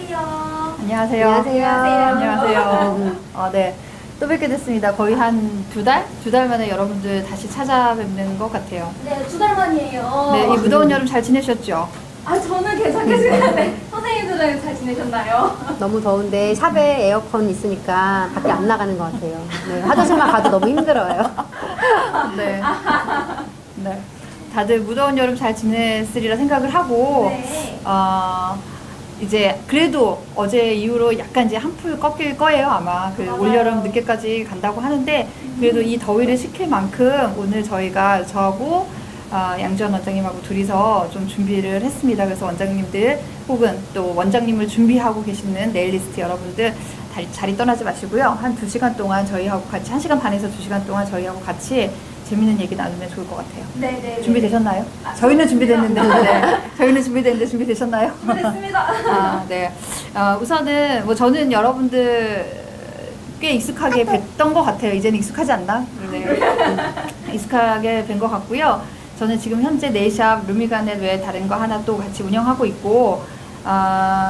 안녕하세요. 안녕하세요. 안녕하세요. 네. 또 뵙게 됐습니다. 거의 한 두 달? 두 달 만에 여러분들 다시 찾아뵙는 것 같아요. 네, 2달 만이에요. 네, 이 무더운 여름 잘 지내셨죠? 저는 괜찮으시는데 선생님들은 잘 지내셨나요? 너무 더운데 샵에 에어컨 있으니까 밖에 안 나가는 것 같아요. 네, 화장실만 가도 너무 힘들어요. 네. 네. 다들 무더운 여름 잘 지냈으리라 생각을 하고, 네. 이제 그래도 어제 이후로 약간 이제 한풀 꺾일 거예요, 아마. 맞아요. 올여름 늦게까지 간다고 하는데, 그래도 이 더위를 식힐 만큼 오늘 저하고 양지원 원장님하고 둘이서 좀 준비를 했습니다. 그래서 원장님들 혹은 또 원장님을 준비하고 계시는 네일리스트 여러분들 자리 떠나지 마시고요. 한 2시간 동안 저희하고 같이, 1시간 반에서 2시간 동안 저희하고 같이 재밌는 얘기 나누면 좋을 것 같아요. 네네. 준비되셨나요? 저희는 준비됐는데, 네. 저희는 준비됐는데 준비되셨나요? 준비됐습니다. 네. 우선은 저는 여러분들 꽤 익숙하게 뵀던 것 같아요. 이제는 익숙하지 않나? 네. 익숙하게 뵌 것 같고요. 저는 지금 현재 네일샵 루미가넷 외에 다른 거 하나 또 같이 운영하고 있고,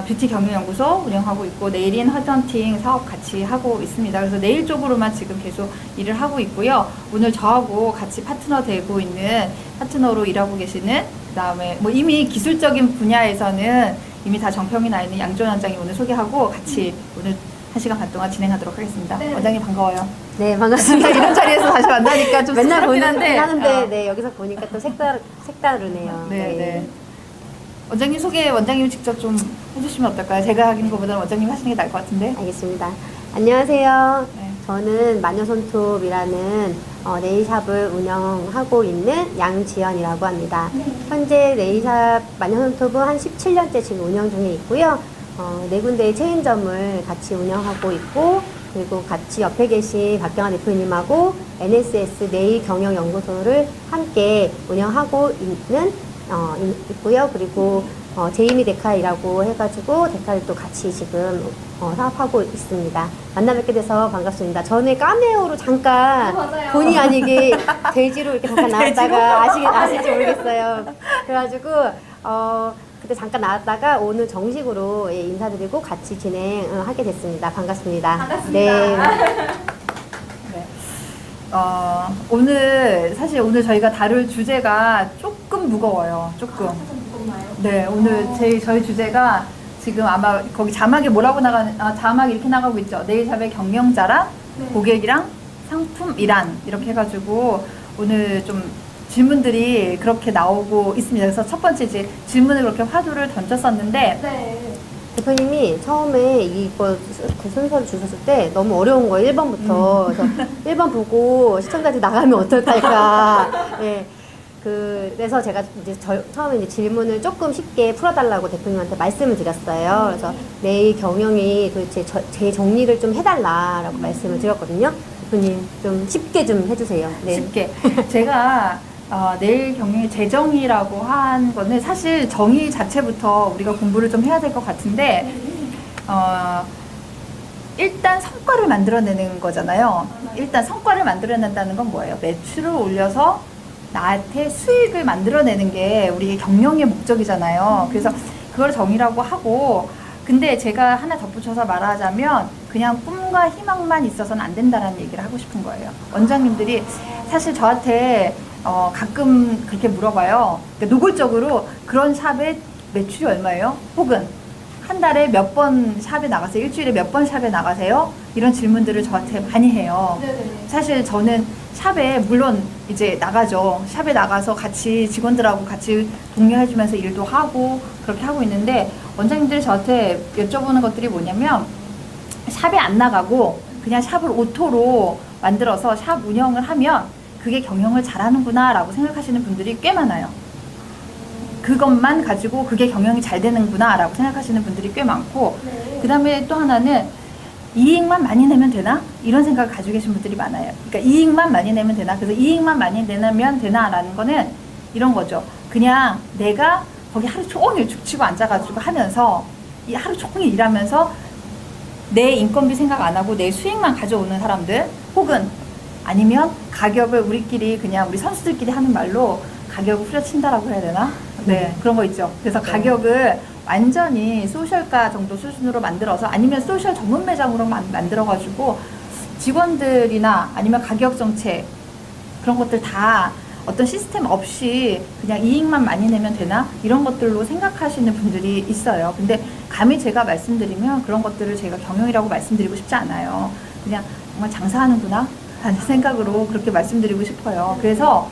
뷰티 경영연구소 운영하고 있고, 네일인 헤드헌팅 사업 같이 하고 있습니다. 그래서 네일 쪽으로만 지금 계속 일을 하고 있고요. 오늘 저하고 같이 파트너로 일하고 계시는, 그 다음에 이미 기술적인 분야에서는 이미 다 정평이 나 있는 양지원 원장님 오늘 소개하고 같이 오늘 1시간 반 동안 진행하도록 하겠습니다. 네. 원장님 반가워요. 네, 반갑습니다. 이런 자리에서 다시 만나니까 좀 맨날 씁쓸하긴 보는 하는데, 어. 네, 여기서 보니까 또 색다르네요. 네, 네. 원장님 소개 원장님 직접 좀 해주시면 어떨까요? 제가 하는 것보다는 원장님 하시는 게 나을 것 같은데. 알겠습니다. 안녕하세요. 네. 저는 마녀손톱이라는 네일샵을 운영하고 있는 양지연이라고 합니다. 네. 현재 네일샵 마녀손톱은 한 17년째 지금 운영 중에 있고요. 네 군데의 체인점을 같이 운영하고 있고, 그리고 같이 옆에 계신 박경아 대표님하고 NSS 네일 경영연구소를 함께 운영하고 있고요. 그리고 제이미 데카이라고 해가지고 데카를 또 같이 지금 사업하고 있습니다. 만나 뵙게 돼서 반갑습니다. 전에 카메오로 잠깐 맞아요. 본의 아니게 돼지로 이렇게 잠깐 나왔다가 아실지 모르겠어요. 그래가지고 그때 잠깐 나왔다가 오늘 정식으로 인사드리고 같이 진행하게 됐습니다. 반갑습니다. 반갑습니다. 네. 네. 오늘 저희가 다룰 주제가 조금 무거워요. 조금. 좀 무겁나요? 네, 오늘 저희 주제가 지금 아마 거기 자막이 자막이 이렇게 나가고 있죠. 네일샵의 경영자랑 네. 고객이랑 상품 이란 이렇게 해가지고 오늘 좀 질문들이 그렇게 나오고 있습니다. 그래서 첫 번째 이제 질문을 그렇게 화두를 던졌었는데 네. 대표님이 처음에 이거 그 순서를 주셨을 때 너무 어려운 거예요. 1번부터. 그래서 1번 보고 시청자들이 나가면 어떨까. 네. 그래서 제가 이제 처음에 이제 질문을 조금 쉽게 풀어달라고 대표님한테 말씀을 드렸어요. 그래서 내일 경영이 도대체 제 정리를 좀 해달라라고 말씀을 드렸거든요. 대표님 좀 쉽게 좀 해주세요. 네. 쉽게 제가 내일 경영의 재정의라고 한 거는 사실 정의 자체부터 우리가 공부를 좀 해야 될 것 같은데 일단 성과를 만들어내는 거잖아요. 일단 성과를 만들어낸다는 건 뭐예요? 매출을 올려서 나한테 수익을 만들어내는 게 우리의 경영의 목적이잖아요. 그래서 그걸 정의라고 하고, 근데 제가 하나 덧붙여서 말하자면 그냥 꿈과 희망만 있어서는 안 된다라는 얘기를 하고 싶은 거예요. 원장님들이 사실 저한테 가끔 그렇게 물어봐요. 그러니까 노골적으로 그런 샵의 매출이 얼마예요? 혹은 한 달에 몇 번 샵에 나가세요? 일주일에 몇 번 샵에 나가세요? 이런 질문들을 저한테 많이 해요. 네네. 사실 저는 샵에 물론 이제 나가죠. 샵에 나가서 같이 직원들하고 같이 독려해주면서 일도 하고 그렇게 하고 있는데 원장님들이 저한테 여쭤보는 것들이 뭐냐면 샵에 안 나가고 그냥 샵을 오토로 만들어서 샵 운영을 하면 그게 경영을 잘하는구나 라고 생각하시는 분들이 꽤 많아요. 그것만 가지고 그게 경영이 잘 되는구나 라고 생각하시는 분들이 꽤 많고, 네. 그 다음에 또 하나는 이익만 많이 내면 되나? 이런 생각을 가지고 계신 분들이 많아요. 그러니까 이익만 많이 내면 되나? 그래서 이익만 많이 내면 되나라는 거는 이런 거죠. 그냥 내가 거기 하루 종일 죽치고 앉아가지고 하면서 이 하루 종일 일하면서 내 인건비 생각 안 하고 내 수익만 가져오는 사람들, 혹은 아니면 가격을 우리끼리 그냥 우리 선수들끼리 하는 말로 가격을 후려친다라고 해야 되나? 네, 그런 거 있죠. 그래서 가격을 완전히 소셜가 정도 수준으로 만들어서 아니면 소셜 전문 매장으로 만들어가지고 직원들이나 아니면 가격 정책 그런 것들 다 어떤 시스템 없이 그냥 이익만 많이 내면 되나? 이런 것들로 생각하시는 분들이 있어요. 근데 감히 제가 말씀드리면 그런 것들을 제가 경영이라고 말씀드리고 싶지 않아요. 그냥 정말 장사하는구나 하는 생각으로 그렇게 말씀드리고 싶어요. 그래서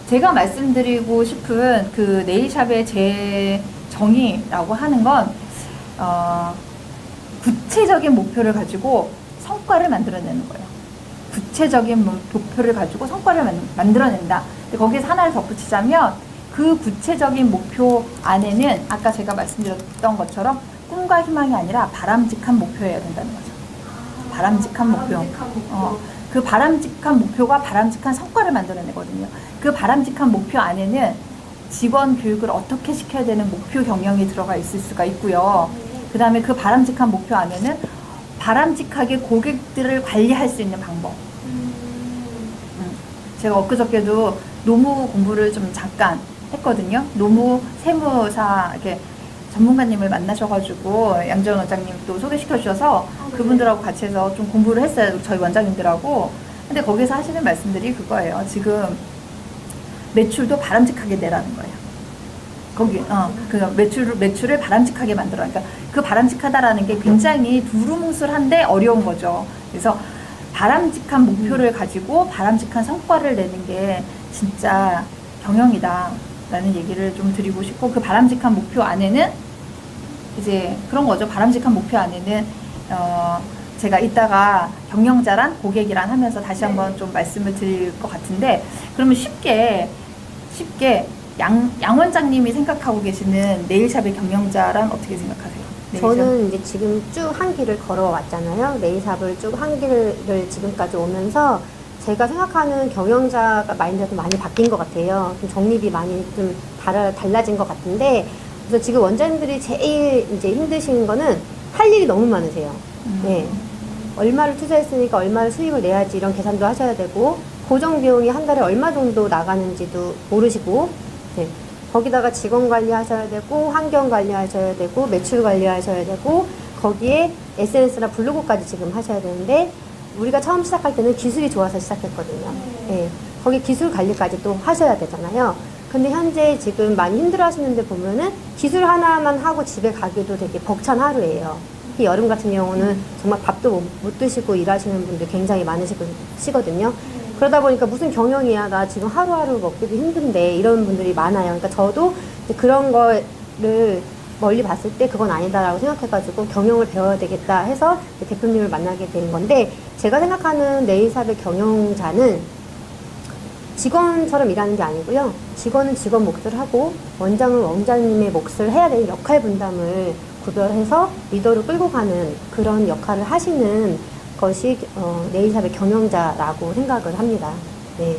제가 말씀드리고 싶은 그 네일샵의 제 정의라고 하는 건 구체적인 목표를 가지고 성과를 만들어내는 거예요. 구체적인 목표를 가지고 성과를 만들어낸다. 근데 거기서 하나를 덧붙이자면 그 구체적인 목표 안에는 아까 제가 말씀드렸던 것처럼 꿈과 희망이 아니라 바람직한 목표여야 된다는 거죠. 바람직한 목표. 그 바람직한 목표가 바람직한 성과를 만들어내거든요. 그 바람직한 목표 안에는 직원 교육을 어떻게 시켜야 되는 목표 경영이 들어가 있을 수가 있고요. 그 다음에 그 바람직한 목표 안에는 바람직하게 고객들을 관리할 수 있는 방법. 제가 엊그저께도 노무 공부를 좀 잠깐 했거든요. 노무 세무사 이렇게 전문가님을 만나셔가지고 양재원 원장님 또 소개시켜 주셔서 그분들하고 같이 해서 좀 공부를 했어요. 저희 원장님들하고. 근데 거기서 하시는 말씀들이 그거예요. 지금 매출도 바람직하게 내라는 거예요. 거기, 그 매출을 바람직하게 만들어. 그러니까 그 바람직하다라는 게 굉장히 두루뭉술한데 어려운 거죠. 그래서 바람직한 목표를 가지고 바람직한 성과를 내는 게 진짜 경영이다. 라는 얘기를 좀 드리고 싶고, 그 바람직한 목표 안에는 이제 그런 거죠. 바람직한 목표 안에는, 제가 이따가 경영자란 고객이란 하면서 다시 한번 좀 말씀을 드릴 것 같은데, 그러면 쉽게 양 원장님이 생각하고 계시는 네일샵의 경영자란 어떻게 생각하세요? 네일샵? 저는 이제 지금 쭉 한 길을 걸어왔잖아요. 네일샵을 쭉 한 길을 지금까지 오면서 제가 생각하는 경영자가 마인드가 많이 바뀐 것 같아요. 좀 정립이 많이 좀 달라진 것 같은데, 그래서 지금 원장님들이 제일 이제 힘드신 거는 할 일이 너무 많으세요. 네. 얼마를 투자했으니까 얼마를 수익을 내야지 이런 계산도 하셔야 되고, 고정 비용이 한 달에 얼마 정도 나가는지도 모르시고, 네. 거기다가 직원 관리하셔야 되고, 환경 관리하셔야 되고, 매출 관리하셔야 되고, 거기에 SNS나 블로그까지 지금 하셔야 되는데, 우리가 처음 시작할 때는 기술이 좋아서 시작했거든요. 네. 거기 기술 관리까지 또 하셔야 되잖아요. 근데 현재 지금 많이 힘들어 하시는데 보면은 기술 하나만 하고 집에 가기도 되게 벅찬 하루예요. 특히 여름 같은 경우는 정말 밥도 못 드시고 일하시는 분들 굉장히 많으시거든요. 그러다 보니까 무슨 경영이야, 나 지금 하루하루 먹기도 힘든데, 이런 분들이 많아요. 그러니까 저도 그런 거를 멀리 봤을 때 그건 아니다라고 생각해가지고 경영을 배워야 되겠다 해서 대표님을 만나게 된 건데, 제가 생각하는 네일샵의 경영자는 직원처럼 일하는 게 아니고요. 직원은 직원 몫을 하고 원장은 원장님의 몫을 해야 되는 역할 분담을 구별해서 리더로 끌고 가는 그런 역할을 하시는 것이 네일샵의 경영자라고 생각을 합니다. 네.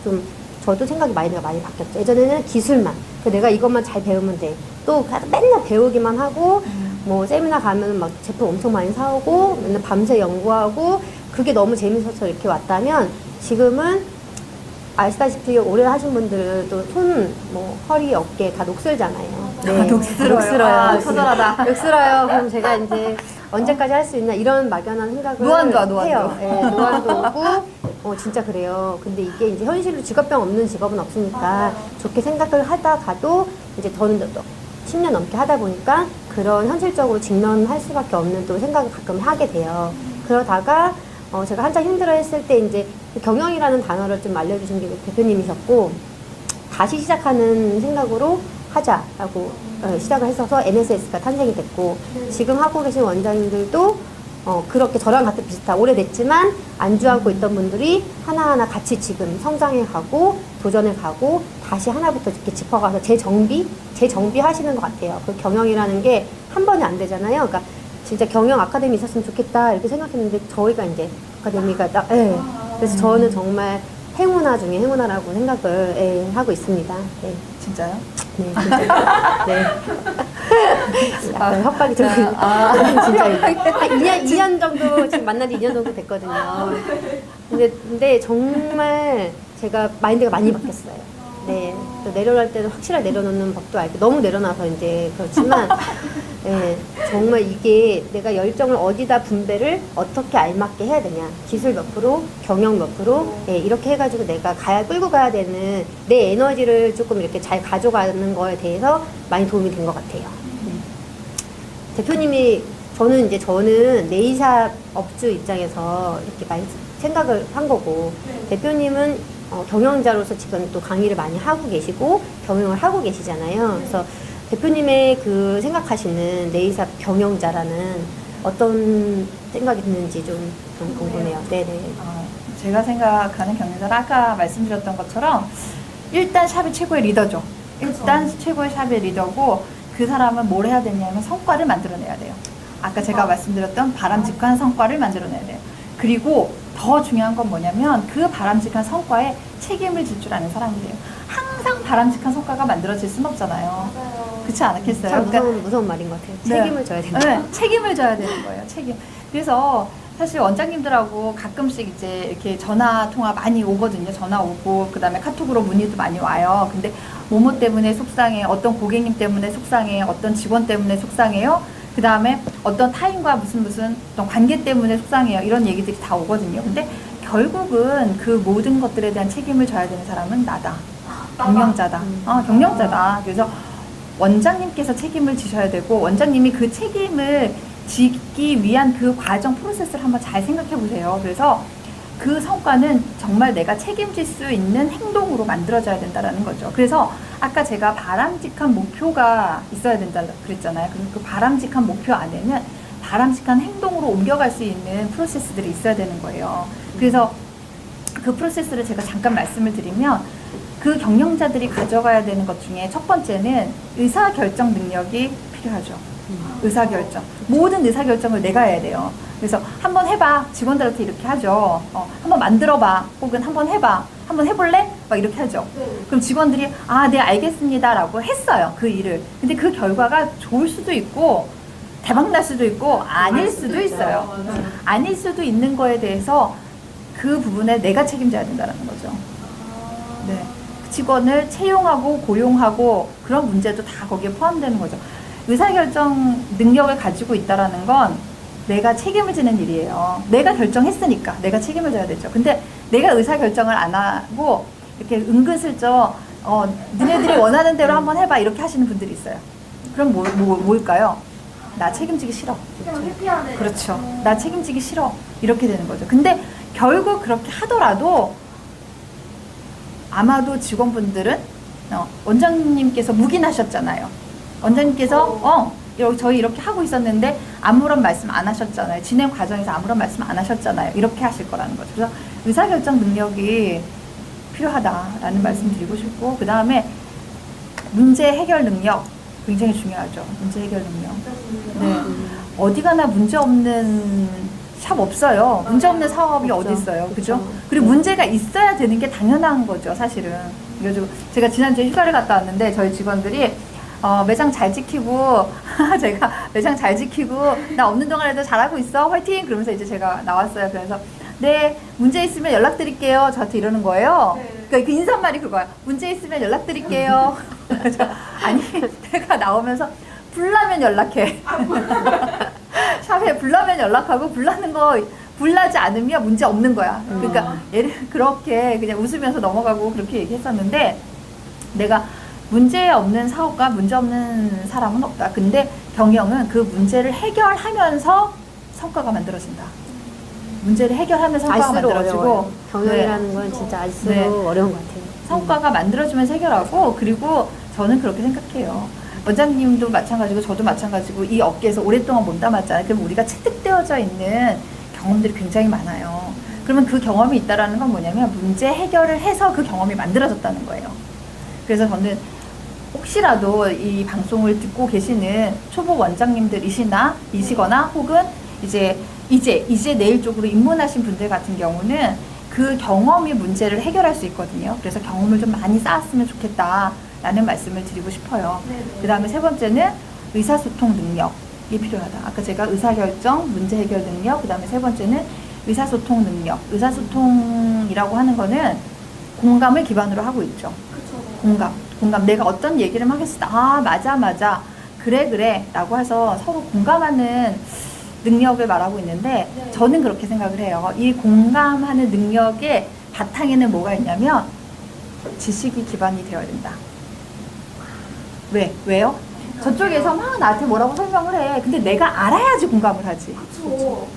좀 저도 생각이 많이 바뀌었죠. 예전에는 기술만, 내가 이것만 잘 배우면 돼. 또 맨날 배우기만 하고, 뭐 세미나 가면 막 제품 엄청 많이 사오고, 맨날 밤새 연구하고, 그게 너무 재밌어서 이렇게 왔다면, 지금은 아시다시피 오래 하신 분들은 또 허리, 어깨 다 녹슬잖아요. 네. 녹슬어요. 아, 처절하다. 녹슬어요. 그럼 제가 이제 언제까지 할 수 있나 이런 막연한 생각을 노안도 해요. 네, 노안도 오고, 진짜 그래요. 근데 이게 이제 현실로 직업병 없는 직업은 없으니까 좋게 생각을 하다가도 이제 저는 10년 넘게 하다 보니까 그런 현실적으로 직면할 수밖에 없는 또 생각을 가끔 하게 돼요. 그러다가 제가 한참 힘들어 했을 때 이제 경영이라는 단어를 좀 알려주신 게 대표님이셨고, 다시 시작하는 생각으로 하자라고 시작을 했어서 NSS가 탄생이 됐고, 지금 하고 계신 원장님들도 그렇게 저랑 같은 오래됐지만 안주하고 있던 분들이 하나하나 같이 지금 성장해 가고 도전해 가고 다시 하나부터 이렇게 짚어가서 재정비 하시는 것 같아요. 그 경영이라는 게 한 번에 안 되잖아요. 그러니까 진짜 경영 아카데미 있었으면 좋겠다 이렇게 생각했는데, 저희가 이제 아카데미가 그래서 저는 정말 행운아 중에 행운아라고 생각을 하고 있습니다. 네. 진짜요? 네, 진짜. 네. 약간 협박이 들어요. 진짜. 한 2년 정도, 지금 만난 지 2년 정도 됐거든요. 근데 정말 제가 마인드가 많이 바뀌었어요. 네, 또 내려놓을 때는 확실하게 내려놓는 법도 알고 너무 내려놔서 이제 그렇지만 네, 정말 이게 내가 열정을 어디다 분배를 어떻게 알맞게 해야 되냐 기술 몇 프로, 경영 몇 프로 네, 이렇게 해가지고 내가 끌고 가야 되는 내 에너지를 조금 이렇게 잘 가져가는 거에 대해서 많이 도움이 된 것 같아요. 대표님이 저는 네일샵 업주 입장에서 이렇게 많이 생각을 한 거고 대표님은 경영자로서 지금 또 강의를 많이 하고 계시고 경영을 하고 계시잖아요. 그래서 대표님의 그 생각하시는 네일샵 경영자라는 어떤 생각이 드는지 좀 궁금해요. 네네. 제가 생각하는 경영자는 아까 말씀드렸던 것처럼 일단 샵이 최고의 리더죠. 일단 최고의 샵의 리더고 그 사람은 뭘 해야 되냐면 성과를 만들어내야 돼요. 아까 제가 말씀드렸던 바람직한 성과를 만들어내야 돼요. 그리고 더 중요한 건 뭐냐면 그 바람직한 성과에 책임을 질 줄 아는 사람이래요. 항상 바람직한 성과가 만들어질 수는 없잖아요. 맞아요. 그렇지 않겠어요? 참 무서운 말인 것 같아요. 책임을 져야 된다. 네, 책임을 져야 되는 거예요. 책임. 그래서 사실 원장님들하고 가끔씩 이제 이렇게 전화 통화 많이 오거든요. 전화 오고 그다음에 카톡으로 문의도 많이 와요. 근데 뭐뭐 때문에 속상해, 어떤 고객님 때문에 속상해, 어떤 직원 때문에 속상해요. 그 다음에 어떤 타인과 무슨 어떤 관계 때문에 속상해요. 이런 얘기들이 다 오거든요. 근데 결국은 그 모든 것들에 대한 책임을 져야 되는 사람은 나다. 경영자다. 경영자다. 그래서 원장님께서 책임을 지셔야 되고 원장님이 그 책임을 지기 위한 그 과정 프로세스를 한번 잘 생각해 보세요. 그래서 그 성과는 정말 내가 책임질 수 있는 행동으로 만들어져야 된다는 거죠. 그래서 아까 제가 바람직한 목표가 있어야 된다 그랬잖아요. 그래서 그 바람직한 목표 안에는 바람직한 행동으로 옮겨갈 수 있는 프로세스들이 있어야 되는 거예요. 그래서 그 프로세스를 제가 잠깐 말씀을 드리면 그 경영자들이 가져가야 되는 것 중에 첫 번째는 의사결정 능력이 필요하죠. 의사결정. 모든 의사결정을 내가 해야 돼요. 그래서 한번 해봐. 직원들한테 이렇게 하죠. 한번 만들어봐. 혹은 한번 해봐. 한번 해볼래? 막 이렇게 하죠. 그럼 직원들이 네 알겠습니다 라고 했어요. 그 일을. 근데 그 결과가 좋을 수도 있고 대박 날 수도 있고 아닐 수도 있어요. 아닐 수도 있는 거에 대해서 그 부분에 내가 책임져야 된다는 거죠. 네. 직원을 채용하고 고용하고 그런 문제도 다 거기에 포함되는 거죠. 의사결정 능력을 가지고 있다라는 건 내가 책임을 지는 일이에요. 내가 결정했으니까 내가 책임을 져야 되죠. 근데 내가 의사결정을 안 하고 이렇게 은근슬쩍 니네들이 원하는 대로 한번 해봐 이렇게 하시는 분들이 있어요. 그럼 뭘까요? 나 책임지기 싫어. 그냥 회피하는. 그렇죠. 나 책임지기 싫어. 이렇게 되는 거죠. 근데 결국 그렇게 하더라도 아마도 직원분들은 원장님께서 묵인하셨잖아요. 원장님께서 저희 이렇게 하고 있었는데 아무런 말씀 안 하셨잖아요. 진행 과정에서 아무런 말씀 안 하셨잖아요. 이렇게 하실 거라는 거죠. 그래서 의사결정 능력이 필요하다라는 말씀 드리고 싶고 그 다음에 문제 해결 능력 굉장히 중요하죠. 문제 해결 능력. 네. 어디 가나 문제 없는 샵 없어요. 문제 없는 사업이 어디 있어요. 그죠? 그리고 문제가 있어야 되는 게 당연한 거죠, 사실은. 그래서 제가 지난주에 휴가를 갔다 왔는데 저희 직원들이 매장 잘 지키고 제가 매장 잘 지키고 나 없는 동안에도 잘하고 있어 화이팅 그러면서 이제 제가 나왔어요. 그래서 네 문제 있으면 연락드릴게요 저한테 이러는 거예요. 그러니까 그 인사말이 그거야. 문제 있으면 연락드릴게요. 아니 내가 나오면서 불나면 연락해. 샵에 불나면 연락하고 불나는 거 불나지 않으면 문제 없는 거야. 그러니까 그렇게 그냥 웃으면서 넘어가고 그렇게 얘기했었는데 내가 문제 없는 사업과 문제 없는 사람은 없다. 근데 경영은 그 문제를 해결하면서 성과가 만들어진다. 문제를 해결하면서 성과가 만들어지고 어려워요. 경영이라는 건 진짜 알수록 어려운 것 같아요. 성과가 만들어지면서 해결하고 그리고 저는 그렇게 생각해요. 원장님도 마찬가지고 저도 마찬가지고 이 업계에서 오랫동안 몸담았잖아요. 그럼 우리가 체득되어져 있는 경험들이 굉장히 많아요. 그러면 그 경험이 있다라는 건 뭐냐면 문제 해결을 해서 그 경험이 만들어졌다는 거예요. 그래서 저는 혹시라도 이 방송을 듣고 계시는 초보 원장님들이시거나 혹은 이제 내일 쪽으로 입문하신 분들 같은 경우는 그 경험이 문제를 해결할 수 있거든요. 그래서 경험을 좀 많이 쌓았으면 좋겠다라는 말씀을 드리고 싶어요. 그 다음에 세 번째는 의사소통 능력이 필요하다. 아까 제가 의사결정, 문제 해결 능력, 그 다음에 세 번째는 의사소통 능력. 의사소통이라고 하는 거는 공감을 기반으로 하고 있죠. 그쵸. 공감. 내가 어떤 얘기를 하겠을 때, 아, 맞아. 그래. 라고 해서 서로 공감하는 능력을 말하고 있는데, 네. 저는 그렇게 생각을 해요. 이 공감하는 능력의 바탕에는 뭐가 있냐면, 지식이 기반이 되어야 된다. 왜요? 저쪽에서 막 나한테 뭐라고 설명을 해. 근데 내가 알아야지 공감을 하지.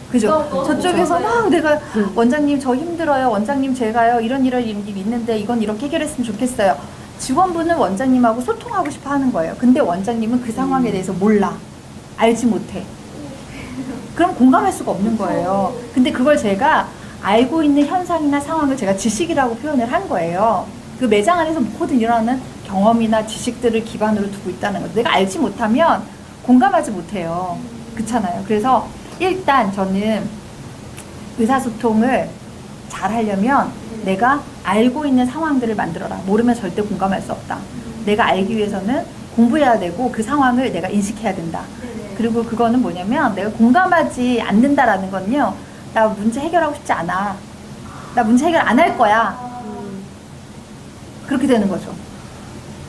그죠? 저쪽에서 막 내가 원장님 저 힘들어요. 원장님 제가요 이런 일이 있는데 이건 이렇게 해결했으면 좋겠어요. 직원분은 원장님하고 소통하고 싶어 하는 거예요. 근데 원장님은 그 상황에 대해서 몰라. 알지 못해. 그럼 공감할 수가 없는 거예요. 근데 그걸 제가 알고 있는 현상이나 상황을 제가 지식이라고 표현을 한 거예요. 그 매장 안에서 모든 일어나는 경험이나 지식들을 기반으로 두고 있다는 거죠. 내가 알지 못하면 공감하지 못해요. 그렇잖아요. 그래서 일단 저는 의사소통을 잘 하려면 내가 알고 있는 상황들을 만들어라. 모르면 절대 공감할 수 없다. 내가 알기 위해서는 공부해야 되고 그 상황을 내가 인식해야 된다. 그리고 그거는 뭐냐면 내가 공감하지 않는다라는 건요. 나 문제 해결하고 싶지 않아. 나 문제 해결 안 할 거야. 그렇게 되는 거죠.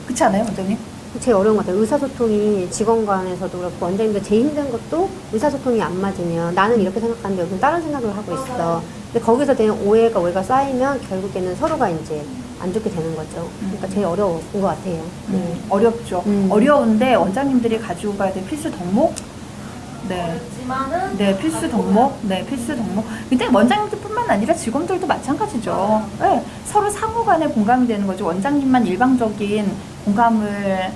그렇지 않아요, 원장님? 제일 어려운 것 같아요. 의사소통이 직원 간에서도 그렇고 원장님도 제일 힘든 것도 의사소통이 안 맞으면 나는 이렇게 생각하는데 여기는 다른 생각을 하고 있어. 근데 거기서 되는 오해가 쌓이면 결국에는 서로가 이제 안 좋게 되는 거죠. 그러니까 제일 어려운 것 같아요. 어렵죠. 어려운데 원장님들이 가지고 가야 될 필수 덕목? 네. 네, 필수 덕목. 근데 원장님들뿐만 아니라 직원들도 마찬가지죠. 네, 서로 상호간에 공감이 되는 거죠. 원장님만 일방적인 공감을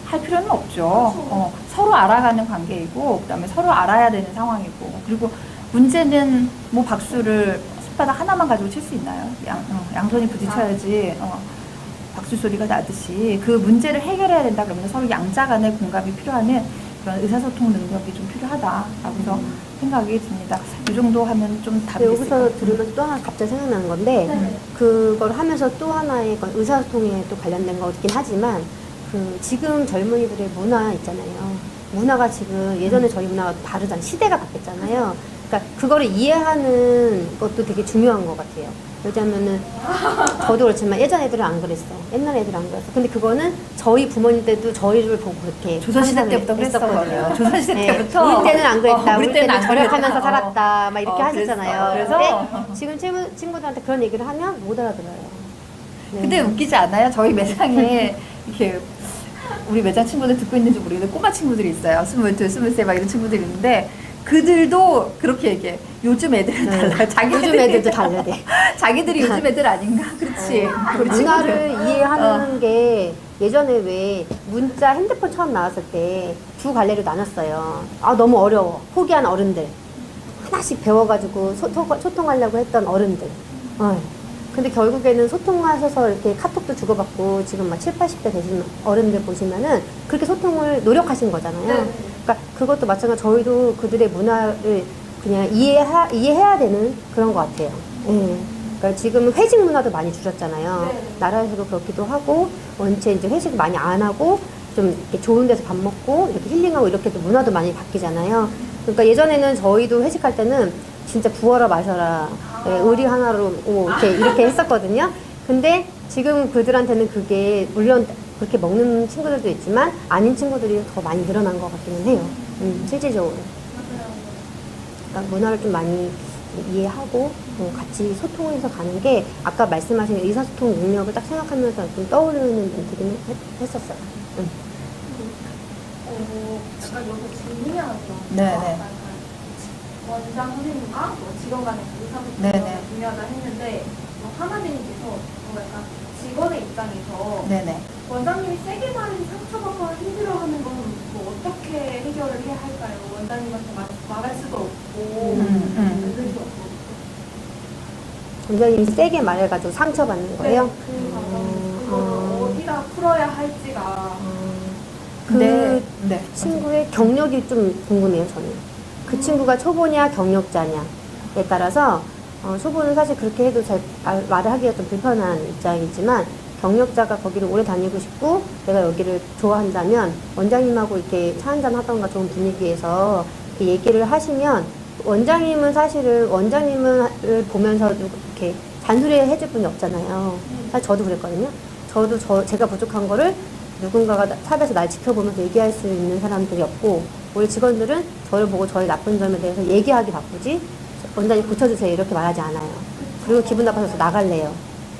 할 필요는 없죠. 서로 알아가는 관계이고, 그다음에 서로 알아야 되는 상황이고, 그리고 문제는 뭐 박수를 손바닥 하나만 가지고 칠 수 있나요? 양손이 부딪혀야지 박수 소리가 나듯이 그 문제를 해결해야 된다 그러면 서로 양자 간의 공감이 필요하는 그런 의사소통 능력이 좀 필요하다라고 해서 생각이 듭니다. 이 정도 하면 좀 답이 있을 것 여기서 같아요. 들으면 또 하나 갑자기 생각나는 건데 그걸 하면서 또 하나의 건 의사소통에 또 관련된 거긴 하지만 그 지금 젊은이들의 문화 있잖아요. 문화가 지금 예전에 저희 문화가 다르잖아요. 시대가 바뀌었잖아요. 그러니까 그거를 이해하는 것도 되게 중요한 것 같아요. 왜냐면은 저도 그렇지만 예전 애들은 안 그랬어. 옛날 애들은 안 그랬어. 근데 그거는 저희 부모님 때도 저희를 보고 그렇게 조선시대 때부터 그랬었거든요. 조선시대 때부터. 우리 때는 안 그랬다. 우리 때는 안 절약하면서 그랬다. 살았다. 막 이렇게 하셨잖아요. 그래서 근데 지금 친구들한테 그런 얘기를 하면 못 알아들어요. 네. 근데 웃기지 않아요? 저희 매장에 이렇게 우리 매장 친구들 듣고 있는지 모르겠는데 꼬마 친구들이 있어요. 22, 23 막 이런 친구들이 있는데 그들도 그렇게 얘기해. 요즘 애들은 달라요. 요즘 애들도 다르대. 자기들이 요즘 애들 아닌가? 그렇지. 우리 문화를 친구들. 이해하는 게 예전에 왜 문자 핸드폰 처음 나왔을 때 두 갈래로 나눴어요. 아 너무 어려워. 포기한 어른들. 하나씩 배워가지고 소통하려고 했던 어른들. 근데 결국에는 소통하셔서 이렇게 카톡도 주고받고 지금 막 70, 80대 되신 어른들 보시면은 그렇게 소통을 노력하신 거잖아요. 그러니까 그것도 마찬가지로 저희도 그들의 문화를 그냥 이해해야 되는 그런 것 같아요. 그러니까 지금 회식 문화도 많이 줄였잖아요. 나라에서도 그렇기도 하고 원체 이제 회식 많이 안 하고 좀 이렇게 좋은 데서 밥 먹고 이렇게 힐링하고 이렇게 문화도 많이 바뀌잖아요. 그러니까 예전에는 저희도 회식할 때는 진짜 부어라 마셔라 의리 하나로 이렇게 했었거든요. 근데 지금 그들한테는 그게 물론 그렇게 먹는 친구들도 있지만 아닌 친구들이 더 많이 늘어난 것 같기는 해요. 실질적으로. 그러니까 문화를 좀 많이 이해하고 같이 소통해서 가는 게 아까 말씀하신 의사소통 능력을 딱 생각하면서 좀 떠오르는 멘트긴 했었어요. 제가 여기서 질문이 하나 들어왔어요. 네네. 원장 선생님과 직원 간의 네네. 의사소통이 중요하다 했는데 하나님께서 뭔가 약간 직원의 입장에서 네네. 원장님이 세게 말해서 상처받거나 힘들어하는 건 뭐 어떻게 해결을 해야 할까요? 원장님한테 말할 수도 없고 그럴 수 없고 원장님이 세게 말해가지고 상처받는 거예요? 그걸 어디다 풀어야 할지가 그 네. 친구의 경력이 좀 궁금해요, 저는. 그 친구가 초보냐, 경력자냐에 따라서, 초보는 사실 그렇게 해도 잘 말을 하기가 좀 불편한 입장이지만, 경력자가 거기를 오래 다니고 싶고, 내가 여기를 좋아한다면, 원장님하고 이렇게 차 한잔 하던가 좋은 분위기에서 이렇게 얘기를 하시면, 원장님은 사실은 원장님을 보면서 이렇게 잔소리 해줄 분이 없잖아요. 사실 저도 그랬거든요. 제가 부족한 거를 누군가가 샵에서 날 지켜보면서 얘기할 수 있는 사람들이 없고, 우리 직원들은 저를 보고 저의 나쁜 점에 대해서 얘기하기 바쁘지, 원장님 고쳐주세요 이렇게 말하지 않아요. 그리고 기분 나빠서 나갈래요.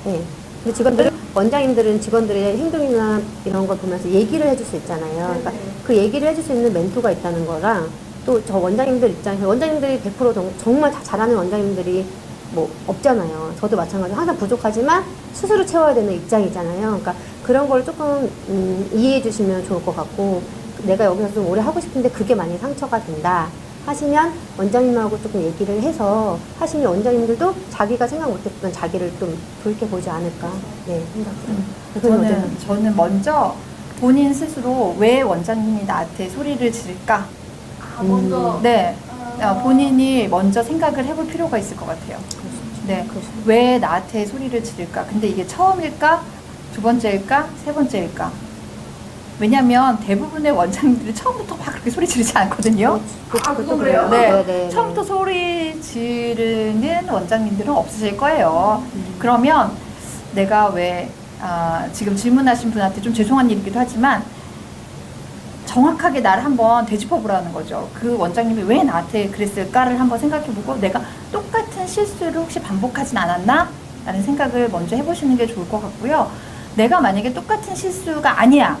네. 근데 원장님들은 직원들의 행동이나 이런 걸 보면서 얘기를 해줄 수 있잖아요. 그러니까 그 얘기를 해줄 수 있는 멘토가 있다는 거랑, 또 저 원장님들 입장에서 원장님들이 100% 정말 다 잘하는 원장님들이 뭐 없잖아요. 저도 마찬가지로 항상 부족하지만 스스로 채워야 되는 입장이잖아요. 그러니까 그런 걸 조금 이해해 주시면 좋을 것 같고, 내가 여기서 좀 오래 하고 싶은데 그게 많이 상처가 된다 하시면 원장님하고 조금 얘기를 해서 하시면 원장님들도 자기가 생각 못했던 자기를 좀 돌이켜보지 않을까, 네, 생각해요. 저는 먼저 본인 스스로 왜 원장님이 나한테 소리를 지를까? 먼저. 네. 본인이 먼저 생각을 해볼 필요가 있을 것 같아요. 네. 왜 나한테 소리를 지를까? 근데 이게 처음일까? 두 번째일까? 세 번째일까? 왜냐면 대부분의 원장님들이 처음부터 막 그렇게 소리 지르지 않거든요. 그건 그래요? 네. 처음부터 소리 지르는 원장님들은 없으실 거예요. 그러면 내가 왜, 지금 질문하신 분한테 좀 죄송한 일이기도 하지만 정확하게 나를 한번 되짚어보라는 거죠. 그 원장님이 왜 나한테 그랬을까를 한번 생각해보고, 내가 똑같은 실수를 혹시 반복하진 않았나? 라는 생각을 먼저 해보시는 게 좋을 것 같고요. 내가 만약에 똑같은 실수가 아니야.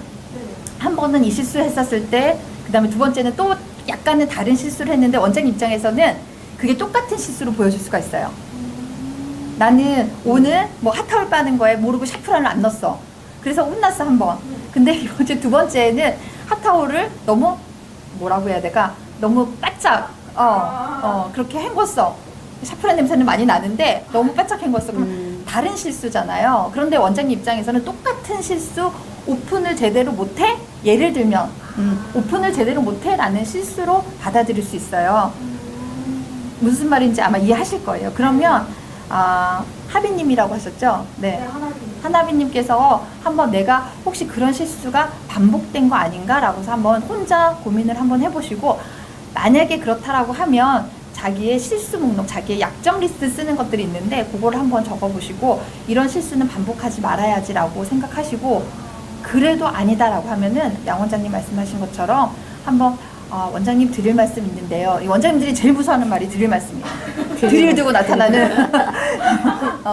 한 번은 이 실수를 했었을 때, 그 다음에 두 번째는 또 약간은 다른 실수를 했는데 원장님 입장에서는 그게 똑같은 실수로 보여줄 수가 있어요. 나는 오늘 뭐 핫타올 빠는 거에 모르고 샤프란을 안 넣었어. 그래서 혼났어, 한 번. 근데 이제 두 번째는 핫타올을 너무, 뭐라고 해야 될까? 너무 바짝, 그렇게 헹궜어. 샤프란 냄새는 많이 나는데 너무 바짝 헹궜어. 그럼 다른 실수잖아요. 그런데 원장님 입장에서는 똑같은 실수, 오픈을 제대로 못해? 예를 들면, 오픈을 제대로 못해? 라는 실수로 받아들일 수 있어요. 무슨 말인지 아마 이해하실 거예요. 그러면, 하비님이라고 하셨죠? 네. 하나비님께서 한번 내가 혹시 그런 실수가 반복된 거 아닌가라고 해서 한번 혼자 고민을 한번 해보시고, 만약에 그렇다라고 하면 자기의 실수 목록, 자기의 약점 리스트 쓰는 것들이 있는데 그거를 한번 적어보시고, 이런 실수는 반복하지 말아야지라고 생각하시고, 그래도 아니다라고 하면은 양 원장님 말씀하신 것처럼 한번 원장님 드릴 말씀 있는데요. 이 원장님들이 제일 무서워하는 말이 드릴 말씀이에요. 드릴 들고 나타나는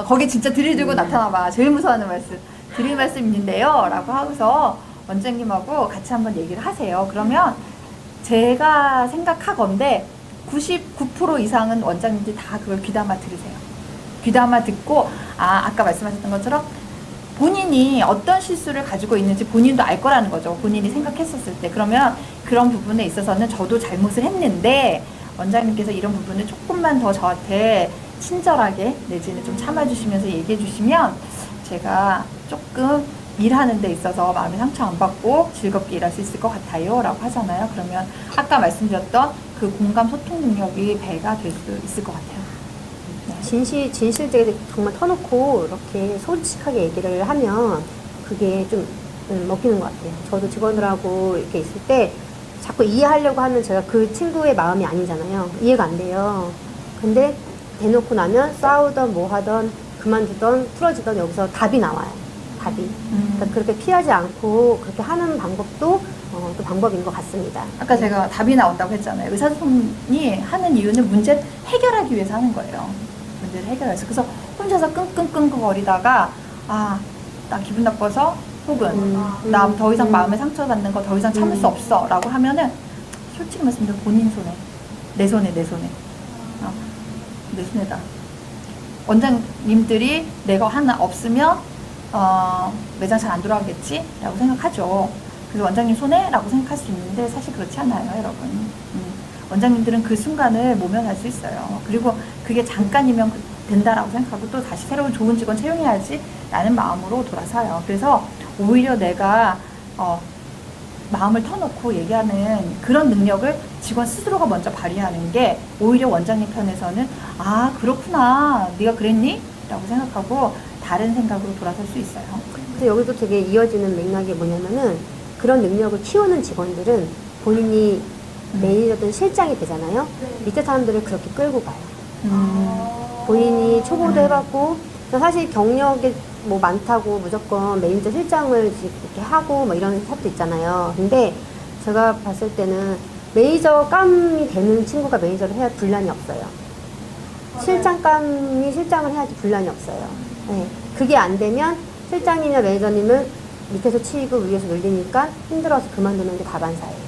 거기 진짜 드릴 들고 나타나봐. 제일 무서워하는 말씀. 드릴 말씀 있는데요. 라고 하고서 원장님하고 같이 한번 얘기를 하세요. 그러면 제가 생각하건데 99% 이상은 원장님들이 다 그걸 귀담아 들으세요. 귀담아 듣고, 아까 말씀하셨던 것처럼 본인이 어떤 실수를 가지고 있는지 본인도 알 거라는 거죠. 본인이 생각했었을 때. 그러면 그런 부분에 있어서는 저도 잘못을 했는데 원장님께서 이런 부분을 조금만 더 저한테 친절하게 내지는 좀 참아주시면서 얘기해 주시면 제가 조금 일하는 데 있어서 마음의 상처 안 받고 즐겁게 일할 수 있을 것 같아요 라고 하잖아요. 그러면 아까 말씀드렸던 그 공감 소통 능력이 배가 될 수 있을 것 같아요. 진실되게 정말 터놓고 이렇게 솔직하게 얘기를 하면 그게 좀 먹히는 것 같아요. 저도 직원들하고 이렇게 있을 때 자꾸 이해하려고 하면 제가 그 친구의 마음이 아니잖아요. 이해가 안 돼요. 근데 대놓고 나면 싸우던 뭐 하던 그만두던 풀어지던 여기서 답이 나와요. 답이. 그러니까 그렇게 피하지 않고 그렇게 하는 방법도 또 방법인 것 같습니다. 아까 제가 답이 나온다고 했잖아요. 의사소통이 하는 이유는 문제를 해결하기 위해서 하는 거예요. 문제를 해결해서. 그래서 혼자서 끙끙끙끙거리다가 나 기분 나빠서 혹은 나 더 이상 마음에 상처받는 거 더 이상 참을 수 없어 라고 하면은 솔직히 말씀드리면 본인 손에, 내 손에 내 손에다. 원장님들이 내가 하나 없으면 매장 잘 안 돌아가겠지? 라고 생각하죠. 그래서 원장님 손에? 라고 생각할 수 있는데 사실 그렇지 않아요, 여러분. 원장님들은 그 순간을 모면할 수 있어요. 그리고 그게 잠깐이면 된다라고 생각하고 또 다시 새로운 좋은 직원 채용해야지 라는 마음으로 돌아서요. 그래서 오히려 내가 마음을 터놓고 얘기하는 그런 능력을 직원 스스로가 먼저 발휘하는 게 오히려 원장님 편에서는 그렇구나, 네가 그랬니? 라고 생각하고 다른 생각으로 돌아설 수 있어요. 근데 여기도 되게 이어지는 맥락이 뭐냐면은 그런 능력을 키우는 직원들은 본인이 매니저든 실장이 되잖아요. 밑에 사람들을 그렇게 끌고 가요. 본인이 초보도 해봤고 사실 경력이 뭐 많다고 무조건 매니저 실장을 이렇게 하고 뭐 이런 샵도 있잖아요. 근데 제가 봤을 때는 매니저감이 되는 친구가 매니저를 해야 분란이 없어요. 실장감이 실장을 해야지 분란이 없어요. 네. 그게 안 되면 실장이나 매니저님은 밑에서 치이고 위에서 놀리니까 힘들어서 그만두는 게 다반사예요.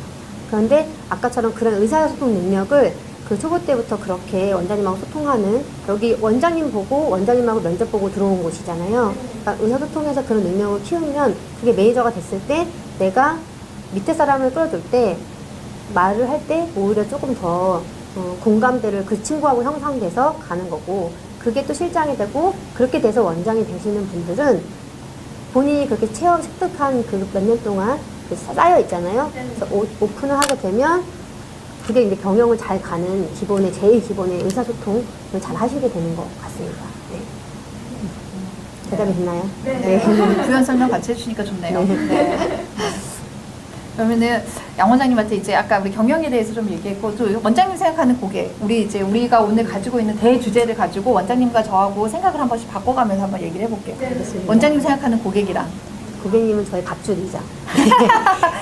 그런데 아까처럼 그런 의사소통 능력을 그 초보 때부터 그렇게 원장님하고 소통하는, 여기 원장님 보고 원장님하고 면접 보고 들어온 곳이잖아요. 그러니까 의사소통에서 그런 능력을 키우면 그게 매니저가 됐을 때 내가 밑에 사람을 끌어줄 때 말을 할 때 오히려 조금 더 공감대를 그 친구하고 형성돼서 가는 거고, 그게 또 실장이 되고 그렇게 돼서 원장이 되시는 분들은 본인이 그렇게 체험 습득한 그 몇 년 동안 쌓여 있잖아요. 그래서 오픈을 하게 되면 그게 이제 경영을 잘 가는 기본의 제일 기본의 의사소통을 잘 하시게 되는 것 같습니다. 네. 대답이 됐나요? 네. 부연 설명 같이 해주시니까 좋네요. 네. 네. 그러면은 양 원장님한테 이제 아까 우리 경영에 대해서 좀 얘기했고, 또 원장님 생각하는 고객, 우리가 오늘 가지고 있는 대주제를 가지고 원장님과 저하고 생각을 한 번씩 바꿔가면서 한번 얘기를 해볼게요. 알겠습니다. 원장님 생각하는 고객이란? 고객님은 저의 밥줄이죠.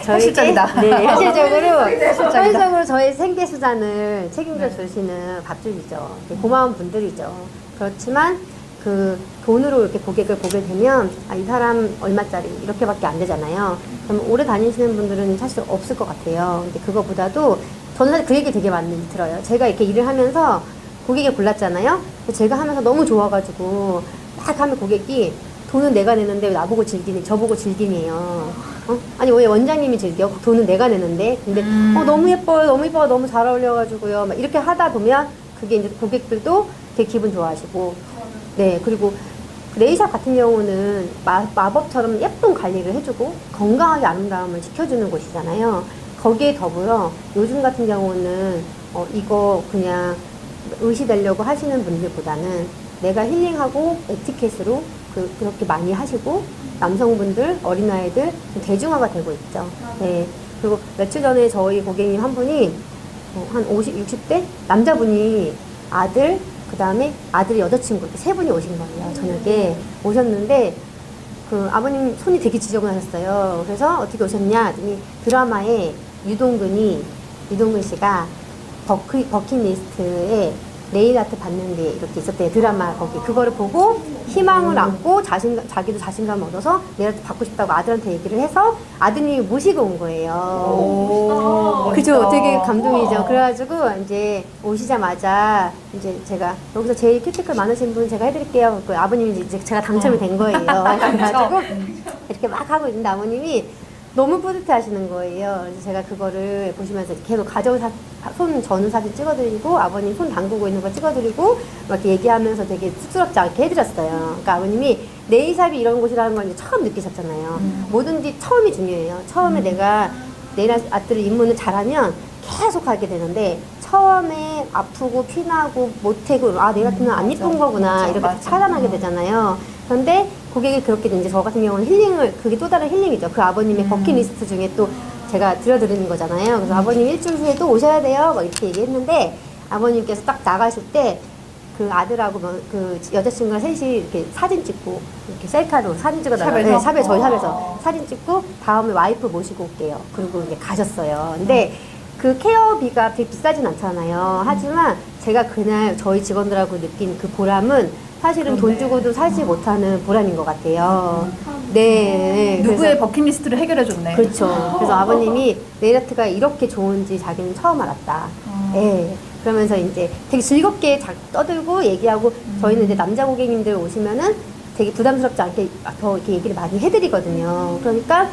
현실적이다. 네, 현실적으로 현실적이다. 저의 생계 수단을 책임져 주시는 밥줄이죠. 고마운 분들이죠. 그렇지만 그 돈으로 이렇게 고객을 보게 되면 이 사람 얼마짜리 이렇게밖에 안 되잖아요. 그럼 오래 다니시는 분들은 사실 없을 것 같아요. 근데 그거보다도 저는 사실 그 얘기 되게 많이 들어요. 제가 이렇게 일을 하면서 고객을 골랐잖아요. 제가 하면서 너무 좋아가지고 막 하면 고객이 돈은 내가 내는데 왜 나보고 즐기니, 저보고 즐기네요. 아니 왜 원장님이 즐겨? 돈은 내가 내는데. 근데 너무 예뻐요, 너무 이뻐요, 너무 잘 어울려가지고요. 막 이렇게 하다 보면 그게 이제 고객들도 되게 기분 좋아하시고. 네, 그리고 네일샵 같은 경우는 마법처럼 예쁜 관리를 해주고 건강하게 아름다움을 지켜주는 곳이잖아요. 거기에 더불어 요즘 같은 경우는 이거 그냥 의시되려고 하시는 분들보다는 내가 힐링하고 에티켓으로 그렇게 많이 하시고, 남성분들, 어린아이들 대중화가 되고 있죠. 네. 그리고 며칠 전에 저희 고객님 한 분이 한 50, 60대 남자분이 아들, 그 다음에 아들의 여자친구 이렇게 세 분이 오신 거예요. 저녁에 오셨는데 그 아버님 손이 되게 지저분하셨어요. 그래서 어떻게 오셨냐 했더니 드라마에 유동근 씨가 버킷리스트에 네일 아트 받는 게 이렇게 있었대요. 드라마 거기. 그거를 보고 희망을 안고 자기도 자신감 얻어서 네일 아트 받고 싶다고 아들한테 얘기를 해서 아드님이 모시고 온 거예요. 그죠? 되게 감동이죠. 그래가지고 이제 오시자마자 이제 제가 여기서 제일 큐티클 많으신 분 제가 해드릴게요. 그 아버님이 이제 제가 당첨이 된 거예요. 그래가지고 이렇게 막 하고 있는데 아버님이 너무 뿌듯해 하시는 거예요. 그래서 제가 그거를 보시면서 계속 가져온 손 저는 사진 찍어드리고 아버님 손 담그고 있는 거 찍어드리고 막 이렇게 얘기하면서 되게 쑥스럽지 않게 해드렸어요. 그러니까 아버님이 네일샵이 이런 곳이라는 걸 이제 처음 느끼셨잖아요. 뭐든지 처음이 중요해요. 처음에 내가 네일 아트를 입문을 잘하면 계속 하게 되는데 처음에 아프고 피나고 못하고 네일 아트는 안 이쁜 거구나 이렇게 차단하게 되잖아요. 그런데 고객이 그렇게 이제 저 같은 경우는 힐링을, 그게 또 다른 힐링이죠. 그 아버님의 버킷리스트 중에 또 제가 들려드리는 거잖아요. 그래서 아버님 일주일 후에 또 오셔야 돼요. 막 이렇게 얘기했는데 아버님께서 딱 나가실 때 그 아들하고 그 여자친구랑 셋이 이렇게 사진 찍고 이렇게 셀카로 사진 찍어달라고. 네, 샵에 저희 샵에서 사진 찍고 다음에 와이프 모시고 올게요. 그리고 이제 가셨어요. 근데 그 케어비가 되게 비싸진 않잖아요. 하지만 제가 그날 저희 직원들하고 느낀 그 보람은 사실은 돈 주고도 사지 못하는 보람인 것 같아요. 네. 누구의 버킷리스트를 해결해줬네. 그렇죠. 그래서 아버님이 네일아트가 이렇게 좋은지 자기는 처음 알았다. 네. 그러면서 이제 되게 즐겁게 떠들고 얘기하고 저희는 이제 남자 고객님들 오시면은 되게 부담스럽지 않게 더 이렇게 얘기를 많이 해드리거든요. 그러니까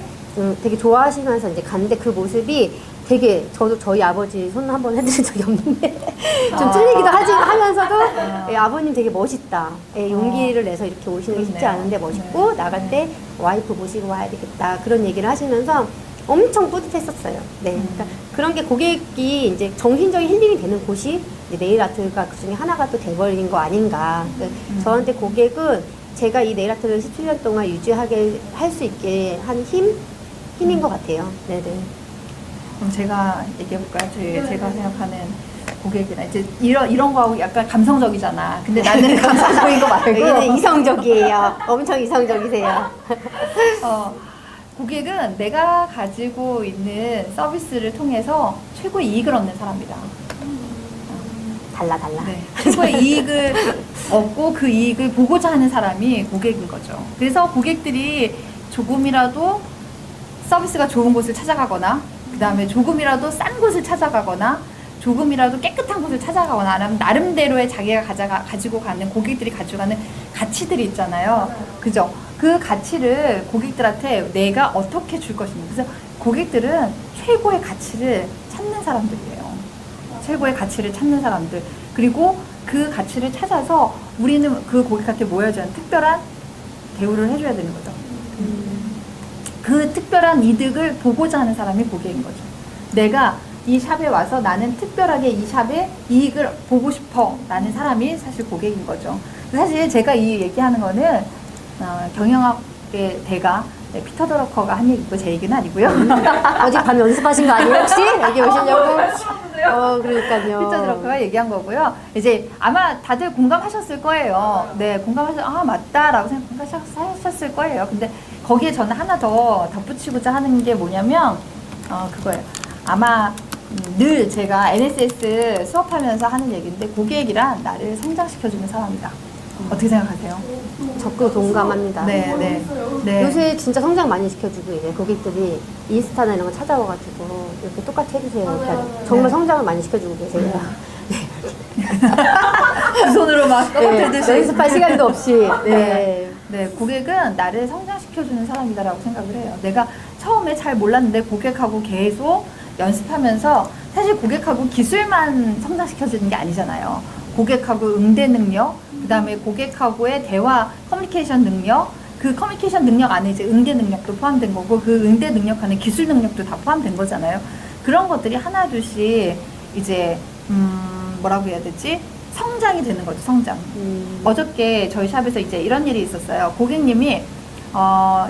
되게 좋아하시면서 이제 갔는데 그 모습이 되게 저도 저희 아버지 손 한번 해드린 적이 없는데 좀 틀리기도 하면서도 아버님 되게 멋있다. 용기를 내서 이렇게 오시는 게 쉽지 않은데 멋있고 나갈 때 와이프 모시고 와야 되겠다. 그런 얘기를 하시면서 엄청 뿌듯했었어요. 네. 그러니까 그런 게 고객이 이제 정신적인 힐링이 되는 곳이 이제 네일 아트가 그 중에 하나가 또 돼버린 거 아닌가. 그러니까 저한테 고객은 제가 이 네일 아트를 17년 동안 유지하게 할 수 있게 한 힘인 것 같아요. 네네. 그럼 제가 얘기해볼까요? 제가 생각하는 고객이나 이제 이런 거하고 약간 감성적이잖아. 근데 나는 감성적인 거 말고 여기는 이성적이에요. 엄청 이성적이세요. 고객은 내가 가지고 있는 서비스를 통해서 최고의 이익을 얻는 사람이다. 달라. 네. 최고의 이익을 얻고 그 이익을 보고자 하는 사람이 고객인 거죠. 그래서 고객들이 조금이라도 서비스가 좋은 곳을 찾아가거나, 그 다음에 조금이라도 싼 곳을 찾아가거나, 조금이라도 깨끗한 곳을 찾아가거나 하면 나름대로의 자기가 가지고 가는, 고객들이 가져가는 가치들이 있잖아요. 그죠? 그 가치를 고객들한테 내가 어떻게 줄 것인가. 그래서 고객들은 최고의 가치를 찾는 사람들이에요. 최고의 가치를 찾는 사람들. 그리고 그 가치를 찾아서 우리는 그 고객한테 뭐 해줘야 되는 특별한 대우를 해줘야 되는 거죠. 그 특별한 이득을 보고자 하는 사람이 고객인 거죠. 내가 이 샵에 와서 나는 특별하게 이 샵의 이익을 보고 싶어 라는 사람이 사실 고객인 거죠. 사실 제가 이 얘기하는 거는 경영학의 대가 피터 드러커가 한 얘기고 제 얘기는 아니고요. 어젯밤에 연습하신 거 아니에요 혹시? 여기 오시려고? 그러니까요. 피터 드러커가 얘기한 거고요. 이제 아마 다들 공감하셨을 거예요. 네, 맞다라고 생각하셨을 거예요. 근데 거기에 저는 하나 더 덧붙이고자 하는 게 뭐냐면 그거예요. 아마 늘 제가 NSS 수업하면서 하는 얘기인데, 고객이란 나를 성장시켜주는 사람이다. 어떻게 생각하세요? 적극 동감합니다. 네. 요새 진짜 성장 많이 시켜주고 이제 고객들이 인스타나 이런 거 찾아와가지고 이렇게 똑같이 해주세요. 그러니까 정말 성장을 많이 시켜주고 계세요. 두 손으로 막 떠들듯이. 연습할 시간도 없이. 네, 고객은 나를 성장시켜주는 사람이다라고 생각을 해요. 내가 처음에 잘 몰랐는데 고객하고 계속 연습하면서, 사실 고객하고 기술만 성장시켜주는 게 아니잖아요. 고객하고 응대 능력, 그 다음에 고객하고의 대화, 커뮤니케이션 능력, 그 커뮤니케이션 능력 안에 이제 응대 능력도 포함된 거고, 그 응대 능력 안에 기술 능력도 다 포함된 거잖아요. 그런 것들이 하나둘씩 이제 뭐라고 해야 되지? 성장이 되는 거죠, 성장. 어저께 저희 샵에서 이제 이런 일이 있었어요. 고객님이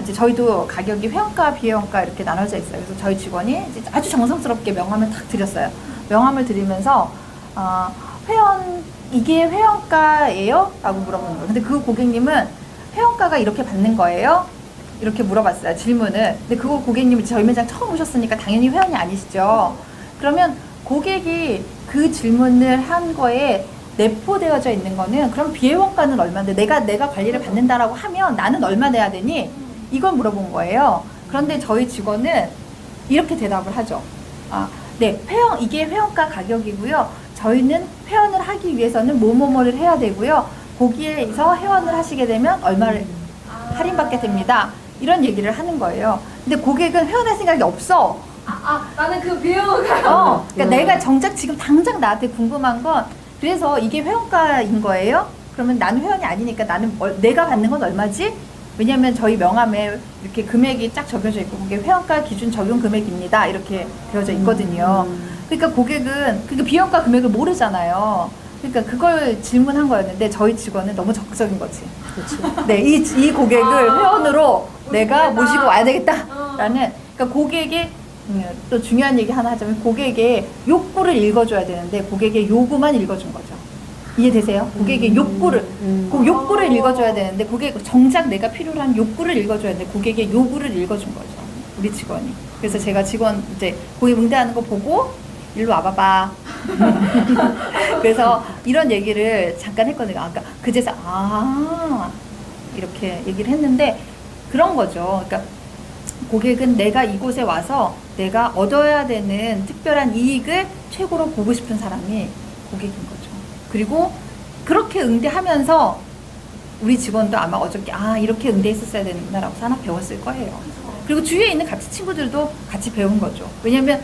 이제 저희도 가격이 회원가, 비회원가 이렇게 나눠져 있어요. 그래서 저희 직원이 이제 아주 정성스럽게 명함을 탁 드렸어요. 명함을 드리면서 이게 회원가예요? 라고 물어보는 거예요. 근데 그 고객님은 회원가가 이렇게 받는 거예요? 이렇게 물어봤어요, 질문을. 근데 그 고객님이 저희 매장 처음 오셨으니까 당연히 회원이 아니시죠. 그러면 고객이 그 질문을 한 거에 내포되어져 있는 거는, 그럼 비회원가는 얼마인데 내가 관리를 받는다라고 하면 나는 얼마 내야 되니? 이걸 물어본 거예요. 그런데 저희 직원은 이렇게 대답을 하죠. 네, 이게 회원가 가격이고요. 저희는 회원을 하기 위해서는 뭐뭐뭐를 해야 되고요. 거기에서 회원을 하시게 되면 얼마를 할인받게 됩니다. 이런 얘기를 하는 거예요. 근데 고객은 회원할 생각이 없어. 나는 그 비용을. 그러니까 내가 정작 지금 당장 나한테 궁금한 건, 그래서 이게 회원가인 거예요? 그러면 나는 회원이 아니니까 내가 받는 건 얼마지? 왜냐면 저희 명함에 이렇게 금액이 딱 적혀져 있고, 그게 회원가 기준 적용 금액입니다. 이렇게 되어져 있거든요. 그러니까 고객은 비용가 금액을 모르잖아요. 그러니까 그걸 질문한 거였는데 저희 직원은 너무 적극적인 거지. 그렇죠. 네, 이 고객을 회원으로 내가 모시고 와야 되겠다라는. 그러니까 고객의 또 중요한 얘기 하나 하자면, 고객의 욕구를 읽어줘야 되는데 고객의 요구만 읽어준 거죠. 이해되세요? 고객의 욕구를, 그 욕구를 읽어줘야 되는데 정작 내가 필요로 한 욕구를 읽어줘야 되는데 고객의 요구를 읽어준 거죠, 우리 직원이. 그래서 제가 직원 이제 고객 응대하는 거 보고 일로 와봐봐. 그래서 이런 얘기를 잠깐 했거든요. 아까 그제서 이렇게 얘기를 했는데, 그런 거죠. 그러니까 고객은 내가 이곳에 와서 내가 얻어야 되는 특별한 이익을 최고로 보고 싶은 사람이 고객인 거죠. 그리고 그렇게 응대하면서 우리 직원도 아마 어저께 이렇게 응대했었어야 되는구나라고 하나 배웠을 거예요. 그리고 주위에 있는 같이 친구들도 같이 배운 거죠. 왜냐면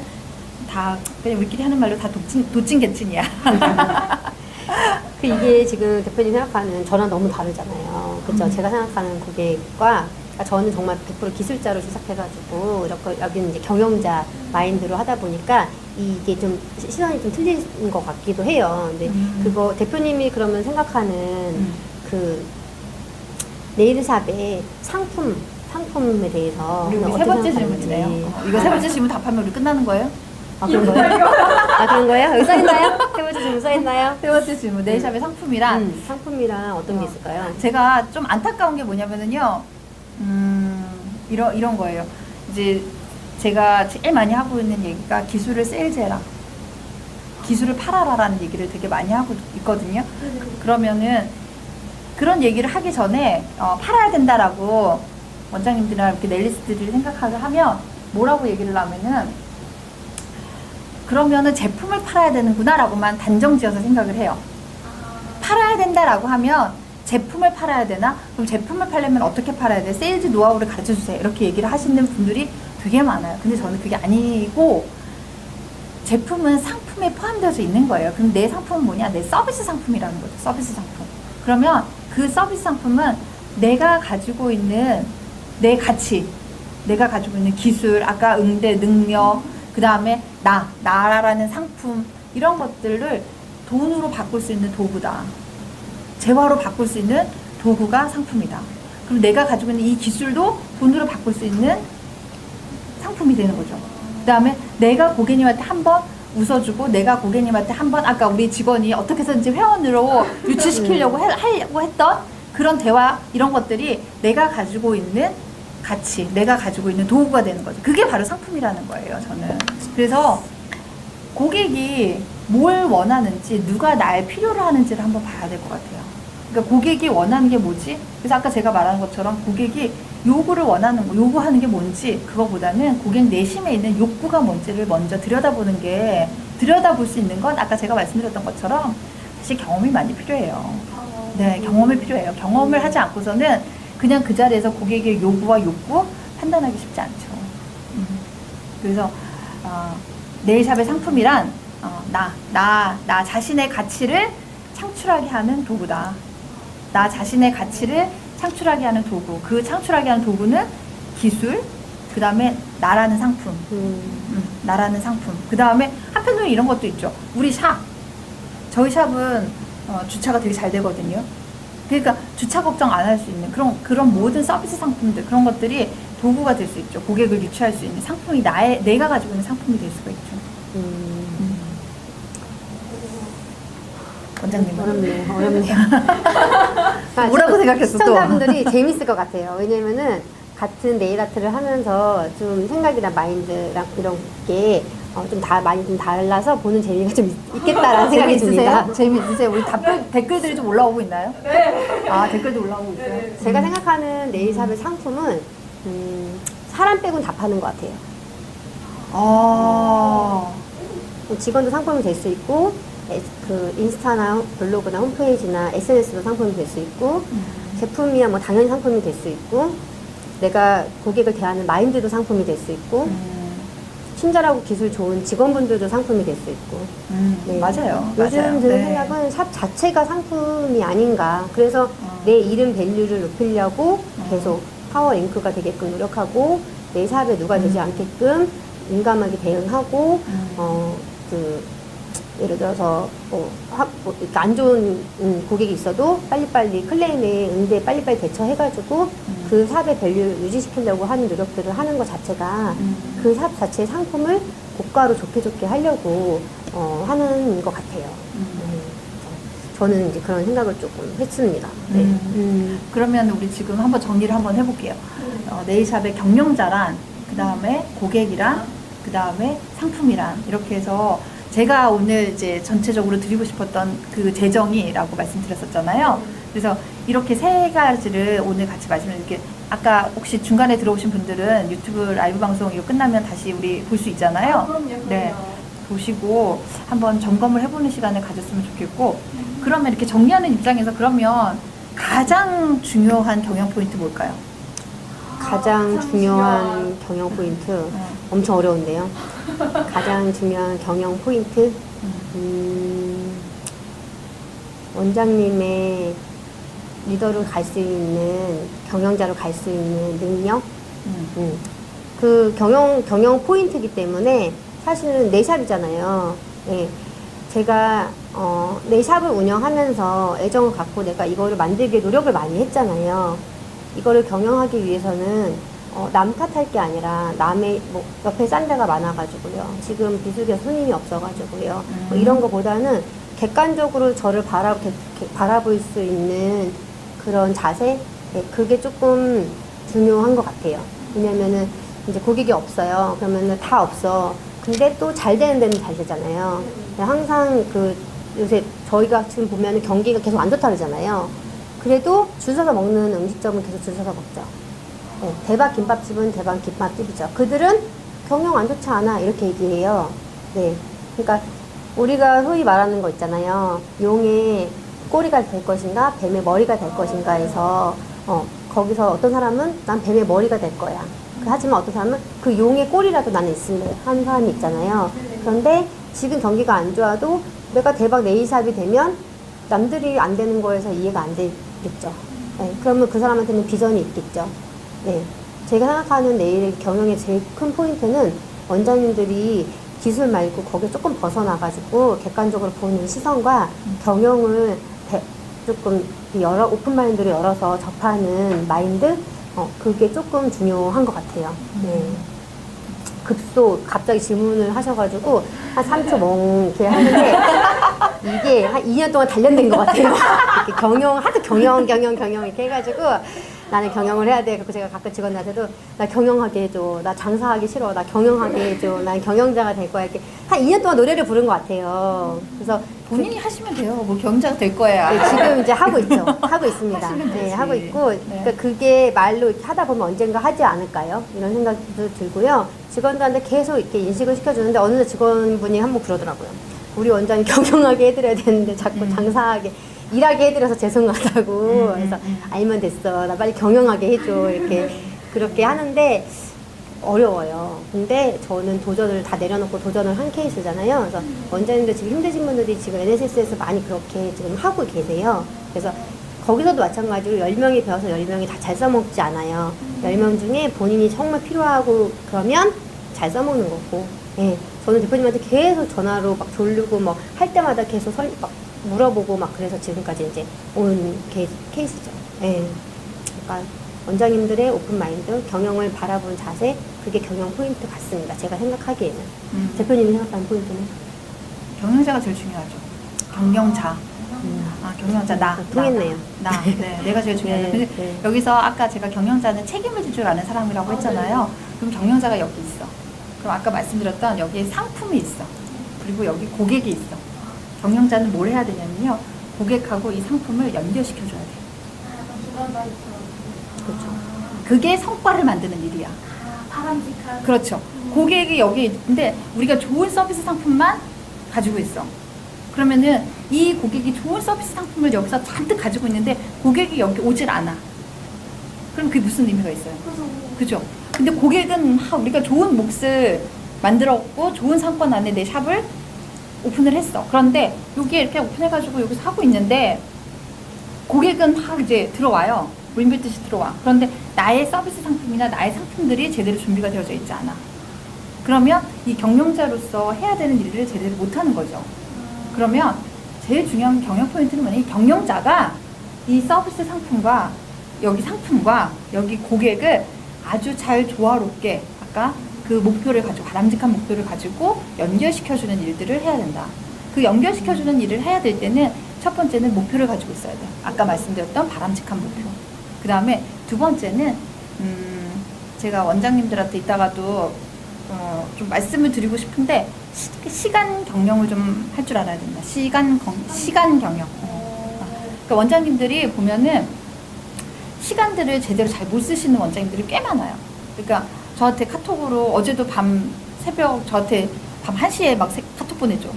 다 그냥 우리끼리 하는 말로 다 도찐개찐이야. 이게 지금 대표님 생각하는 저랑 너무 다르잖아요. 그렇죠? 제가 생각하는 고객과, 저는 정말 100% 기술자로 시작해가지고 이렇게 여기는 이제 경영자 마인드로 하다 보니까 이게 좀 시선이 좀 틀린 것 같기도 해요. 근데 그거 대표님이 그러면 생각하는 그 네일샵의 상품에 대해서 우리 어떻게 세 번째 생각하는지. 질문이네요. 이거 세 번째 질문 답하면 우리 끝나는 거예요? 그런 거예요? 그런 거예요? 여기 써있나요? 세 번째 질문 써있나요? 세 번째 질문, 네일샵의 상품이란 상품이랑 어떤 게 있을까요? 제가 좀 안타까운 게 뭐냐면은요, 이런 거예요. 이제 제가 제일 많이 하고 있는 얘기가 기술을 세일즈해라. 기술을 팔아라라는 얘기를 되게 많이 하고 있거든요. 그러면은 그런 얘기를 하기 전에 팔아야 된다라고 원장님들이나 이렇게 네일리스트들이 생각하게 하면 뭐라고 얘기를 하면은 그러면은 제품을 팔아야 되는구나라고만 단정지어서 생각을 해요. 팔아야 된다라고 하면 제품을 팔아야 되나? 그럼 제품을 팔려면 어떻게 팔아야 돼? 세일즈 노하우를 가르쳐 주세요. 이렇게 얘기를 하시는 분들이 되게 많아요. 근데 저는 그게 아니고 제품은 상품에 포함되어져 있는 거예요. 그럼 내 상품은 뭐냐? 내 서비스 상품이라는 거죠. 서비스 상품. 그러면 그 서비스 상품은 내가 가지고 있는 내 가치, 내가 가지고 있는 기술, 아까 응대, 능력, 그 다음에 나라는 상품, 이런 것들을 돈으로 바꿀 수 있는 도구다. 재화로 바꿀 수 있는 도구가 상품이다. 그럼 내가 가지고 있는 이 기술도 돈으로 바꿀 수 있는 상품이 되는 거죠. 그 다음에 내가 고객님한테 한번 웃어주고, 내가 고객님한테 한번, 아까 우리 직원이 어떻게 해서든지 회원으로 유치시키려고 하려고 했던 그런 대화, 이런 것들이 내가 가지고 있는 가치, 내가 가지고 있는 도구가 되는 거죠. 그게 바로 상품이라는 거예요, 저는. 그래서 고객이 뭘 원하는지, 누가 날 필요로 하는지를 한번 봐야 될 것 같아요. 그러니까 고객이 원하는 게 뭐지? 그래서 아까 제가 말한 것처럼 고객이 요구를 원하는 거, 요구하는 게 뭔지, 그거보다는 고객 내심에 있는 욕구가 뭔지를 먼저 들여다볼 수 있는 건 아까 제가 말씀드렸던 것처럼 사실 경험이 많이 필요해요. 네, 경험이 필요해요. 경험을 하지 않고서는 그냥 그 자리에서 고객의 요구와 욕구 판단하기 쉽지 않죠. 그래서 네일샵의 상품이란 나 자신의 가치를 창출하게 하는 도구다. 나 자신의 가치를 창출하게 하는 도구. 그 창출하게 하는 도구는 기술, 그 다음에 나라는 상품. 나라는 상품. 그 다음에 한편으로 이런 것도 있죠. 우리 저희 샵은 주차가 되게 잘 되거든요. 그러니까 주차 걱정 안 할 수 있는 그런 모든 서비스 상품들, 그런 것들이 도구가 될 수 있죠. 고객을 유치할 수 있는 상품이 내가 가지고 있는 상품이 될 수가 있죠. 원장님은? 어렵네요. 뭐라고 생각했어, 또? 시청자분들이 재밌을 것 같아요. 왜냐면은 같은 네일 아트를 하면서 좀 생각이나 마인드랑 이런 게 많이 좀 달라서 보는 재미가 좀 있겠다라는 생각이 듭니다. 재미있으세요? 우리 댓글들이 좀 올라오고 있나요? 네. 댓글도 올라오고 있어요? 네. 제가 생각하는 네일샵의 상품은 사람 빼곤 다 파는 것 같아요. 직원도 상품이 될 수 있고, 그 인스타나 블로그나 홈페이지나 SNS도 상품이 될 수 있고, 제품이야 뭐 당연히 상품이 될 수 있고, 내가 고객을 대하는 마인드도 상품이 될 수 있고, 친절하고 기술 좋은 직원분들도 상품이 될 수 있고. 네. 맞아요. 요즘 드는 생각은 샵 자체가 상품이 아닌가. 그래서 내 이름 밸류를 높이려고 계속 파워링크가 되게끔 노력하고, 내 샵에 누가 되지 않게끔 민감하게 대응하고, 예를 들어서 안 좋은 고객이 있어도 빨리빨리 클레임에 응대에 빨리빨리 대처해가지고 그 샵의 밸류를 유지시키려고 하는 노력들을 하는 것 자체가 그 샵 자체의 상품을 고가로 좋게 하려고 하는 것 같아요. 저는 이제 그런 생각을 조금 했습니다. 네. 그러면 우리 지금 한번 정리를 한번 해볼게요. 네일샵의 경영자란, 그 다음에 고객이란, 그 다음에 상품이란, 이렇게 해서 제가 오늘 이제 전체적으로 드리고 싶었던 그 재정의라고 말씀드렸었잖아요. 그래서 이렇게 세 가지를 오늘 같이 말씀드릴게요. 아까 혹시 중간에 들어오신 분들은 유튜브 라이브 방송 이거 끝나면 다시 우리 볼 수 있잖아요. 그럼요. 네. 보시고 한번 점검을 해보는 시간을 가졌으면 좋겠고, 그러면 이렇게 정리하는 입장에서 그러면 가장 중요한 경영 포인트 뭘까요? 가장 중요한 경영 포인트 엄청 어려운데요. 가장 중요한 경영 포인트 원장님의 리더로 갈 수 있는, 경영자로 갈 수 있는 능력, 그 경영 포인트이기 때문에 사실은 내 샵이잖아요. 네. 제가 내 샵을 운영하면서 애정을 갖고 내가 이거를 만들기 위해 노력을 많이 했잖아요. 이거를 경영하기 위해서는 남 탓할 게 아니라 남의 뭐 옆에 싼 데가 많아가지고요. 지금 비수기에서 손님이 없어가지고요. 뭐 이런 거보다는 객관적으로 저를 바라볼 수 있는 그런 자세? 네, 그게 조금 중요한 것 같아요. 왜냐면은 이제 고객이 없어요. 그러면은 다 없어. 근데 또 잘 되는 데는 잘 되잖아요. 항상 요새 저희가 지금 보면은 경기가 계속 안 좋다 그러잖아요. 그래도 줄 서서 먹는 음식점은 계속 줄 서서 먹죠. 네, 대박 김밥집은 대박 김밥집이죠. 그들은 경영 안 좋지 않아 이렇게 얘기해요. 네, 그러니까 우리가 소위 말하는 거 있잖아요. 용의 꼬리가 될 것인가, 뱀의 머리가 될 것인가 해서 거기서 어떤 사람은 난 뱀의 머리가 될 거야. 하지만 어떤 사람은 그 용의 꼬리라도 나는 있을래 하는 사람이 있잖아요. 그런데 지금 경기가 안 좋아도 내가 대박 네일샵이 되면 남들이 안 되는 거에서 이해가 안 되겠죠. 네, 그러면 그 사람한테는 비전이 있겠죠. 네, 제가 생각하는 네일의 경영의 제일 큰 포인트는 원장님들이 기술 말고 거기에 조금 벗어나가지고 객관적으로 보는 시선과 경영을 조금 오픈 마인드로 열어서 접하는 마인드? 그게 조금 중요한 것 같아요. 네. 갑자기 질문을 하셔가지고 한 3초 멍게 하는데 이게 한 2년 동안 단련된 것 같아요. 이렇게 하도 경영 이렇게 해가지고 나는 경영을 해야 돼. 그래서 제가 가끔 직원들한테도 나 경영하게 해줘. 나 장사하기 싫어. 나 경영하게 해줘. 난 경영자가 될 거야. 이렇게 한 2년 동안 노래를 부른 것 같아요. 그래서 본인이 하시면 돼요. 뭐 경영자가 될 거야. 네, 지금 이제 하고 있죠. 하고 있습니다. 하시면 되지. 네, 하고 있고, 네. 그러니까 그게 말로 이렇게 하다 보면 언젠가 하지 않을까요? 이런 생각도 들고요. 직원들한테 계속 이렇게 인식을 시켜주는데 어느 날 직원분이 한 번 그러더라고요. 우리 원장님 경영하게 해드려야 되는데 자꾸 장사하게 일하게 해드려서 죄송하다고. 그래서 알면 됐어. 나 빨리 경영하게 해줘. 이렇게 그렇게 하는데 어려워요. 근데 저는 도전을 다 내려놓고 도전을 한 케이스잖아요. 그래서 원장님들 지금 힘드신 분들이 지금 NSS에서 많이 그렇게 지금 하고 계세요. 그래서 거기서도 마찬가지로 10명이 배워서 10명이 다 잘 써먹지 않아요. 10명 중에 본인이 정말 필요하고 그러면 잘 써먹는 거고. 예. 저는 대표님한테 계속 전화로 막 졸르고 막 할 때마다 계속 막 물어보고 막 그래서 지금까지 이제 온 케이스죠. 예. 그러니까 원장님들의 오픈 마인드, 경영을 바라보는 자세, 그게 경영 포인트 같습니다. 제가 생각하기에는. 대표님이 생각하는 포인트는? 경영자가 제일 중요하죠. 경영자. 경영자 통했네요. 네, 내가 제일 중요하죠. 네, 근데 네. 여기서 아까 제가 경영자는 책임을 질 줄 아는 사람이라고 했잖아요. 그럼 경영자가 여기 있어. 그럼 아까 말씀드렸던 여기에 상품이 있어. 그리고 여기 고객이 있어. 경영자는 뭘 해야 되냐면요. 고객하고 이 상품을 연결시켜줘야 돼. 그렇죠. 그게 성과를 만드는 일이야. 바람직한. 그렇죠. 고객이 여기 있는데 우리가 좋은 서비스 상품만 가지고 있어. 그러면은 이 고객이 좋은 서비스 상품을 여기서 잔뜩 가지고 있는데 고객이 여기 오질 않아. 그럼 그게 무슨 의미가 있어요? 그죠? 근데 고객은 우리가 좋은 몫을 만들었고 좋은 상권 안에 내 샵을 오픈을 했어. 그런데 여기에 이렇게 오픈해가지고 여기서 하고 있는데 고객은 이제 들어와요. 물밀듯이 들어와. 그런데 나의 서비스 상품이나 나의 상품들이 제대로 준비가 되어져 있지 않아. 그러면 이 경영자로서 해야 되는 일을 제대로 못하는 거죠. 그러면 제일 중요한 경영 포인트는 뭐냐? 이 경영자가 이 서비스 상품과 여기 상품과 여기 고객을 아주 잘 조화롭게 아까 그 목표를 가지고 바람직한 목표를 가지고 연결시켜주는 일들을 해야 된다. 그 연결시켜주는 일을 해야 될 때는 첫 번째는 목표를 가지고 있어야 돼. 아까 말씀드렸던 바람직한 목표. 그 다음에 두 번째는 제가 원장님들한테 이따가도 좀 말씀을 드리고 싶은데 시간 경영을 좀 할 줄 알아야 된다. 시간 경영. 그러니까 원장님들이 보면은 시간들을 제대로 잘 못 쓰시는 원장님들이 꽤 많아요. 그러니까 저한테 카톡으로 어제도 새벽 저한테 밤 1시에 막 카톡 보내줘.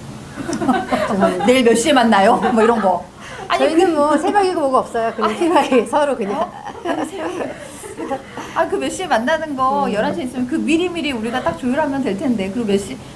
내일 몇 시에 만나요? 뭐 이런 거. 아니, 저희는 뭐 새벽이고 뭐가 없어요. 그냥 필요하게 서로 그냥. 그 몇 시에 만나는 거 11시에 있으면 그 미리미리 우리가 딱 조율하면 될 텐데. 그리고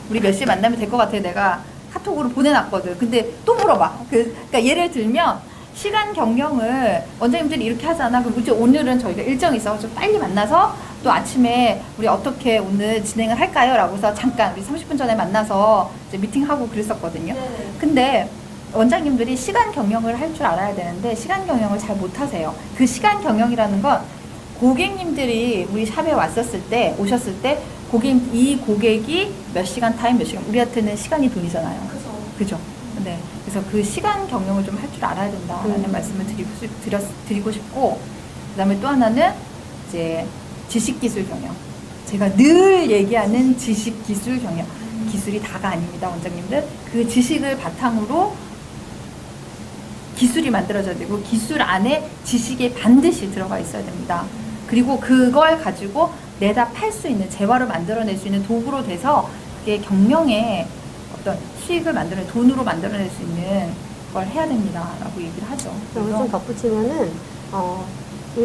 우리 몇 시에 만나면 될 것 같아. 내가 카톡으로 보내놨거든. 근데 또 물어봐. 그러니까 예를 들면 시간 경영을 원장님들이 이렇게 하잖아. 그럼 이제 오늘은 저희가 일정이 있어서 좀 빨리 만나서 또 아침에 우리 어떻게 오늘 진행을 할까요? 라고서 잠깐 우리 30분 전에 만나서 이제 미팅하고 그랬었거든요. 근데 원장님들이 시간 경영을 할 줄 알아야 되는데 시간 경영을 잘 못하세요. 그 시간 경영이라는 건 고객님들이 우리 샵에 오셨을 때 이 고객이 몇 시간 타임, 몇 시간, 우리한테는 시간이 돈이잖아요. 그죠. 그죠? 네. 그래서 그 시간 경영을 좀 할 줄 알아야 된다라는 말씀을 드리고 싶고, 그 다음에 또 하나는 이제 지식기술 경영. 제가 늘 얘기하는 지식기술 경영. 기술이 다가 아닙니다, 원장님들. 그 지식을 바탕으로 기술이 만들어져야 되고, 기술 안에 지식이 반드시 들어가 있어야 됩니다. 그리고 그걸 가지고 내다 팔 수 있는, 재화를 만들어낼 수 있는 도구로 돼서 그게 경영에 어떤 수익을 돈으로 만들어낼 수 있는 걸 해야 됩니다 라고 얘기를 하죠. 여기 좀 덧붙이면은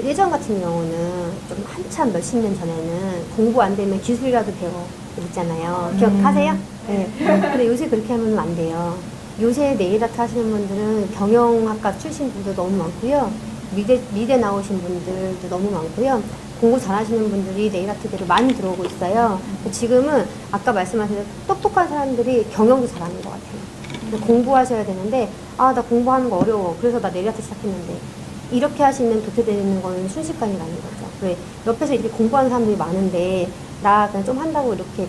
예전 같은 경우는 좀 한참 몇십 년 전에는 공부 안 되면 기술이라도 배워 있잖아요. 기억하세요? 네. 근데 요새 그렇게 하면 안 돼요. 요새 네일 아트 하시는 분들은 경영학과 출신 분도 너무 많고요. 미대 나오신 분들도 너무 많고요. 공부 잘하시는 분들이 네일 아트계로 많이 들어오고 있어요. 지금은 아까 말씀하신 똑똑한 사람들이 경영도 잘하는 것 같아요. 공부하셔야 되는데 나 공부하는 거 어려워. 그래서 나 네일 아트 시작했는데 이렇게 하시면 도태되는 거는 순식간이라는 거죠. 왜 옆에서 이렇게 공부하는 사람들이 많은데 나 그냥 좀 한다고 이렇게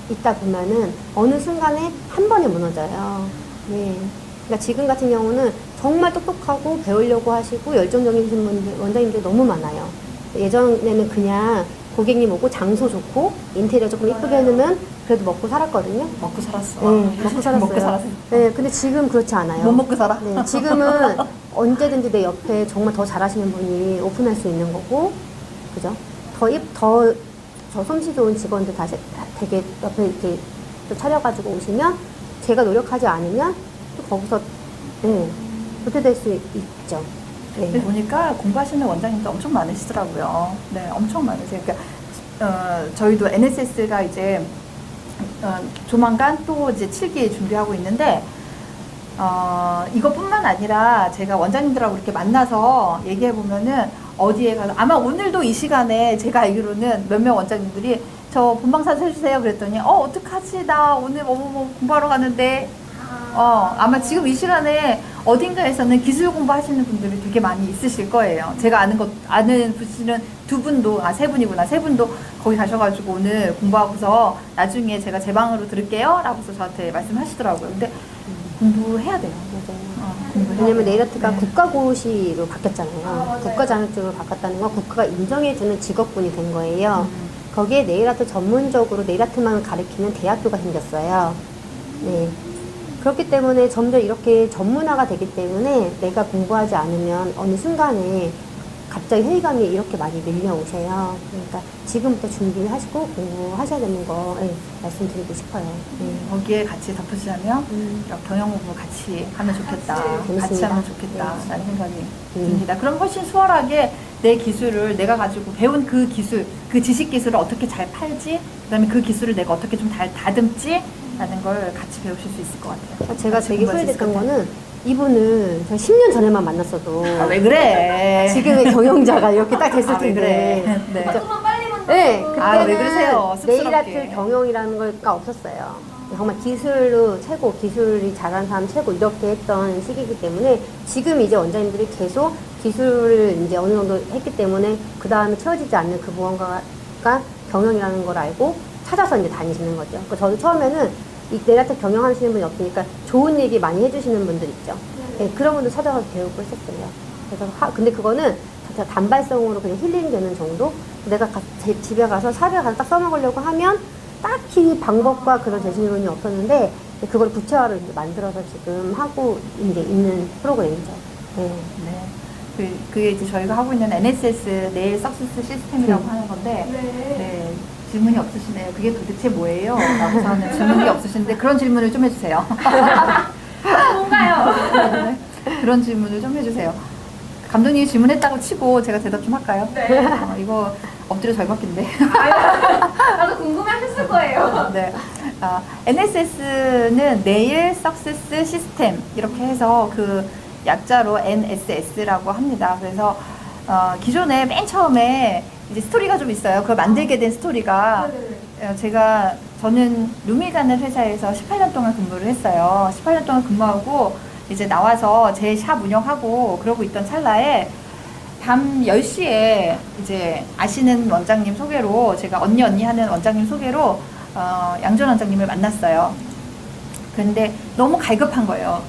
있다 보면은 어느 순간에 한 번에 무너져요. 네. 그러니까 지금 같은 경우는 정말 똑똑하고 배우려고 하시고 열정적이신 분들, 원장님들 너무 많아요. 예전에는 그냥 고객님 오고 장소 좋고 인테리어 조금 이쁘게 해놓으면 그래도 먹고 살았거든요. 먹고 살았어. 네, 먹고 살았어요. 먹고 살았어. 네, 근데 지금 그렇지 않아요. 못 먹고 살아? 네, 지금은 언제든지 내 옆에 정말 더 잘하시는 분이 오픈할 수 있는 거고, 그죠? 더 솜씨 좋은 직원들 되게 옆에 이렇게 또 차려가지고 오시면 제가 노력하지 않으면 또 거기서 도태될 수 있죠. 네. 보니까 공부하시는 원장님도 엄청 많으시더라고요. 네, 엄청 많으세요. 그러니까 저희도 NSS가 이제 조만간 또 이제 7기 준비하고 있는데 이것뿐만 아니라 제가 원장님들하고 이렇게 만나서 얘기해 보면은 어디에 가서 아마 오늘도 이 시간에 제가 알기로는 몇몇 원장님들이 저 본방사수 해주세요 그랬더니 어떡하지 나 오늘 뭐 공부하러 가는데 아마 지금 이 시간에 어딘가에서는 기술 공부하시는 분들이 되게 많이 있으실 거예요. 제가 아는 분은 세 분이구나. 세 분도 거기 가셔가지고 오늘 공부하고서 나중에 제가 제 방으로 들을게요. 라고서 저한테 말씀하시더라고요. 근데 공부해야 돼요. 맞아요. 왜냐면 네일 아트가 국가고시로 바뀌었잖아요. 맞아요. 국가 자격증으로 바꿨다는 건 국가가 인정해주는 직업군이 된 거예요. 거기에 네일 아트 전문적으로 네일 아트만 가르치는 대학교가 생겼어요. 네. 그렇기 때문에 점점 이렇게 전문화가 되기 때문에 내가 공부하지 않으면 어느 순간에 갑자기 회의감이 이렇게 많이 밀려오세요. 그러니까 지금부터 준비하시고 공부하셔야 되는 거 말씀드리고 싶어요. 거기에 같이 덧붙이자면 이런 경영 공부 같이 하면 좋겠다. 재밌습니다. 같이 하면 좋겠다라는 생각이 듭니다. 그럼 훨씬 수월하게 내 기술을 내가 가지고 배운 그 기술, 그 지식 기술을 어떻게 잘 팔지, 그다음에 그 기술을 내가 어떻게 좀 잘 다듬지 라는 걸 같이 배우실 수 있을 것 같아요. 제가 되게 후회됐던 거는 이분을 제가 10년 전에만 만났어도 왜 그래? 지금의 경영자가 이렇게 딱 됐을 왜 텐데. 그래? 네. 조금만 빨리 만나서 네, 그때는 왜 그러세요? 네일 쑥스럽게. 아트 경영이라는 걸가 없었어요. 정말 기술로 최고, 기술이 잘하는 사람 최고 이렇게 했던 시기이기 때문에 지금 이제 원장님들이 계속 기술을 이제 어느 정도 했기 때문에 그 다음에 채워지지 않는 그 무언가가 경영이라는 걸 알고 찾아서 이제 다니시는 거죠. 그러니까 저도 처음에는 이 네일 아트 경영하시는 분이 없으니까 좋은 얘기 많이 해주시는 분들 있죠. 네, 그런 분들 찾아가서 배우고 했었어요. 그래서 근데 그거는 단발성으로 그냥 힐링되는 정도? 내가 제 집에 가서 샵에 가서 딱 써먹으려고 하면 딱히 방법과 그런 제시론이 없었는데 그걸 구체화로 이제 만들어서 지금 하고 이제 있는 프로그램이죠. 네. 그게 이제 저희가 하고 있는 NSS 네일 석세스 시스템이라고 하는 건데, 네. 질문이 없으시네요. 그게 도대체 뭐예요? 라고 하는 질문이 없으신데 그런 질문을 좀 해주세요. 뭔가요? 네. 그런 질문을 좀 해주세요. 감독님이 질문했다고 치고 제가 대답 좀 할까요? 네. 이거 엎드려 절박인데. 나도 궁금해하셨을 거예요. 네. NSS는 네일 석세스 시스템 이렇게 해서 그 약자로 NSS라고 합니다. 그래서 기존에 맨 처음에 이제 스토리가 좀 있어요. 그걸 만들게 된 스토리가 저는 루미라는 회사에서 18년 동안 근무를 했어요. 18년 동안 근무하고 이제 나와서 제 샵 운영하고 그러고 있던 찰나에 밤 10시에 이제 아시는 원장님 소개로 제가 언니 하는 원장님 소개로 양전 원장님을 만났어요. 근데 너무 갈급한 거예요.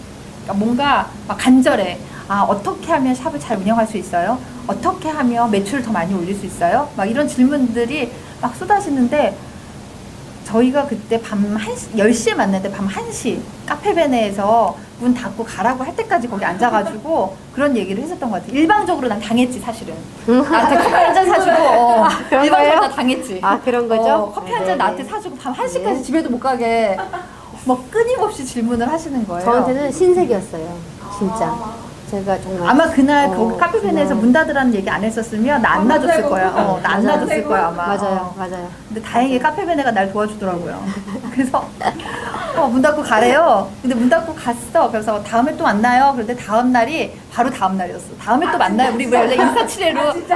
그러니까 뭔가 막 간절해. 아, 어떻게 하면 샵을 잘 운영할 수 있어요? 어떻게 하면 매출을 더 많이 올릴 수 있어요? 막 이런 질문들이 막 쏟아지는데 저희가 그때 밤 10시에 만났는데 밤 1시 카페베네에서 문 닫고 가라고 할 때까지 거기 앉아가지고 그런 얘기를 했었던 것 같아요. 일방적으로 난 당했지, 사실은. 나한테 커피 한 잔 사주고, 그런 일방적으로 거예요? 나 당했지. 아, 그런 거죠? 커피 한 잔 네네. 나한테 사주고 밤 1시까지 네. 집에도 못 가게 막 끊임없이 질문을 하시는 거예요. 저한테는 신세계였어요. 진짜. 제가 정말. 아마 그날 어, 거기 카페베네에서 정말. 문 닫으라는 얘기 안 했었으면 나 안 놔줬을 거야. 나 안 맞아요. 놔줬을 거야, 아마. 맞아요, 맞아요. 근데 다행히 카페베네가 날 도와주더라고요. 그래서 문 닫고 가래요. 근데 문 닫고 갔어. 그래서 다음에 또 만나요. 그런데 다음 날이 바로 다음 날이었어. 다음에 또 만나요. 우리 원래 인사치레로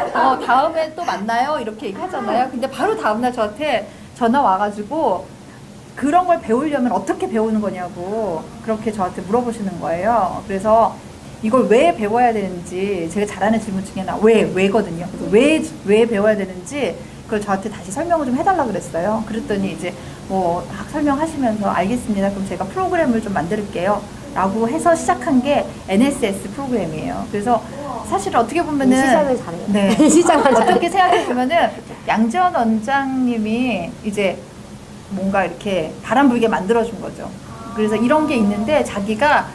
다음에 또 만나요 이렇게 얘기하잖아요. 근데 바로 다음 날 저한테 전화 와가지고 그런 걸 배우려면 어떻게 배우는 거냐고 그렇게 저한테 물어보시는 거예요. 그래서 이걸 왜 배워야 되는지 제가 잘하는 질문 중에 하나 왜거든요. 그래서 왜 배워야 되는지 그걸 저한테 다시 설명을 좀 해달라 그랬어요. 그랬더니 이제 뭐 막 설명하시면서 알겠습니다. 그럼 제가 프로그램을 좀 만들게요. 라고 해서 시작한 게 NSS 프로그램이에요. 그래서 사실 어떻게 보면은 시작을 잘해요. 네. 시작을 잘해요. 어떻게 생각해 보면은 양지원 원장님이 이제 뭔가 이렇게 바람 불게 만들어준 거죠. 그래서 이런 게 있는데 자기가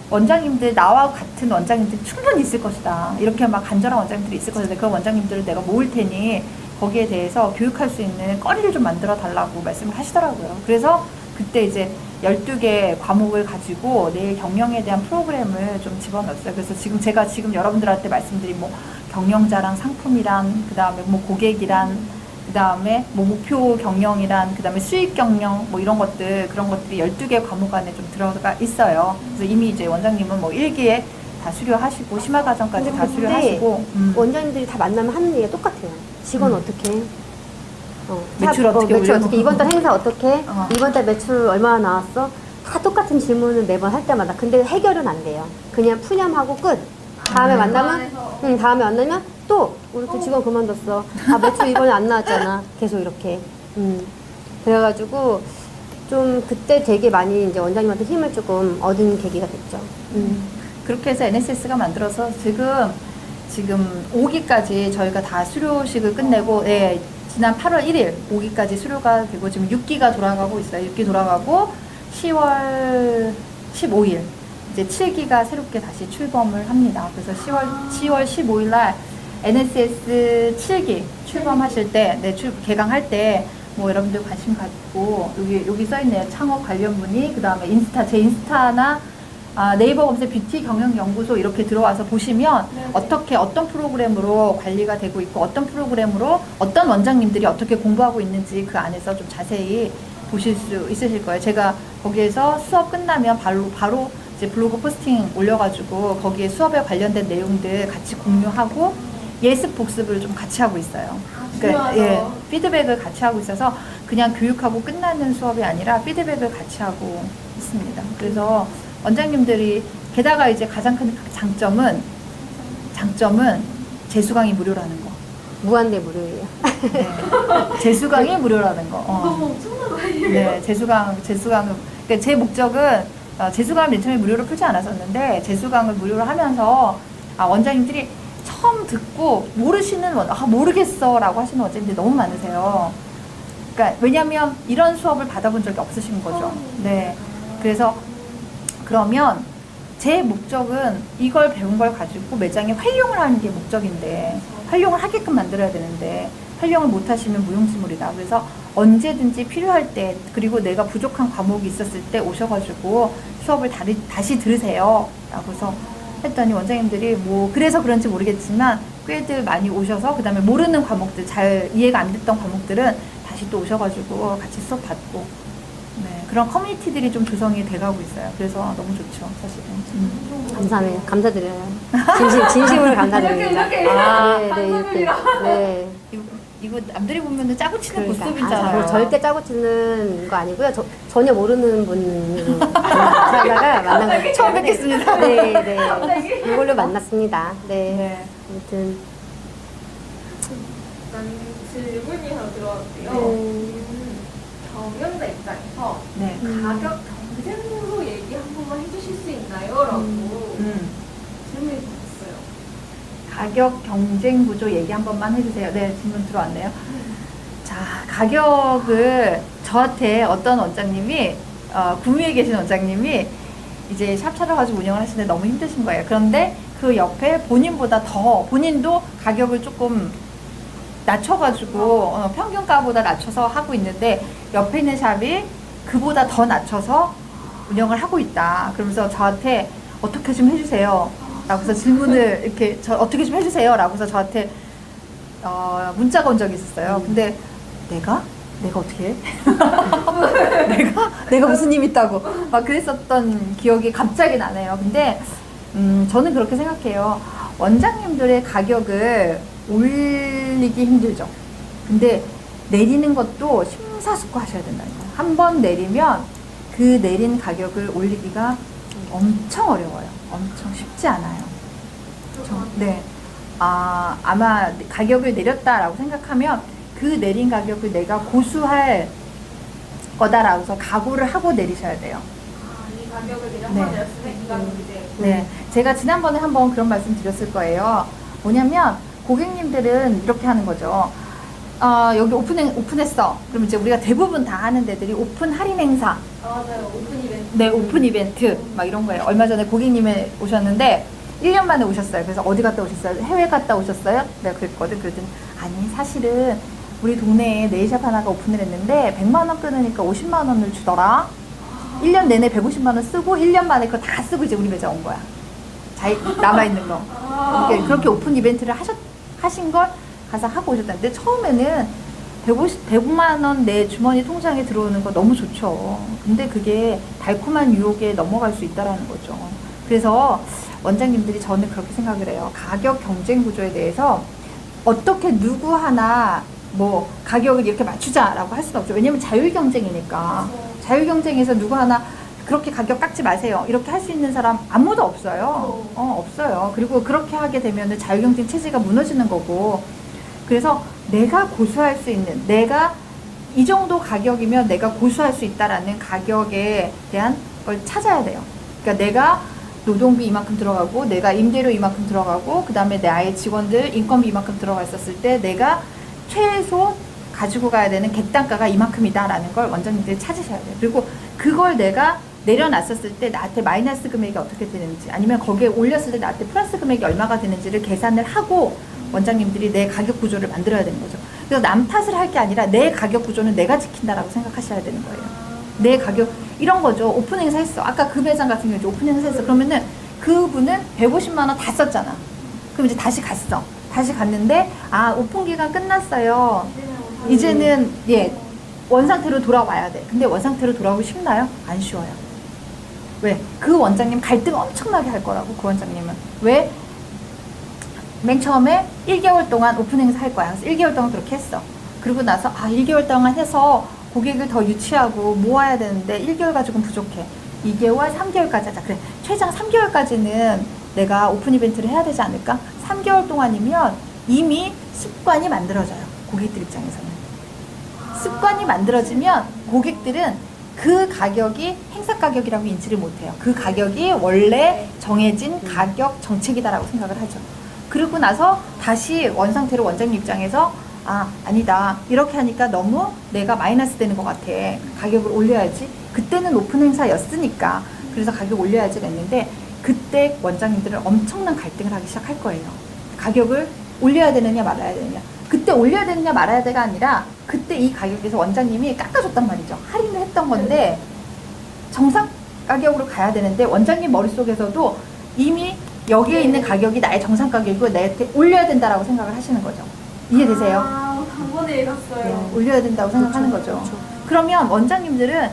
원장님들 나와 같은 원장님들 충분히 있을 것이다. 이렇게 막 간절한 원장님들이 있을 것이다. 그런 원장님들을 내가 모을 테니 거기에 대해서 교육할 수 있는 거리를 좀 만들어 달라고 말씀을 하시더라고요. 그래서 그때 이제 12개 과목을 가지고 내일 경영에 대한 프로그램을 좀 집어넣었어요. 그래서 제가 여러분들한테 말씀드린 뭐 경영자랑 상품이란, 그 다음에 뭐 고객이란, 그 다음에 뭐 목표 경영이란, 그 다음에 수익 경영, 뭐 이런 것들, 그런 것들이 12개 과목 안에 좀 들어가 있어요. 그래서 이미 이제 원장님은 뭐 1기에 다 수료하시고, 심화 과정까지 다 수료하시고, 원장님들이 다 만나면 하는 얘기가 똑같아요. 직원 어떻게? 매출 어떻게 매출 올려놓고. 어떻게? 이번 달 행사 어떻게? 어. 이번 달 매출 얼마나 나왔어? 다 똑같은 질문을 매번 할 때마다. 근데 해결은 안 돼요. 그냥 푸념하고 끝. 다음에 만나면, 다음에 만나면 또 우리 그 직원 그만뒀어. 아, 매출 이번에 안 나왔잖아. 계속 이렇게. 그래가지고 좀 그때 되게 많이 이제 원장님한테 힘을 조금 얻은 계기가 됐죠. 그렇게 해서 NSS가 만들어서 지금 5기까지 저희가 다 수료식을 끝내고, 네, 지난 8월 1일 5기까지 수료가 되고 지금 6기가 돌아가고 있어요. 6기 돌아가고 10월 15일 이제 7기가 새롭게 다시 출범을 합니다. 그래서 10월 15일 날 NSS 7기 출범하실 때, 네, 개강할 때 뭐 여러분들 관심 갖고 여기 써 있네요. 창업 관련 문의, 그 다음에 제 인스타나 네이버 검색 뷰티 경영연구소 이렇게 들어와서 보시면 어떤 프로그램으로 관리가 되고 있고 어떤 프로그램으로 어떤 원장님들이 어떻게 공부하고 있는지 그 안에서 좀 자세히 보실 수 있으실 거예요. 제가 거기에서 수업 끝나면 바로 이제 블로그 포스팅 올려가지고 거기에 수업에 관련된 내용들 같이 공유하고 예습 복습을 좀 같이 하고 있어요. 그러니까 피드백을 같이 하고 있어서 그냥 교육하고 끝나는 수업이 아니라 피드백을 같이 하고 있습니다. 그래서 원장님들이 게다가 이제 가장 큰 장점은 재수강이 무료라는 거. 무한대 무료예요. 네. 재수강이 무료라는 거. 너무 엄청난 거 아니에요? 네, 재수강. 그러니까 제 목적은 재수강을 맨 처음에 무료로 풀지 않았었는데 재수강을 무료로 하면서 원장님들이 처음 듣고 모르시는 모르겠어라고 하시는 원장님들이 너무 많으세요. 그러니까 왜냐하면 이런 수업을 받아본 적이 없으신 거죠. 네, 그래서 그러면 제 목적은 이걸 배운 걸 가지고 매장에 활용을 하는 게 목적인데 활용을 하게끔 만들어야 되는데 활용을 못 하시면 무용지물이다. 그래서 언제든지 필요할 때 그리고 내가 부족한 과목이 있었을 때 오셔가지고 수업을 다시 들으세요. 라고 해서 했더니 원장님들이 뭐 그래서 그런지 모르겠지만 꽤들 많이 오셔서 그 다음에 모르는 과목들 잘 이해가 안 됐던 과목들은 다시 또 오셔가지고 같이 수업 받고 네, 그런 커뮤니티들이 좀 조성이 돼가고 있어요. 그래서 너무 좋죠, 사실은. 감사해요. 감사드려요. 진심으로 감사드립니다. 네. 이거 남들이 보면은 짜고 치는 그러니까. 모습이잖아요. 절대 짜고 치는 거 아니고요. 전혀 모르는 분 하다가 만난 거죠. 처음 뵙겠습니다. 네. 이걸로 만났습니다. 네. 네. 아무튼 질문이 하나 들어왔는데요. 경영자 입장에서 네. 가격 경쟁으로 얘기 한 번만 해주실 수 있나요? 라고 질문이 들어왔어요. 가격 경쟁 구조 얘기 한 번만 해주세요. 네, 질문 들어왔네요. 자, 가격을 저한테 어떤 원장님이 구미에 계신 원장님이 이제 샵 차려가지고 운영을 하시는데 너무 힘드신 거예요. 그런데 그 옆에 본인보다 더 본인도 가격을 조금 낮춰가지고 평균가보다 낮춰서 하고 있는데 옆에 있는 샵이 그보다 더 낮춰서 운영을 하고 있다. 그러면서 저한테 어떻게 좀 해주세요. 라고서 질문을 이렇게 어떻게 좀 해주세요. 라고서 저한테 문자가 온 적이 있었어요. 근데 내가 어떻게 해? 내가 무슨 힘 있다고 막 그랬었던 기억이 갑자기 나네요. 근데 저는 그렇게 생각해요. 원장님들의 가격을 올리기 힘들죠. 근데 내리는 것도 심사숙고하셔야 된다는 거예요. 한 번 내리면 그 내린 가격을 올리기가 엄청 어려워요. 엄청 쉽지 않아요. 네. 아마 가격을 내렸다라고 생각하면 그 내린 가격을 내가 고수할 거다라고 해서 각오를 하고 내리셔야 돼요. 이 가격을 내가 네. 한번 내렸으면 이 가격이 이제 네. 제가 지난번에 한번 그런 말씀 드렸을 거예요. 뭐냐면 고객님들은 이렇게 하는 거죠. 여기 오픈했어. 그럼 이제 우리가 대부분 다 하는 데들이 오픈 할인 행사. 맞아요. 오픈 이벤트. 네, 오픈 이벤트. 막 이런 거예요. 얼마 전에 고객님이 오셨는데 1년 만에 오셨어요. 그래서 어디 갔다 오셨어요? 해외 갔다 오셨어요? 내가 그랬거든. 그랬더니 아니 사실은 우리 동네에 네일샵 하나가 오픈을 했는데 100만 원 끊으니까 50만 원을 주더라. 1년 내내 150만 원 쓰고 1년 만에 그거 다 쓰고 이제 우리 매장 온 거야. 남아있는 거. 그렇게 오픈 이벤트를 하신 걸 가서 하고 오셨다는데 처음에는 100만 원 내 주머니 통장에 들어오는 거 너무 좋죠. 근데 그게 달콤한 유혹에 넘어갈 수 있다라는 거죠. 그래서 원장님들이 저는 그렇게 생각을 해요. 가격 경쟁 구조에 대해서 어떻게 누구 하나 뭐 가격을 이렇게 맞추자라고 할 수는 없죠. 왜냐면 자율 경쟁이니까. 자율 경쟁에서 누구 하나 그렇게 가격 깎지 마세요. 이렇게 할 수 있는 사람 아무도 없어요. 없어요. 그리고 그렇게 하게 되면 자율 경쟁 체제가 무너지는 거고. 그래서 내가 고수할 수 있는, 내가 이 정도 가격이면 내가 고수할 수 있다라는 가격에 대한 걸 찾아야 돼요. 그러니까 내가 노동비 이만큼 들어가고, 내가 임대료 이만큼 들어가고, 그 다음에 내 아이 직원들 인건비 이만큼 들어가 있었을 때 내가 최소 가지고 가야 되는 객단가가 이만큼이다라는 걸 원장님들이 찾으셔야 돼요. 그리고 그걸 내가 내려놨었을 때 나한테 마이너스 금액이 어떻게 되는지, 아니면 거기에 올렸을 때 나한테 플러스 금액이 얼마가 되는지를 계산을 하고 원장님들이 내 가격 구조를 만들어야 되는 거죠. 그래서 남 탓을 할 게 아니라 내 가격 구조는 내가 지킨다라고 생각하셔야 되는 거예요. 내 가격, 이런 거죠. 오픈 행사 했어. 아까 그 매장 같은 경우 오픈 행사 했어. 그러면은 그분은 150만 원 다 썼잖아. 그럼 이제 다시 갔어. 다시 갔는데 오픈 기간 끝났어요. 이제는 원상태로 돌아와야 돼. 근데 원상태로 돌아오기 쉽나요? 안 쉬워요. 왜? 그 원장님 갈등 엄청나게 할 거라고. 그 원장님은 왜? 맨 처음에 1개월 동안 오픈 행사 할 거야. 그래서 1개월 동안 그렇게 했어. 그리고 나서 1개월 동안 해서 고객을 더 유치하고 모아야 되는데 1개월 가지고는 부족해. 2개월, 3개월까지 하자. 그래, 최장 3개월까지는 내가 오픈 이벤트를 해야 되지 않을까? 3개월 동안이면 이미 습관이 만들어져요. 고객들 입장에서는. 습관이 만들어지면 고객들은 그 가격이 행사 가격이라고 인지를 못해요. 그 가격이 원래 정해진 가격 정책이다라고 생각을 하죠. 그러고 나서 다시 원상태로 원장님 입장에서 아니다. 이렇게 하니까 너무 내가 마이너스 되는 것 같아. 가격을 올려야지. 그때는 오픈 행사였으니까. 그래서 가격 올려야지 했는데 그때 원장님들은 엄청난 갈등을 하기 시작할 거예요. 가격을 올려야 되느냐 말아야 되느냐. 그때 올려야 되느냐 말아야 되가 아니라 그때 이 가격에서 원장님이 깎아줬단 말이죠. 할인을 했던 건데 정상 가격으로 가야 되는데 원장님 머릿속에서도 이미 여기에 있는 가격이 나의 정상 가격이고 나한테 올려야 된다라고 생각을 하시는 거죠. 이해되세요? 단번에 읽었어요. 네, 올려야 된다고 생각하는 거죠. 그러면 원장님들은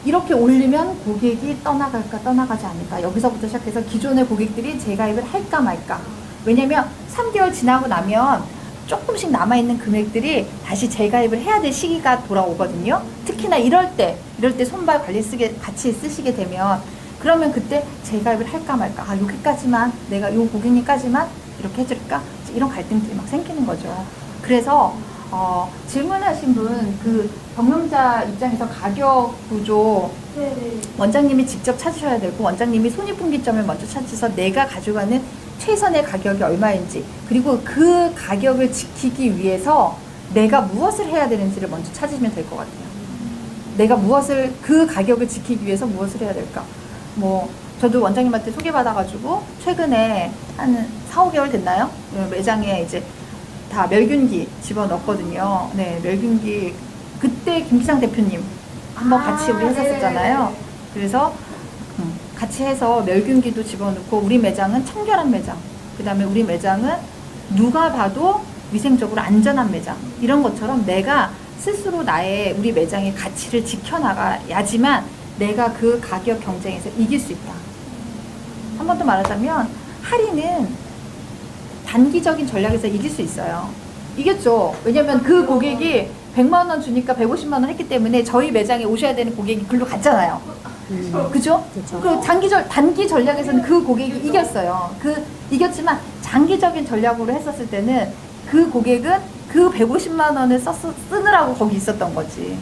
이렇게 올리면 고객이 떠나갈까 떠나가지 않을까, 여기서부터 시작해서 기존의 고객들이 재가입을 할까 말까. 왜냐면 3개월 지나고 나면 조금씩 남아있는 금액들이 다시 재가입을 해야 될 시기가 돌아오거든요. 특히나 이럴 때 손발 관리 같이 쓰시게 되면 그러면 그때 재가입을 할까 말까. 여기까지만 내가 요 고객님까지만 이렇게 해줄까? 이런 갈등들이 막 생기는 거죠. 그래서 질문하신 분, 그 경영자 입장에서 가격 구조 네네. 원장님이 직접 찾으셔야 되고 원장님이 손익분기점을 먼저 찾으셔서 내가 가져가는 최선의 가격이 얼마인지 그리고 그 가격을 지키기 위해서 내가 무엇을 해야 되는지를 먼저 찾으면 될 것 같아요. 내가 무엇을 그 가격을 지키기 위해서 무엇을 해야 될까? 뭐 저도 원장님한테 소개받아가지고 최근에 한 4, 5개월 됐나요? 매장에 이제 다 멸균기 집어넣었거든요. 네, 멸균기 그때 김기상 대표님 한번 같이 우리 했었잖아요. 네네네. 그래서 같이 해서 멸균기도 집어넣고 우리 매장은 청결한 매장 그 다음에 우리 매장은 누가 봐도 위생적으로 안전한 매장 이런 것처럼 내가 스스로 나의 우리 매장의 가치를 지켜나가야지만 내가 그 가격 경쟁에서 이길 수 있다. 한 번 더 말하자면 할인은 단기적인 전략에서 이길 수 있어요. 이겼죠. 왜냐면 그 고객이 100만 원 주니까 150만 원 했기 때문에 저희 매장에 오셔야 되는 고객이 글로 갔잖아요. 그죠? 그쵸. 그 단기 전략에서는 그 고객이 이겼어요. 이겼지만 장기적인 전략으로 했었을 때는 그 고객은 그 150만 원을 쓰느라고 거기 있었던 거지.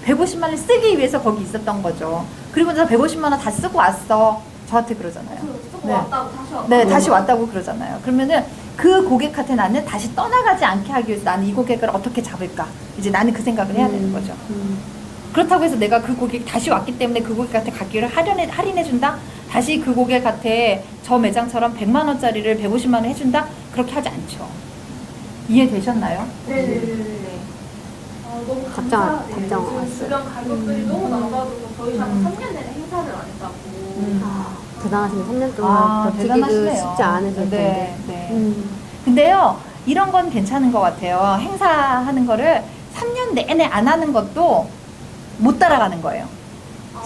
150만 원을 쓰기 위해서 거기 있었던 거죠. 그리고 나 150만 원 다 쓰고 왔어. 저한테 그러잖아요. 조금 네. 왔다고 다시 왔다고. 네, 다시 왔다고 그러잖아요. 그러면은 그 고객한테 나는 다시 떠나가지 않게 하기 위해서 나는 이 고객을 어떻게 잡을까? 이제 나는 그 생각을 해야 되는 거죠. 그렇다고 해서 내가 그 고객이 다시 왔기 때문에 그 고객한테 가격을 할인해준다? 다시 그 고객한테 저 매장처럼 100만 원짜리를 150만 원 해준다? 그렇게 하지 않죠. 이해되셨나요? 네네네. 너무 답장 감사해요. 왔어요. 지금 주변 가격들이 너무 낮아져서 저희 샵은 3년 내내 행사를 안 했다고. 대단하시네. 3년 동안 버티기도 대단하시네요. 쉽지 않으실 텐데. 네. 근데요, 이런 건 괜찮은 것 같아요. 행사하는 거를 3년 내내 안 하는 것도 못 따라가는 거예요.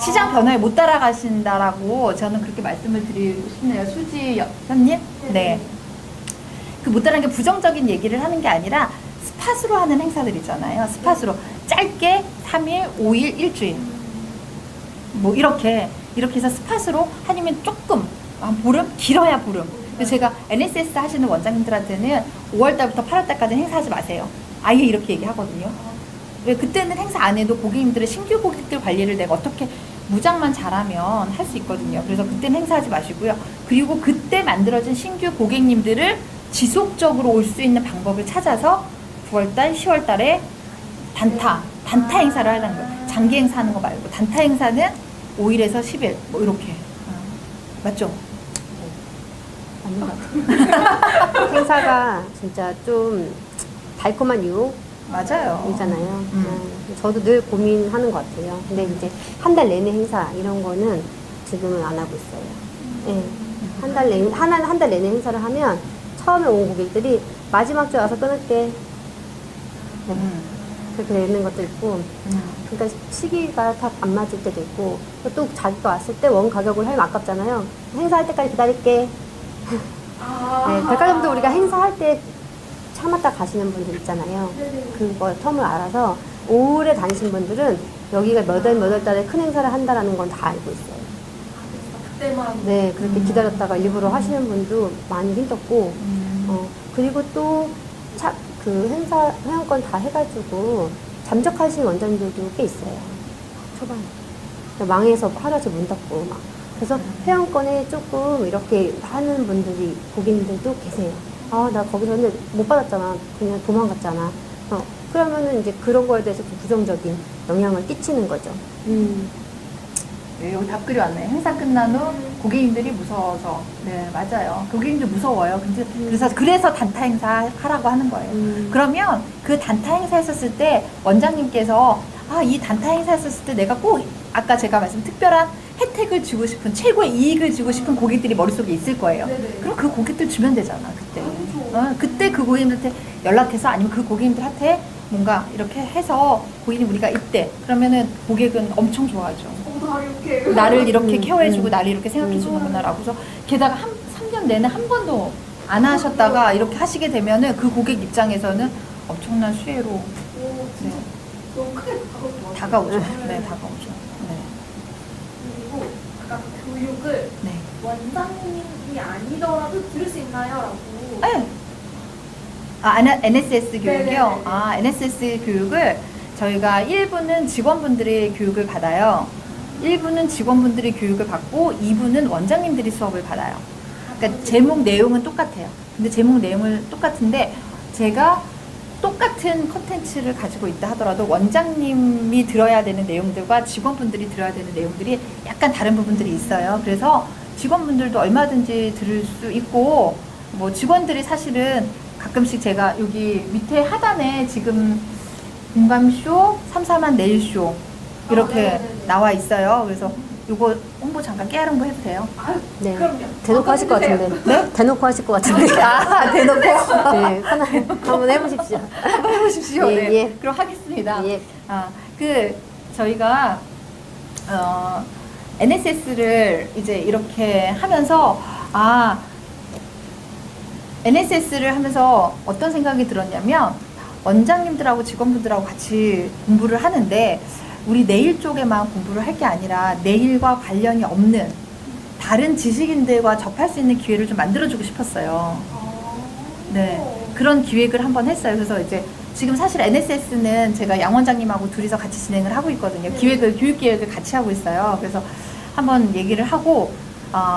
시장 변화에 못 따라가신다라고 저는 그렇게 말씀을 드리고 싶네요. 수지 현님? 네. 그 못 따라가는 게 부정적인 얘기를 하는 게 아니라 스팟으로 하는 행사들 있잖아요. 스팟으로. 짧게 3일, 5일, 일주일. 뭐 이렇게 해서 스팟으로 아니면 조금 보름? 길어야 보름. 그래서 제가 NSS 하시는 원장님들한테는 5월달부터 8월달까지 행사하지 마세요. 아예 이렇게 얘기하거든요. 왜 그때는 행사 안 해도 고객님들의 신규 고객들 관리를 내가 어떻게 무장만 잘하면 할 수 있거든요. 그래서 그때는 행사하지 마시고요. 그리고 그때 만들어진 신규 고객님들을 지속적으로 올 수 있는 방법을 찾아서 9월달, 10월달에 단타 행사를 하는 거예요. 장기 행사 하는 거 말고 단타 행사는 5일에서 10일 뭐 이렇게. 맞죠? 맞는 것 같아요. 행사가 진짜 좀 달콤한 맞아요. 유혹이잖아요. 저도 늘 고민하는 것 같아요. 근데 이제 한 달 내내 행사 이런 거는 지금은 안 하고 있어요. 네. 한 달 내내 행사를 하면 처음에 온 고객들이 마지막 주에 와서 끊을게. 네. 그렇게 되는 것도 있고, 그러니까 시기가 다 안 맞을 때도 있고, 또 자기가 왔을 때 원 가격을 하면 아깝잖아요. 행사할 때까지 기다릴게. 네, 백화점도 우리가 행사할 때 참았다 가시는 분들 있잖아요. 그거 텀을 알아서 오래 다니신 분들은 여기가 몇 월 달에 큰 행사를 한다는 건 다 알고 있어요. 그때만. 네, 그렇게 기다렸다가 일부러 하시는 분도 많이 힘들고, 그리고 또 그 행사 회원권 다 해가지고 잠적하신 원장님들도 꽤 있어요. 초반에 망해서 하루아침에 문 닫고 막. 그래서 회원권에 조금 이렇게 하는 분들이 고객님들도 계세요. 나 거기서 근데 못 받았잖아. 그냥 도망갔잖아. 그러면은 이제 그런 거에 대해서 좀 부정적인 영향을 끼치는 거죠. 네, 여기 답글이 왔네요. 행사 끝난 후 고객님들이 무서워서. 네, 맞아요. 고객님들 무서워요. 그래서 단타 행사 하라고 하는 거예요. 그러면 그 단타 행사 했었을 때 원장님께서 이 단타 행사 했었을 때 내가 꼭 아까 제가 말씀 특별한 혜택을 주고 싶은 최고의 이익을 주고 싶은 고객들이 머릿속에 있을 거예요. 네네. 그럼 그 고객들 주면 되잖아, 그때. 그때 그 고객님들한테 연락해서 아니면 그 고객님들한테 뭔가 이렇게 해서 고객님 우리가 있대. 그러면은 고객은 엄청 좋아하죠. 나를 이렇게 케어해주고 나를 이렇게 생각해주는구나 라고 해서 게다가 3년 내내 한 번도 안 하셨다가 이렇게 하시게 되면은 그 고객 입장에서는 엄청난 수혜로 네. 너무 크게 다가오죠. 네, 다가오죠. 네. 그리고 아까 교육을 네. 원장님이 아니더라도 들을 수 있나요? 라고. 네. NSS 교육이요? 네네네. NSS 교육을 저희가 1부는 직원분들의 교육을 받아요. 1부는 직원분들이 교육을 받고 2부는 원장님들이 수업을 받아요. 그러니까 제목 내용은 똑같아요. 근데 제목 내용은 똑같은데 제가 똑같은 컨텐츠를 가지고 있다 하더라도 원장님이 들어야 되는 내용들과 직원분들이 들어야 되는 내용들이 약간 다른 부분들이 있어요. 그래서 직원분들도 얼마든지 들을 수 있고 뭐 직원들이 사실은 가끔씩 제가 여기 밑에 하단에 지금 공감쇼, 3사만 내일쇼 이렇게 네네네. 나와 있어요. 그래서 요거 홍보 잠깐 깨알 홍보 해도 돼요? 아유, 네. 그럼요. 대놓고 하실 것 해주세요. 같은데. 네? 대놓고 하실 것 같은데. 대놓고 네, 하나 한번 해보십시오. 한번 해보십시오. 예, 네. 예. 그럼 하겠습니다. 예. 저희가 NSS를 이제 이렇게 하면서 NSS를 하면서 어떤 생각이 들었냐면 원장님들하고 직원분들하고 같이 공부를 하는데 우리 네일 쪽에만 공부를 할 게 아니라 네일과 관련이 없는 다른 지식인들과 접할 수 있는 기회를 좀 만들어주고 싶었어요. 네, 그런 기획을 한번 했어요. 그래서 이제 지금 사실 NSS는 제가 양 원장님하고 둘이서 같이 진행을 하고 있거든요. 교육 기획을 같이 하고 있어요. 그래서 한번 얘기를 하고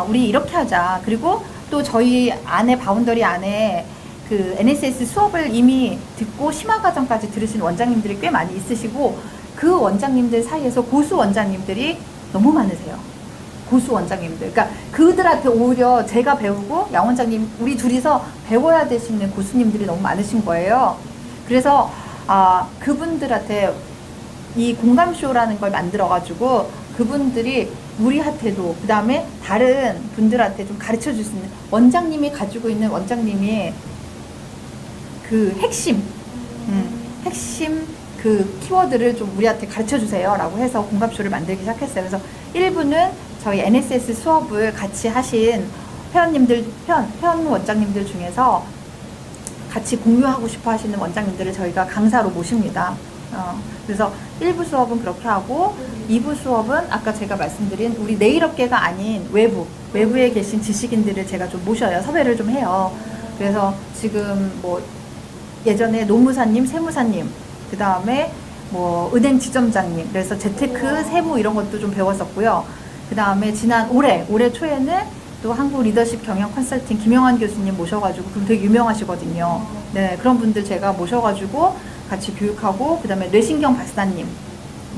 우리 이렇게 하자. 그리고 또 저희 안에 바운더리 안에 그 NSS 수업을 이미 듣고 심화 과정까지 들으신 원장님들이 꽤 많이 있으시고 그 원장님들 사이에서 고수 원장님들이 너무 많으세요. 고수 원장님들. 그러니까 그들한테 오히려 제가 배우고 양 원장님 우리 둘이서 배워야 되시는 고수님들이 너무 많으신 거예요. 그래서 그분들한테 이 공감쇼라는 걸 만들어가지고 그분들이 우리한테도 그 다음에 다른 분들한테 좀 가르쳐 줄 수 있는 원장님이 가지고 있는 원장님이 그 핵심 그 키워드를 좀 우리한테 가르쳐 주세요 라고 해서 공감쇼를 만들기 시작했어요. 그래서 1부는 저희 NSS 수업을 같이 하신 회원 원장님들 중에서 같이 공유하고 싶어 하시는 원장님들을 저희가 강사로 모십니다. 그래서 1부 수업은 그렇게 하고 2부 수업은 아까 제가 말씀드린 우리 네일업계가 아닌 외부에 계신 지식인들을 제가 좀 모셔요. 섭외를 좀 해요. 그래서 지금 뭐 예전에 노무사님, 세무사님, 그 다음에 뭐 은행 지점장님, 그래서 재테크, 세무 이런 것도 좀 배웠었고요. 그 다음에 올해 초에는 또 한국 리더십 경영 컨설팅 김영환 교수님 모셔가지고 그분 되게 유명하시거든요. 네, 그런 분들 제가 모셔가지고 같이 교육하고 그 다음에 뇌신경 박사님,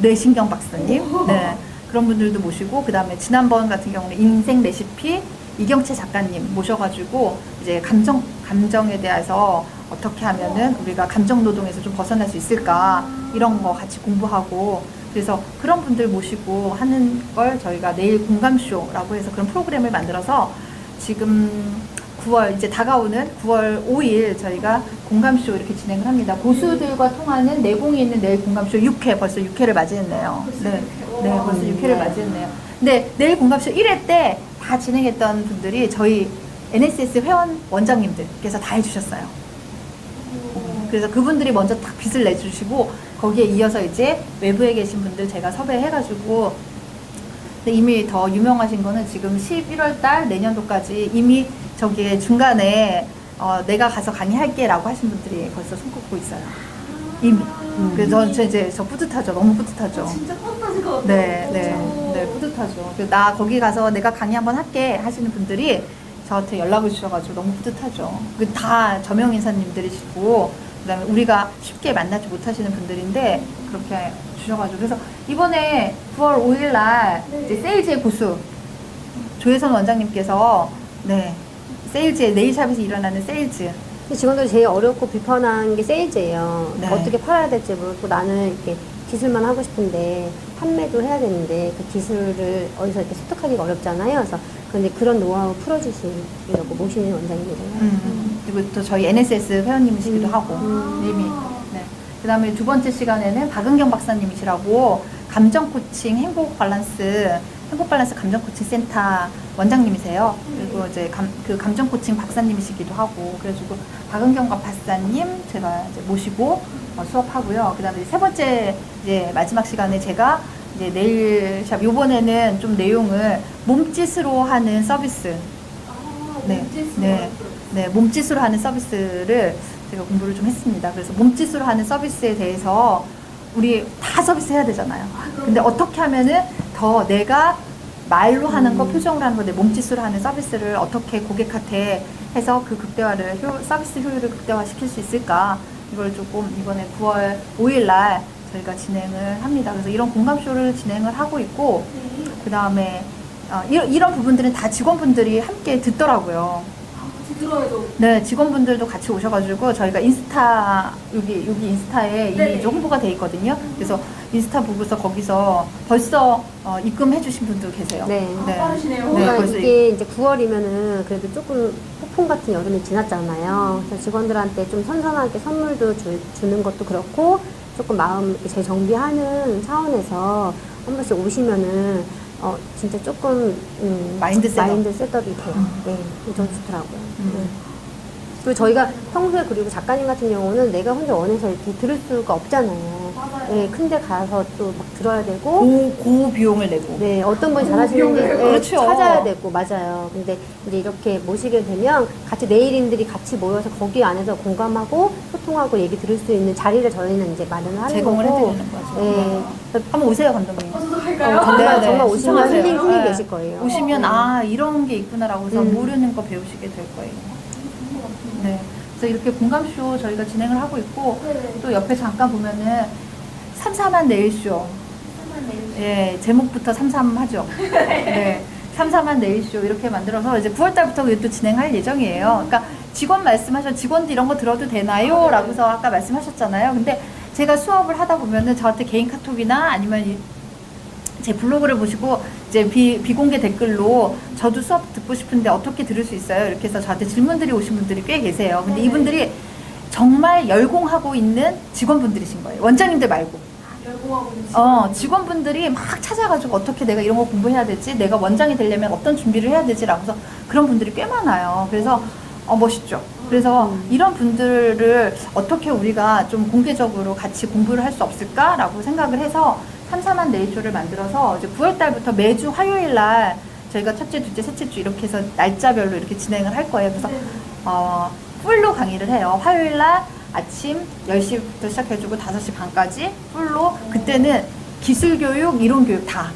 네, 그런 분들도 모시고 그 다음에 지난번 같은 경우는 인생 레시피 이경채 작가님 모셔가지고 이제 감정에 대해서 어떻게 하면은 우리가 감정 노동에서 좀 벗어날 수 있을까 이런 거 같이 공부하고 그래서 그런 분들 모시고 하는 걸 저희가 내일 공감쇼라고 해서 그런 프로그램을 만들어서 지금 9월 이제 다가오는 9월 5일 저희가 공감쇼 이렇게 진행을 합니다. 고수들과 통하는 내공이 있는 내일 공감쇼 6회 벌써 6회를 맞이했네요. 네, 벌써 6회를 맞이했네요. 근데 내일 공감쇼 1회 때 다 진행했던 분들이 저희 NSS 회원 원장님들께서 다 해주셨어요. 그래서 그분들이 먼저 딱 빚을 내주시고 거기에 이어서 이제 외부에 계신 분들 제가 섭외해가지고 근데 이미 더 유명하신 거는 지금 11월 달 내년도까지 이미 저기에 중간에 내가 가서 강의할게 라고 하신 분들이 벌써 손 꼽고 있어요. 이미. 그래서 저 뿌듯하죠. 너무 뿌듯하죠. 진짜 뿌듯하실 것 같아요. 네, 뿌듯하죠. 나 거기 가서 내가 강의 한번 할게 하시는 분들이 저한테 연락을 주셔가지고 너무 뿌듯하죠. 다 저명 인사님들이시고 그다음에 우리가 쉽게 만나지 못하시는 분들인데 그렇게 주셔가지고 그래서 이번에 9월 5일날 이제 세일즈의 고수 조혜선 원장님께서 세일즈의 네일샵에서 일어나는 세일즈 직원들이 제일 어렵고 불편한 게 세일즈예요. 네. 어떻게 팔아야 될지 모르고 나는 이렇게 기술만 하고 싶은데 판매도 해야 되는데 그 기술을 어디서 이렇게 습득하기가 어렵잖아요. 그래서 근데 그런 노하우 풀어주시려고 모시는 원장님이잖아요. 그리고 또 저희 NSS 회원님이시기도 하고 이미 그 다음에 두 번째 시간에는 박은경 박사님이시라고 감정 코칭 행복 밸런스 감정 코칭 센터 원장님이세요. 그리고 이제 그 감정 코칭 박사님이시기도 하고 그래가지고 박은경 박사님 제가 이제 모시고 수업하고요. 그 다음에 세 번째 이제 마지막 시간에 제가 이제 네일샵 요번에는 좀 내용을 몸짓으로 하는 서비스 몸짓으로 하는 서비스를 제가 공부를 좀 했습니다. 그래서 몸짓으로 하는 서비스에 대해서 우리 다 서비스 해야 되잖아요. 근데 어떻게 하면은 더 내가 말로 하는 거, 표정으로 하는 거, 내 몸짓으로 하는 서비스를 어떻게 고객한테 해서 그 극대화를, 서비스 효율을 극대화시킬 수 있을까? 이걸 조금 이번에 9월 5일 날 저희가 진행을 합니다. 그래서 이런 공감쇼를 진행을 하고 있고, 그 다음에 이런 부분들은 다 직원분들이 함께 듣더라고요. 같이 들어야죠. 네, 직원분들도 같이 오셔가지고 저희가 인스타 여기 인스타에 네. 이미 홍보가 돼 있거든요. 그래서 인스타 보고서 거기서 벌써 입금해주신 분도 계세요. 네. 네. 빠르시네요. 네, 뭔가 벌써 이게 이제 9월이면은 그래도 조금 폭풍 같은 여름이 지났잖아요. 그래서 직원들한테 좀 선선하게 선물도 주는 것도 그렇고 조금 마음 이렇게 재정비하는 차원에서 한 번씩 오시면은 진짜 조금 마인드 셋업. 셋업이 돼요. 네, 좀 좋더라고요. 그리고 저희가 평소에 그리고 작가님 같은 경우는 내가 혼자 원해서 이렇게 들을 수가 없잖아요. 맞아요. 네, 큰데 가서 또 막 들어야 되고 고 비용을 내고. 네, 어떤 분이 잘하시는지 그렇죠. 찾아야 되고, 맞아요. 근데 이제 이렇게 모시게 되면 같이 내일인들이 같이 모여서 거기 안에서 공감하고 소통하고 얘기 들을 수 있는 자리를 저희는 이제 마련을 하는 제공을 거고. 해드리는 거죠. 네. 한번 오세요, 감독님. 저도 갈까요? 정말, 네, 정말 네. 오시면 신청하세요. 힐링 네. 되실 거예요. 오시면 이런 게 있구나라고 해서 음. 모르는 거 배우시게 될 거예요. 네. 그래서 이렇게 공감쇼 저희가 진행을 하고 있고, 네. 또 옆에 잠깐 보면은 삼삼한 네일쇼. 예, 제목부터 삼삼하죠. 네. 삼삼한 네일쇼 이렇게 만들어서 이제 9월달부터 또 진행할 예정이에요. 그러니까 직원 직원들 이런 거 들어도 되나요? 라고서 아까 말씀하셨잖아요. 근데 제가 수업을 하다 보면은 저한테 개인 카톡이나 아니면 제 블로그를 보시고 이제 비공개 댓글로 저도 수업 듣고 싶은데 어떻게 들을 수 있어요? 이렇게 해서 저한테 질문들이 오신 분들이 꽤 계세요. 근데 이분들이 정말 열공하고 있는 직원분들이신 거예요. 원장님들 말고. 열공하고 있는 직원분들이 막 찾아가지고 어떻게 내가 이런 거 공부해야 되지? 내가 원장이 되려면 어떤 준비를 해야 되지? 라고서 그런 분들이 꽤 많아요. 그래서 멋있죠. 그래서 이런 분들을 어떻게 우리가 좀 공개적으로 같이 공부를 할 수 없을까라고 생각을 해서 삼삼한 네일쇼를 만들어서 이제 9월달부터 매주 화요일 날 저희가 첫째, 둘째, 셋째 주 이렇게 해서 날짜별로 이렇게 진행을 할 거예요. 그래서 풀로 강의를 해요. 화요일 날 아침 10시부터 시작해주고 5시 반까지 풀로. 그때는 기술교육, 이론교육 다.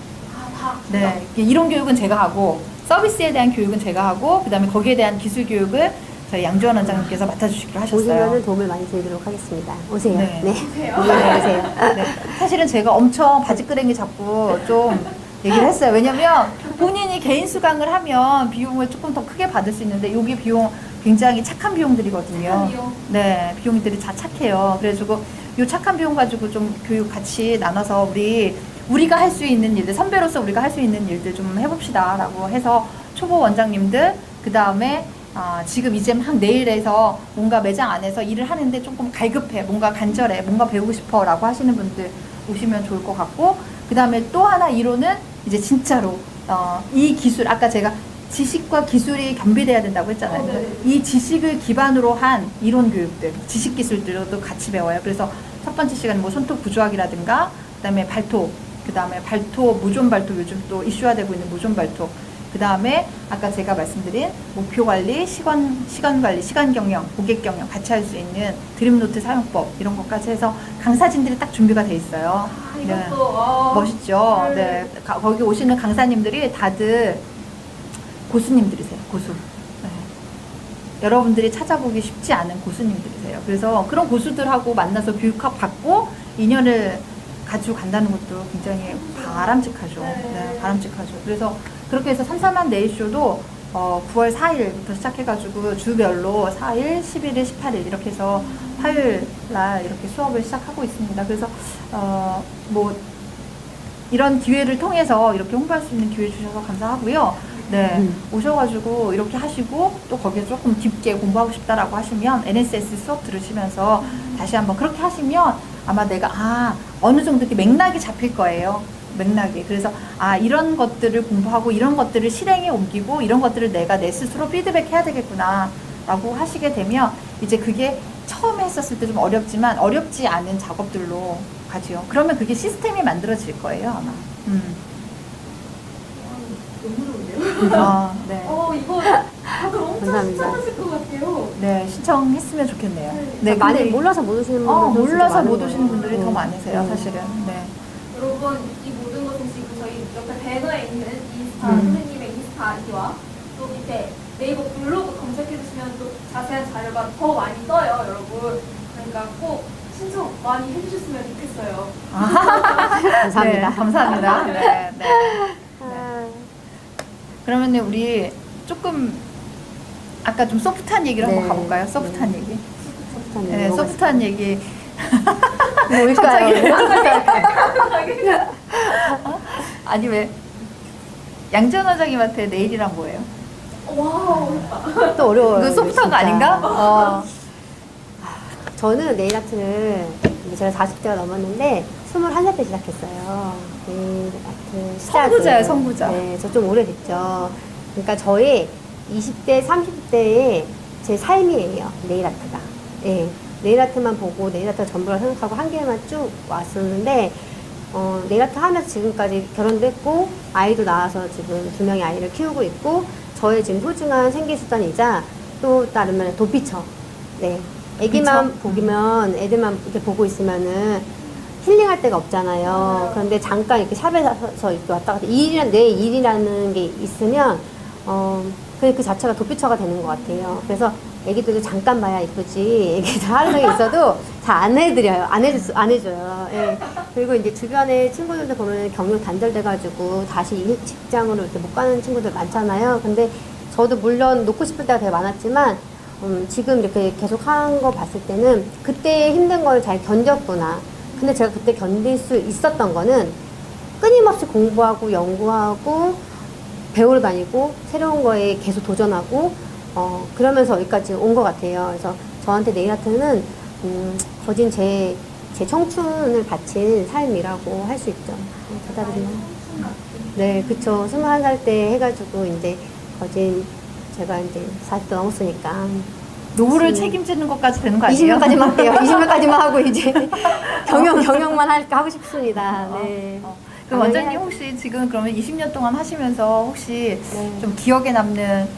다. 네, 이론교육은 제가 하고 서비스에 대한 교육은 제가 하고 그 다음에 거기에 대한 기술교육을 저희 양주원 원장님께서 맡아주시기로 하셨어요. 오시면은 도움을 많이 드리도록 하겠습니다. 오세요. 네. 네. 오세요. 오세요. 네, 사실은 제가 엄청 바지끄레기 잡고 좀 얘기를 했어요. 왜냐면 본인이 개인 수강을 하면 비용을 조금 더 크게 받을 수 있는데 여기 비용 굉장히 착한 비용들이거든요. 착한 비용. 네, 비용들이 다 착해요. 그래가지고 이 착한 비용 가지고 좀 교육 같이 나눠서 우리가 할 수 있는 일들, 선배로서 우리가 할 수 있는 일들 좀 해봅시다라고 해서 초보 원장님들, 그 다음에 지금 이제 막 내일에서 뭔가 매장 안에서 일을 하는데 조금 갈급해, 뭔가 간절해, 뭔가 배우고 싶어 라고 하시는 분들 오시면 좋을 것 같고, 그 다음에 또 하나 이론은 이제 진짜로 이 기술, 아까 제가 지식과 기술이 겸비돼야 된다고 했잖아요. 네. 이 지식을 기반으로 한 이론 교육들, 지식 기술들도 같이 배워요. 그래서 첫 번째 시간은 뭐 손톱 구조학이라든가, 그 다음에 발톱, 그 다음에 무좀 발톱, 요즘 또 이슈화되고 있는 무좀 발톱, 그 다음에 아까 제가 말씀드린 목표 관리, 시간 관리, 시간 경영, 고객 경영 같이 할 수 있는 드림노트 사용법 이런 것까지 해서 강사진들이 딱 준비가 돼 있어요. 이것도 멋있죠. 네. 거기 오시는 강사님들이 다들 고수님들이세요. 고수. 네. 여러분들이 찾아보기 쉽지 않은 고수님들이세요. 그래서 그런 고수들하고 만나서 교육학 받고 인연을 가지고 간다는 것도 굉장히 바람직하죠. 네, 바람직하죠. 그래서 그렇게 해서 삼삼한 네일쇼도 9월 4일부터 시작해가지고 주별로 4일, 11일, 18일 이렇게 해서 화요일 날 이렇게 수업을 시작하고 있습니다. 그래서 뭐 이런 기회를 통해서 이렇게 홍보할 수 있는 기회 주셔서 감사하고요. 네, 오셔가지고 이렇게 하시고 또 거기에 조금 깊게 공부하고 싶다라고 하시면 NSS 수업 들으시면서 다시 한번 그렇게 하시면 아마 내가 어느 정도 이렇게 맥락이 잡힐 거예요. 맥락이. 그래서 이런 것들을 공부하고 이런 것들을 실행에 옮기고 이런 것들을 내가 내 스스로 피드백해야 되겠구나 라고 하시게 되면 이제 그게 처음에 했었을 때 좀 어렵지만 어렵지 않은 작업들로 가지요. 그러면 그게 시스템이 만들어질 거예요 아마. 너무 좋은데요? 네. 이거 다들 엄청 감사합니다. 추천하실 것 같아요. 네, 신청했으면 좋겠네요. 네, 많이 근데 몰라서 못 오시는 분들도 진짜 몰라서 많은 못 오시는 거예요. 분들이 더 많으세요, 사실은. 네. 여러분 이 모든 것은 지금 저희 옆에 배너에 있는 인스타 음. 선생님의 인스타 아이디와 또 밑에 네이버 블로그 검색해주시면 또 자세한 자료가 더 많이 떠요, 여러분. 그러니까 꼭 신청 많이 해주셨으면 좋겠어요. 감사합니다. 네, 감사합니다. 네, 네. 아, 그러면 우리 조금 아까 좀 소프트한 얘기를 네. 한번 가볼까요? 소프트한 얘기. 소프트한 네, 얘기 소프트한 얘기. 뭘까요? 아니 왜 양지연 원장님한테 내일이란 뭐예요? 와 어렵다. 또 어려워요. 이거 소프트한 거 진짜. 아닌가? 저는 네일 아트를 이제 제가 40대가 넘었는데 21살 때 시작했어요. 네일 아트 시작을. 선구자예요, 선구자. 네, 저 좀 오래됐죠. 그러니까 저의 20대, 30대의 제 삶이에요. 네일 아트가. 네, 네일 아트만 보고 네일 아트가 전부라 생각하고 한 길만 쭉 왔었는데 네일 아트 하면서 지금까지 결혼도 했고 아이도 낳아서 지금 2명의 아이를 키우고 있고 저의 지금 소중한 생계수단이자 또 다른 말에 도피처. 네. 애기만 도피처? 보기면 애들만 이렇게 보고 있으면은 힐링할 데가 없잖아요. 그런데 잠깐 이렇게 샵에 가서 이렇게 왔다 갔다 내 일이라는 게 있으면 그 자체가 도피처가 되는 것 같아요. 그래서 애기들도 잠깐 봐야 이쁘지. 애기들 하루 종일 있어도 잘 안 해드려요. 안 해줘요. 예. 그리고 이제 주변에 친구들도 보면 경력 단절돼가지고 다시 직장으로 이렇게 못 가는 친구들 많잖아요. 근데 저도 물론 놓고 싶을 때가 되게 많았지만 지금 이렇게 계속 한 거 봤을 때는 그때 힘든 걸 잘 견뎠구나. 근데 제가 그때 견딜 수 있었던 거는 끊임없이 공부하고 연구하고 배우러 다니고 새로운 거에 계속 도전하고 그러면서 여기까지 온 것 같아요. 그래서 저한테 네일 아트는 거진 제 청춘을 바친 삶이라고 할 수 있죠. 받아들이나요? 네, 그쵸. 21살 때 해가지고 이제 거진 제가 이제 40도 넘었으니까 노후를 책임지는 것까지 되는 거 아니에요? 20년까지만 할게요. 20년까지만 하고 이제 경영만 하고 싶습니다. 네. 그럼 원장님 혹시 지금 그러면 20년 동안 하시면서 혹시 네. 좀 기억에 남는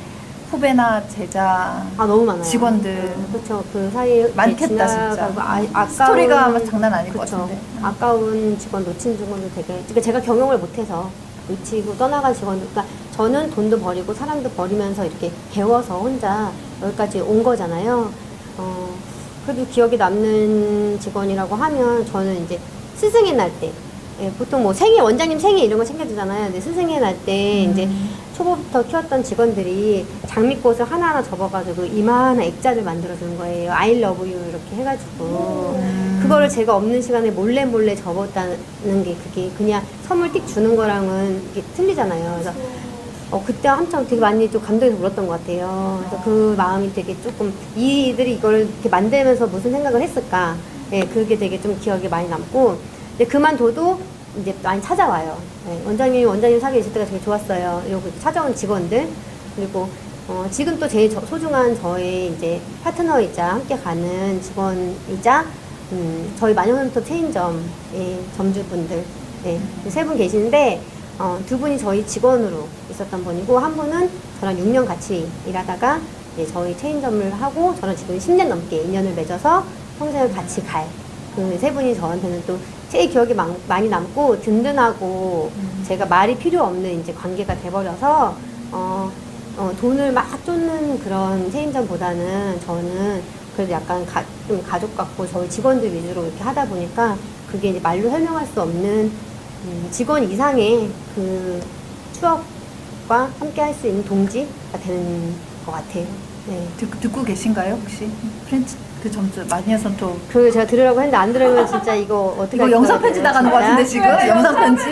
후배나 제자, 너무 많아요. 직원들 그렇죠. 그 사이에 많겠다, 진짜. 아까운 스토리가 아마 장난 아닐 것 그쵸. 같은데. 아까운 직원 놓친 직원도 되게 그러니까 제가 경영을 못해서 놓치고 떠나간 직원들 그러니까 저는 돈도 버리고 사람도 버리면서 이렇게 배워서 혼자 여기까지 온 거잖아요. 그래도 기억에 남는 직원이라고 하면 저는 이제 스승의 날 때 보통 뭐 원장님 생일 이런 거 챙겨주잖아요. 근데 스승의 날 때 이제 초보부터 키웠던 직원들이 장미꽃을 하나하나 접어가지고 이만한 액자를 만들어주는 거예요. I love you 이렇게 해가지고 그거를 제가 없는 시간에 몰래 접었다는 게 그게 그냥 선물 띡 주는 거랑은 이게 틀리잖아요. 그래서 그때 한참 되게 많이 좀 감동해서 울었던 것 같아요. 그래서 그 마음이 되게 조금 이들이 이걸 이렇게 만들면서 무슨 생각을 했을까? 예, 그게 되게 좀 기억에 많이 남고 근데 그만둬도 이제 많이 찾아와요. 네, 원장님 사귀어 있을 때가 되게 좋았어요. 그리고 찾아온 직원들, 그리고, 지금 또 제일 소중한 저의 이제 파트너이자 함께 가는 직원이자, 저희 마녀헌터 체인점의 점주분들, 네, 세 분 계시는데, 두 분이 저희 직원으로 있었던 분이고, 한 분은 저랑 6년 같이 일하다가, 이제 저희 체인점을 하고, 저는 지금 10년 넘게 인연을 맺어서 평생을 같이 갈. 그 세 분이 저한테는 또 제일 기억이 많이 남고 든든하고 제가 말이 필요 없는 이제 관계가 돼버려서 돈을 막 쫓는 그런 체인점보다는 저는 그래도 약간 좀 가족 같고 저희 직원들 위주로 이렇게 하다 보니까 그게 이제 말로 설명할 수 없는 직원 이상의 그 추억과 함께 할 수 있는 동지가 되는 것 같아요. 네. 듣고 계신가요 혹시? 프렌치 그 점수 마녀헌터 그 제가 들으라고 했는데 안 들으면 진짜 이거 어떻게 이거 할 영상 거예요, 편지 나가는 거 진짜? 같은데 지금? 영상 편지?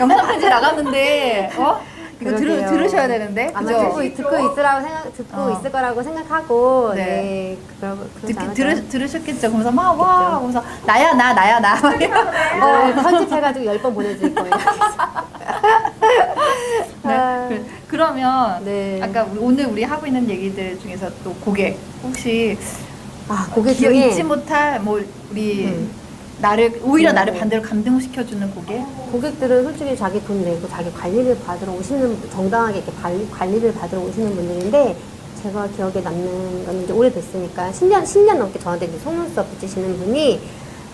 영상 편지 나가는데 이거 그러게요. 들으셔야 되는데 아마 그죠? 듣고 있을 거라고 생각하고 네. 네, 그러지 않을까요? 들으셨겠죠? 그러면서 막 와 그래서 나야 나 편집해가지고 10번 보내줄 거예요. 네. 그러면 네. 아까 오늘 우리 하고 있는 얘기들 중에서 또 고객 혹시 고객 기억 중에 잊지 못할 뭐 우리 오히려 네. 나를 반대로 감동시켜주는 고객? 고객들은 솔직히 자기 돈 내고 자기 관리를 받으러 오시는 정당하게 이렇게 관리를 받으러 오시는 분들인데 제가 기억에 남는 건 이제 오래됐으니까 10년 넘게 저한테 이제 속눈썹 붙이시는 분이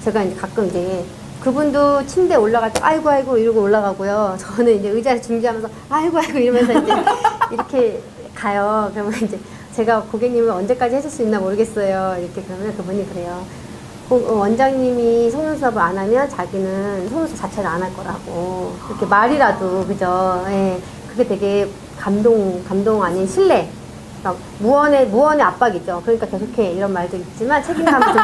제가 이제 가끔 이제 그분도 침대에 올라갈 때 아이고 아이고 이러고 올라가고요. 저는 이제 의자를 준비하면서 아이고 아이고 이러면서 이제 이렇게 가요. 그러면 이제 제가 고객님을 언제까지 해줄 수 있나 모르겠어요. 이렇게 그러면 그분이 그래요. 원장님이 속눈썹을 안 하면 자기는 속눈썹 자체를 안 할 거라고. 이렇게 말이라도, 그죠? 예. 그게 되게 감동 아닌 신뢰. 그러니까 무언의 압박이죠. 그러니까 계속해. 이런 말도 있지만 책임감을 좀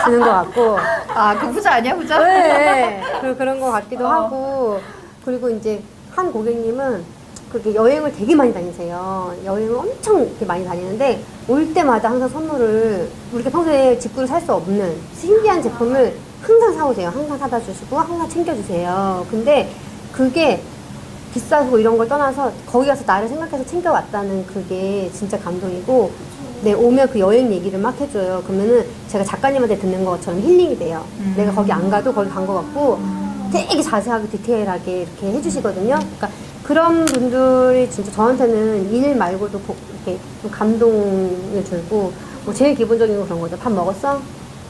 주는 것 같고. 아, 그 부자 아니야, 부자? 네. 그런 것 같기도 하고. 그리고 이제 한 고객님은 그렇게 여행을 되게 많이 다니세요. 여행을 엄청 이렇게 많이 다니는데 올 때마다 항상 선물을 우리가 평소에 직구를 살 수 없는 신기한 제품을 항상 사오세요. 항상 사다 주시고 항상 챙겨주세요. 근데 그게 비싸고 이런 걸 떠나서 거기 가서 나를 생각해서 챙겨왔다는 그게 진짜 감동이고 네, 오면 그 여행 얘기를 막 해줘요. 그러면은 제가 작가님한테 듣는 것처럼 힐링이 돼요. 내가 거기 안 가도 거기 간 것 같고 되게 자세하게 디테일하게 이렇게 해주시거든요. 그러니까 그런 분들이 진짜 저한테는 일 말고도 이렇게 좀 감동을 주고 뭐 제일 기본적인 건 그런 거죠. 밥 먹었어?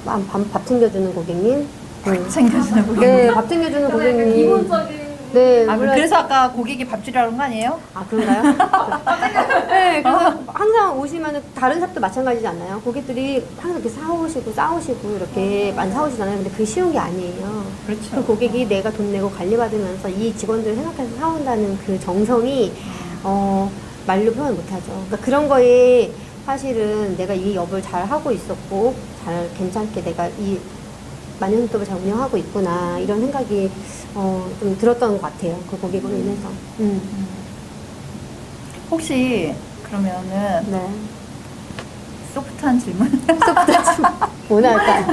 밥 챙겨주는 고객님. 챙겨주는 고객님. 네, 밥 챙겨주는 약간 고객님. 기본적인 네, 아, 물론- 그래서 아까 고객이 밥줄이라는 거 아니에요? 아, 그런가요? 네, 그래서 항상 오시면 다른 샵도 마찬가지지 않나요? 고객들이 항상 이렇게 사오시고 싸우시고 이렇게 많이 사오시잖아요. 근데 그게 쉬운 게 아니에요. 그렇죠. 그 고객이 내가 돈 내고 관리받으면서 이 직원들을 생각해서 사온다는 그 정성이 말로 표현 못하죠. 그러니까 그런 거에 사실은 내가 이 업을 잘 하고 있었고 잘 괜찮게 내가 이 마녀손톱을 잘 운영하고 있구나 이런 생각이 좀 들었던 것 같아요. 그 고객으로 인해서. 혹시 그러면은 네. 소프트한 질문? 뭐나 할까?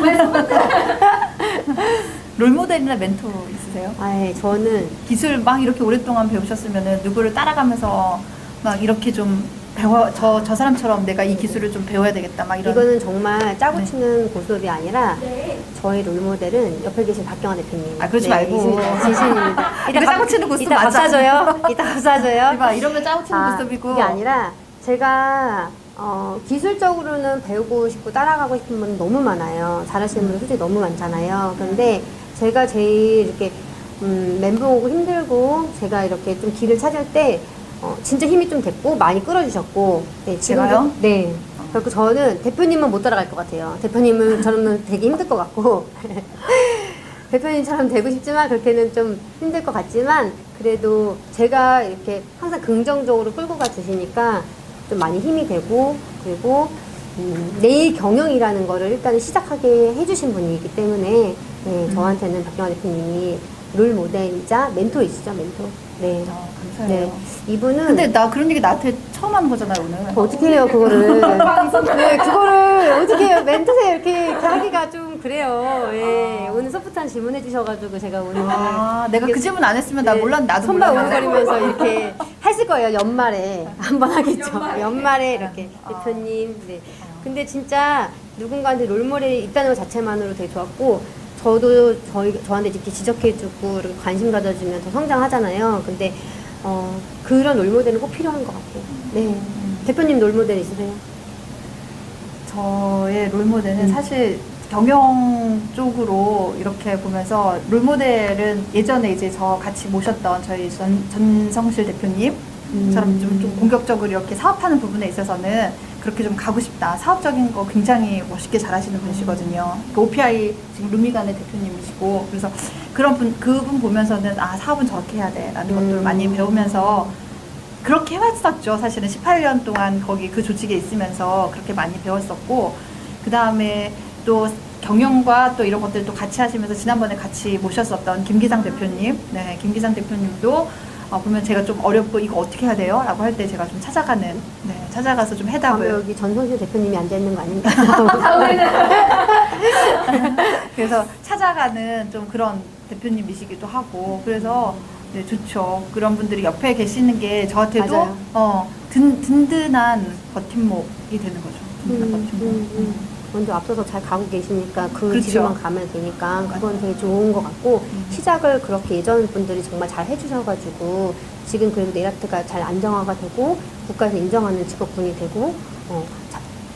롤모델이나 멘토 있으세요? 아, 저는 기술 막 이렇게 오랫동안 배우셨으면은 누구를 따라가면서 막 이렇게 좀 배워 저 사람처럼 내가 이 기술을 좀 배워야 되겠다 막 이런. 이거는 정말 짜고 네. 치는 고수업이 아니라 네. 저희 롤모델은 옆에 계신 박경화 대표님. 아, 그러지 말고. 있습니다. 진심입니다. 이거 짜고 치는 고수업 이따 밥 맞아. 사줘요. 이따 밥 사줘요. 이봐 이러면 짜고 치는 모습이고. 그게 아니라 제가 기술적으로는 배우고 싶고 따라가고 싶은 분 너무 많아요. 잘하시는 분들 솔직히 너무 많잖아요. 근데 제가 제일 이렇게 멘붕 오고 힘들고 제가 이렇게 좀 길을 찾을 때 진짜 힘이 좀 됐고 많이 끌어주셨고 네, 제가요? 네. 그리고 저는 대표님은 못 따라갈 것 같아요. 대표님은 저는 되게 힘들 것 같고 대표님처럼 되고 싶지만 그렇게는 좀 힘들 것 같지만 그래도 제가 이렇게 항상 긍정적으로 끌고 가 주시니까 좀 많이 힘이 되고 그리고 내일 경영이라는 거를 일단은 시작하게 해주신 분이기 때문에 네, 저한테는 박경화 대표님이 롤 모델이자 멘토이시죠, 멘토. 네. 감사해요. 네. 이분은 근데 나 그런 얘기 나한테 처음 하는 거잖아요 오늘. 어떻게 해요, 그거를. 네, 그거를 어떻게 해요. 멘트세 이렇게 하기가 좀 그래요. 예. 오늘 소프트한 질문 해주셔가지고 제가 오늘. 아, 내가 그 질문 안 했으면 나 네, 몰랐는데 나도 손발 몰랐네. 오르거리면서 이렇게 했을 거예요. 연말에 한번 하겠죠. 연말에 이렇게 아. 대표님. 네. 근데 진짜 누군가한테 롤모델이 있다는 것 자체만으로 되게 좋았고 저도 저한테 이렇게 지적해주고 이렇게 관심 가져주면 더 성장하잖아요. 근데 그런 롤모델은 꼭 필요한 것 같아요. 네. 대표님 롤모델 있으세요? 저의 롤모델은 사실 경영 쪽으로 이렇게 보면서 롤모델은 예전에 이제 저 같이 모셨던 저희 전성실 대표님처럼 좀 공격적으로 이렇게 사업하는 부분에 있어서는 그렇게 좀 가고 싶다. 사업적인 거 굉장히 멋있게 잘하시는 분이시거든요. 그 OPI 지금 루미간의 대표님이시고 그래서 그분 보면서는 아 사업은 저렇게 해야 돼라는 것들을 많이 배우면서 그렇게 해왔었죠. 사실은 18년 동안 거기 그 조직에 있으면서 그렇게 많이 배웠었고 그 다음에 또 경영과 또 이런 것들도 같이 하시면서 지난번에 같이 모셨었던 김기상 대표님, 네, 김기상 대표님도 보면 제가 좀 어렵고 이거 어떻게 해야 돼요? 라고 할 때 제가 좀 찾아가서 좀 다음에 해답을. 여기 전성실 대표님이 앉아있는 거 아닌가? 그래서 찾아가는 좀 그런 대표님이시기도 하고 그래서 네, 좋죠. 그런 분들이 옆에 계시는 게 저한테도 든든한 버팀목이 되는 거죠. 든든한 버팀목. 먼저 앞서서 잘 가고 계시니까 그 그렇죠. 길만 가면 되니까 그건 되게 좋은 것 같고 시작을 그렇게 예전 분들이 정말 잘 해주셔가지고 지금 그래도 네일아트가 잘 안정화가 되고 국가에서 인정하는 직업군이 되고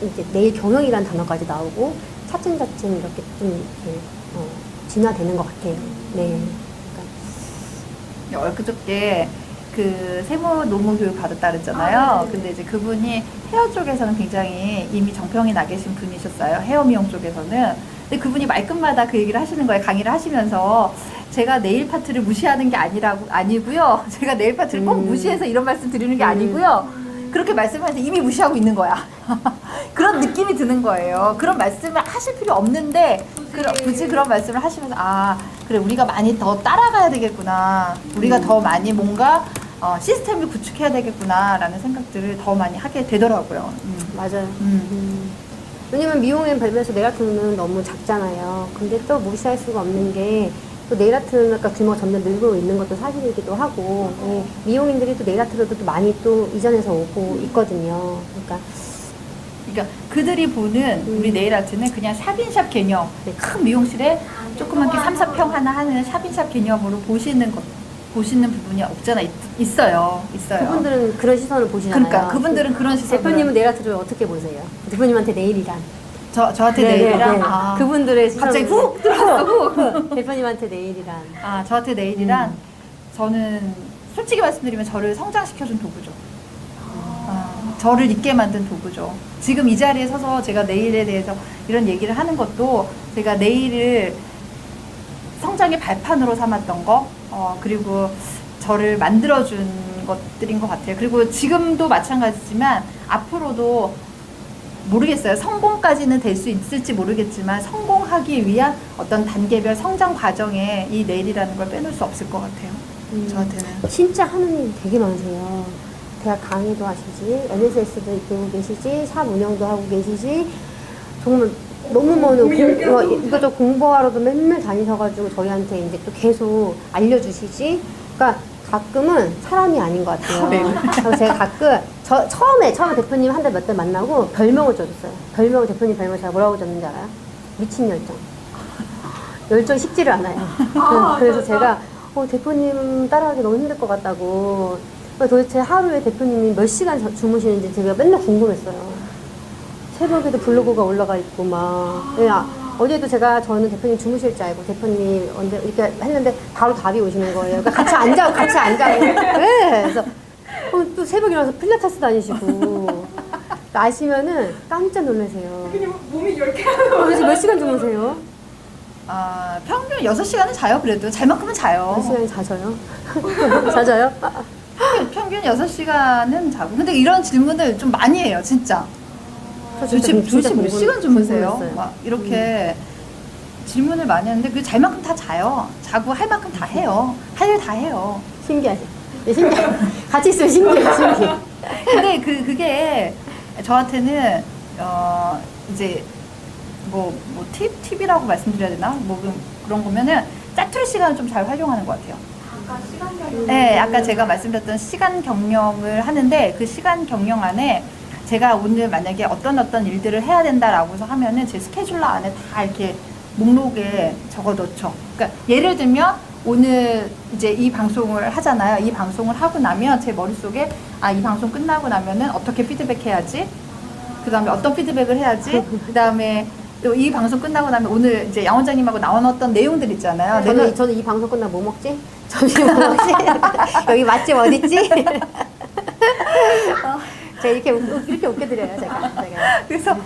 이제 네일 경영이라는 단어까지 나오고 차츰차츰 이렇게 좀 이렇게 진화되는 것 같아요. 네. 엊그저께 그 세무 노무 교육 받았다 그랬잖아요. 근데 이제 그분이 헤어 쪽에서는 굉장히 이미 정평이 나 계신 분이셨어요. 헤어 미용 쪽에서는. 근데 그분이 말끝마다 그 얘기를 하시는 거예요. 강의를 하시면서 제가 네일 파트를 무시하는 게 아니고요. 제가 네일 파트를 꼭 무시해서 이런 말씀 드리는 게 아니고요. 그렇게 말씀하는데 이미 무시하고 있는 거야. 그런 느낌이 드는 거예요. 그런 말씀을 하실 필요 없는데 굳이 그런 말씀을 하시면서 그래 우리가 많이 더 따라가야 되겠구나. 우리가 더 많이 뭔가 시스템을 구축해야 되겠구나 라는 생각들을 더 많이 하게 되더라고요. 맞아요. 왜냐면 미용에 비해서 네일아트는 너무 작잖아요. 근데 또 무시할 수가 없는 게 또 네일아트는 아까 규모가 점점 늘고 있는 것도 사실이기도 하고 미용인들이 또 네일아트로도 많이 또 이전해서 오고 있거든요. 그러니까 그들이 보는 우리 네일아트는 그냥 샵인샵 개념, 큰 미용실에 조그맣게 3, 4평 하나 하는 샵인샵 개념으로 보시는 부분이 없잖아. 있어요. 그분들은 그런 시선을 보시잖아요. 그러니까 그분들은 그런 시선. 대표님은 네일아트를 어떻게 보세요? 대표님한테 네일이란? 저한테 네일이란? 그분들의 시선. 갑자기 훅 들어왔어. 대표님한테 네일이란? 저한테 네일이란 저는 솔직히 말씀드리면 저를 성장시켜준 도구죠. 저를 있게 만든 도구죠. 지금 이 자리에 서서 제가 네일에 대해서 이런 얘기를 하는 것도 제가 네일을 성장의 발판으로 삼았던 거, 그리고 저를 만들어준 것들인 것 같아요. 그리고 지금도 마찬가지지만 앞으로도 모르겠어요. 성공까지는 될 수 있을지 모르겠지만 성공하기 위한 어떤 단계별 성장 과정에 이 네일이라는 걸 빼놓을 수 없을 것 같아요. 저한테는. 진짜 하는 일 되게 많으세요. 대학 강의도 하시지, NSS도 있고 계시지, 샵 운영도 하고 계시지, 정말 너무 이거 공부하러도 맨날 다니셔가지고 저희한테 이제 또 계속 알려주시지. 그러니까 가끔은 사람이 아닌 것 같아요. 그래서 제가 가끔 처음에 대표님 한 달 몇 달 만나고 별명을 줘줬어요. 대표님 별명 제가 뭐라고 줬는지 알아요? 미친 열정. 열정 식지를 않아요. 그래서 제가 대표님 따라하기 너무 힘들 것 같다고. 도대체 하루에 대표님이 몇 시간 주무시는지 제가 맨날 궁금했어요. 새벽에도 블로그가 올라가 있고 막. 어제도 저는 대표님 주무실 줄 알고 대표님이 언제 이렇게 했는데 바로 답이 오시는 거예요. 그러니까 같이 앉아고. 네. 그래서 또 새벽에 일어나서 필라테스 다니시고 나시면은 깜짝 놀라세요. 그냥 몸이 10개나 도대체 몇 시간 주무세요? 평균 6시간은 자요. 그래도 잘만큼은 자요. 몇 시간이 자져요? 자져요? 평균 6시간은 자고. 근데 이런 질문을 좀 많이 해요. 진짜. 도대체 몇 시간 주무세요? 막 이렇게 질문을 많이 하는데 그 잘 만큼 다 자요. 자고 할 만큼 다 해요. 할 일 다 해요. 신기하지? 신기해. 같이 있으면 신기해. 근데 그게 저한테는 이제 팁이라고 말씀드려야 되나? 그런 거면은 짜투리 시간을 좀 잘 활용하는 것 같아요. 아까 시간 경영. 네, 아까 제가 말씀드렸던 시간 경영을 하는데 그 시간 경영 안에 제가 오늘 만약에 어떤 일들을 해야 된다라고 해서 하면은 제 스케줄러 안에 다 이렇게 목록에 적어놓죠. 그러니까 예를 들면 오늘 이제 이 방송을 하잖아요. 이 방송을 하고 나면 제 머릿속에 이 방송 끝나고 나면은 어떻게 피드백 해야지? 그 다음에 어떤 피드백을 해야지? 그 다음에 또 이 방송 끝나고 나면 오늘 이제 양 원장님하고 나눴던 내용들 있잖아요. 저는 이 방송 끝나고 뭐 먹지? 점심 뭐 먹지? 여기 맛집 어딨지? 제가 이렇게 웃겨드려요, 제가. 그래서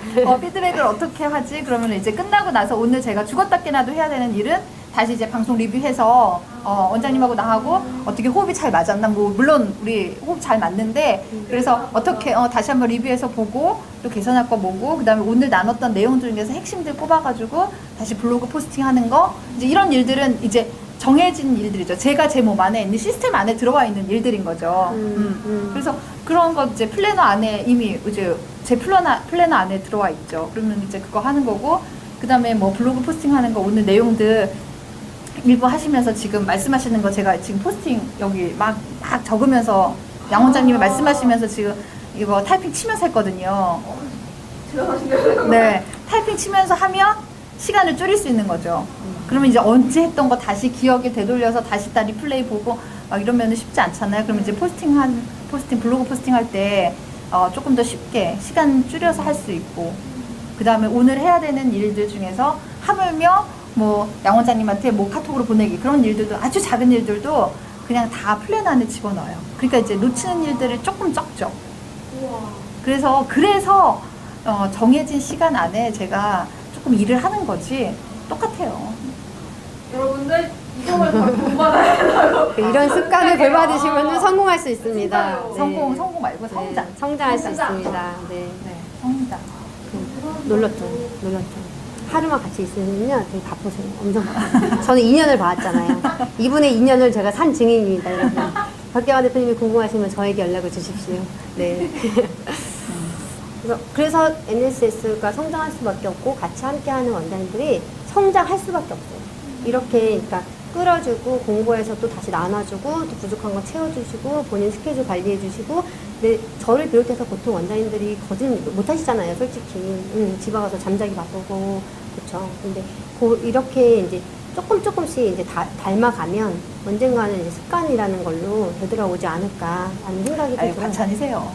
피드백을 어떻게 하지? 그러면 이제 끝나고 나서 오늘 제가 죽었다 깨나도 해야 되는 일은 다시 이제 방송 리뷰해서 원장님하고 나하고 어떻게 호흡이 잘 맞았나? 물론 우리 호흡 잘 맞는데 그래서 어떻게 다시 한번 리뷰해서 보고 또 개선할 거 보고 그다음에 오늘 나눴던 내용들 중에서 핵심들 뽑아가지고 다시 블로그 포스팅하는 거 이제 이런 일들은 이제 정해진 일들이죠. 제가 제 몸 안에 있는 시스템 안에 들어와 있는 일들인 거죠. 그래서 그런 거 이제 플래너 안에 이미 이제 제 플래너 안에 들어와 있죠. 그러면 이제 그거 하는 거고, 그 다음에 뭐 블로그 포스팅하는 거 오늘 내용들 일부 하시면서 지금 말씀하시는 거 제가 지금 포스팅 여기 막 적으면서 양 원장님이 말씀하시면서 지금 이거 타이핑 치면서 했거든요. 대단하시네요. 네, 타이핑 치면서 하면 시간을 줄일 수 있는 거죠. 그러면 이제 언제 했던 거 다시 기억에 되돌려서 다시 다 리플레이 보고 막 이러면 쉽지 않잖아요. 그러면 이제 블로그 포스팅할 때 조금 더 쉽게 시간 줄여서 할 수 있고, 그 다음에 오늘 해야 되는 일들 중에서 하물며 뭐 양 원장님한테 뭐 카톡으로 보내기 그런 일들도, 아주 작은 일들도 그냥 다 플랜 안에 집어넣어요. 그러니까 이제 놓치는 일들이 조금 적죠. 우와. 그래서 정해진 시간 안에 제가 조금 일을 하는 거지 똑같아요. 여러분들 이성을 본받아야 한다고. 이런 습관을 벌받으시면 성공할 수 있습니다. 진짜요. 네. 성공 말고 성장. 네, 성장할 수 성장. 있습니다. 네. 네, 성장. 놀랍죠. 하루만 같이 있으면요 되게 바쁘세요. 엄청 바쁘세요. 저는 2년을 봐왔잖아요. 이분의 2년을 제가 산 증인입니다, 여러분. 박경화 대표님이 궁금하시면 저에게 연락을 주십시오. 네. 그래서 NSS가 성장할 수밖에 없고 같이 함께하는 원장님들이 성장할 수밖에 없어요. 이렇게 그러니까 끌어주고 공부해서 또 다시 나눠주고 또 부족한 거 채워주시고 본인 스케줄 관리해주시고. 근데 저를 비롯해서 보통 원장님들이 거짓 못 하시잖아요, 솔직히. 집에 가서 잠자기 바쁘고 그렇죠. 근데 이렇게 이제 조금씩 이제 닮아가면 언젠가는 이제 습관이라는 걸로 되돌아오지 않을까라는 생각이 들어요. 과찬이세요.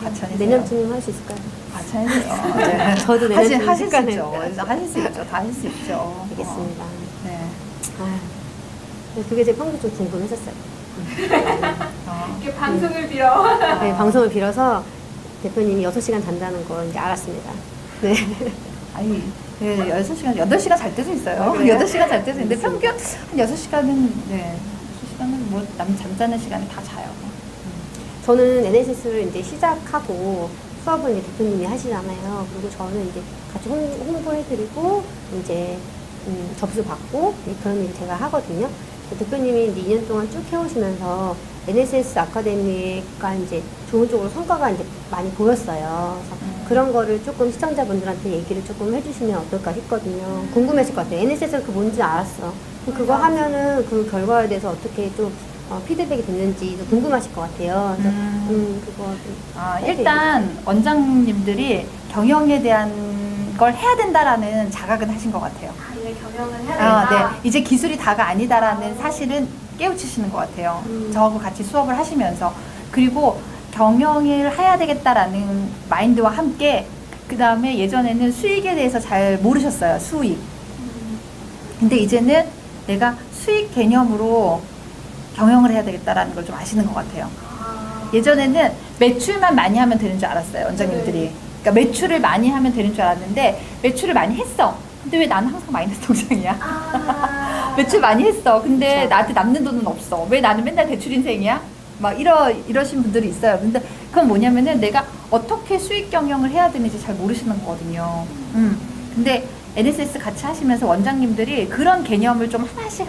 과찬이세요. 내년쯤이면 할 수 있을까요? 과찬이세요. 네. 저도 내년쯤 하실 수 습관을 있죠. 하실 수 있죠. 다 하실 수 있죠. 알겠습니다. 네. 그게 제 평소 좀 궁금했었어요. 이렇게 방송을 빌어. 네, 방송을 빌어서 대표님이 6시간 잔다는 걸 이제 알았습니다. 네. 아니, 6시간, 8시간 잘 때도 있어요. 아, 그래요? 8시간 잘 때도 있는데 평균 한 6시간은, 네. 6시간은 뭐, 잠자는 시간에 다 자요. 저는 NSS를 이제 시작하고 수업을 이제 대표님이 하시잖아요. 그리고 저는 이제 같이 홍보해드리고 이제 접수 받고 그런 일 제가 하거든요. 대표님이 이제 2년 동안 쭉 해오시면서 NSS 아카데미가 이제 좋은 쪽으로 성과가 이제 많이 보였어요. 그래서 그런 거를 조금 시청자분들한테 얘기를 조금 해주시면 어떨까 했거든요. 궁금하실 것 같아요. NSS가 그 뭔지 알았어. 그거 하면은 그 결과에 대해서 어떻게 좀 피드백이 됐는지 좀 궁금하실 것 같아요. 그래서 그거 좀 일단 원장님들이 경영에 대한 걸 해야 된다라는 자각은 하신 것 같아요. 이제 경영을 해야 된다. 네. 이제 기술이 다가 아니다라는 사실은 깨우치시는 것 같아요. 저하고 같이 수업을 하시면서. 그리고 경영을 해야 되겠다라는 마인드와 함께, 그 다음에 예전에는 수익에 대해서 잘 모르셨어요. 수익. 근데 이제는 내가 수익 개념으로 경영을 해야 되겠다라는 걸 좀 아시는 것 같아요. 예전에는 매출만 많이 하면 되는 줄 알았어요, 원장님들이. 네. 그러니까 매출을 많이 하면 되는 줄 알았는데 매출을 많이 했어. 근데 왜 나는 항상 마이너스 통장이야? 매출 많이 했어. 근데 그쵸. 나한테 남는 돈은 없어. 왜 나는 맨날 대출 인생이야? 막 이러신 분들이 있어요. 근데 그건 뭐냐면은 내가 어떻게 수익 경영을 해야 되는지 잘 모르시는 거거든요. 근데 NSS 같이 하시면서 원장님들이 그런 개념을 좀 하나씩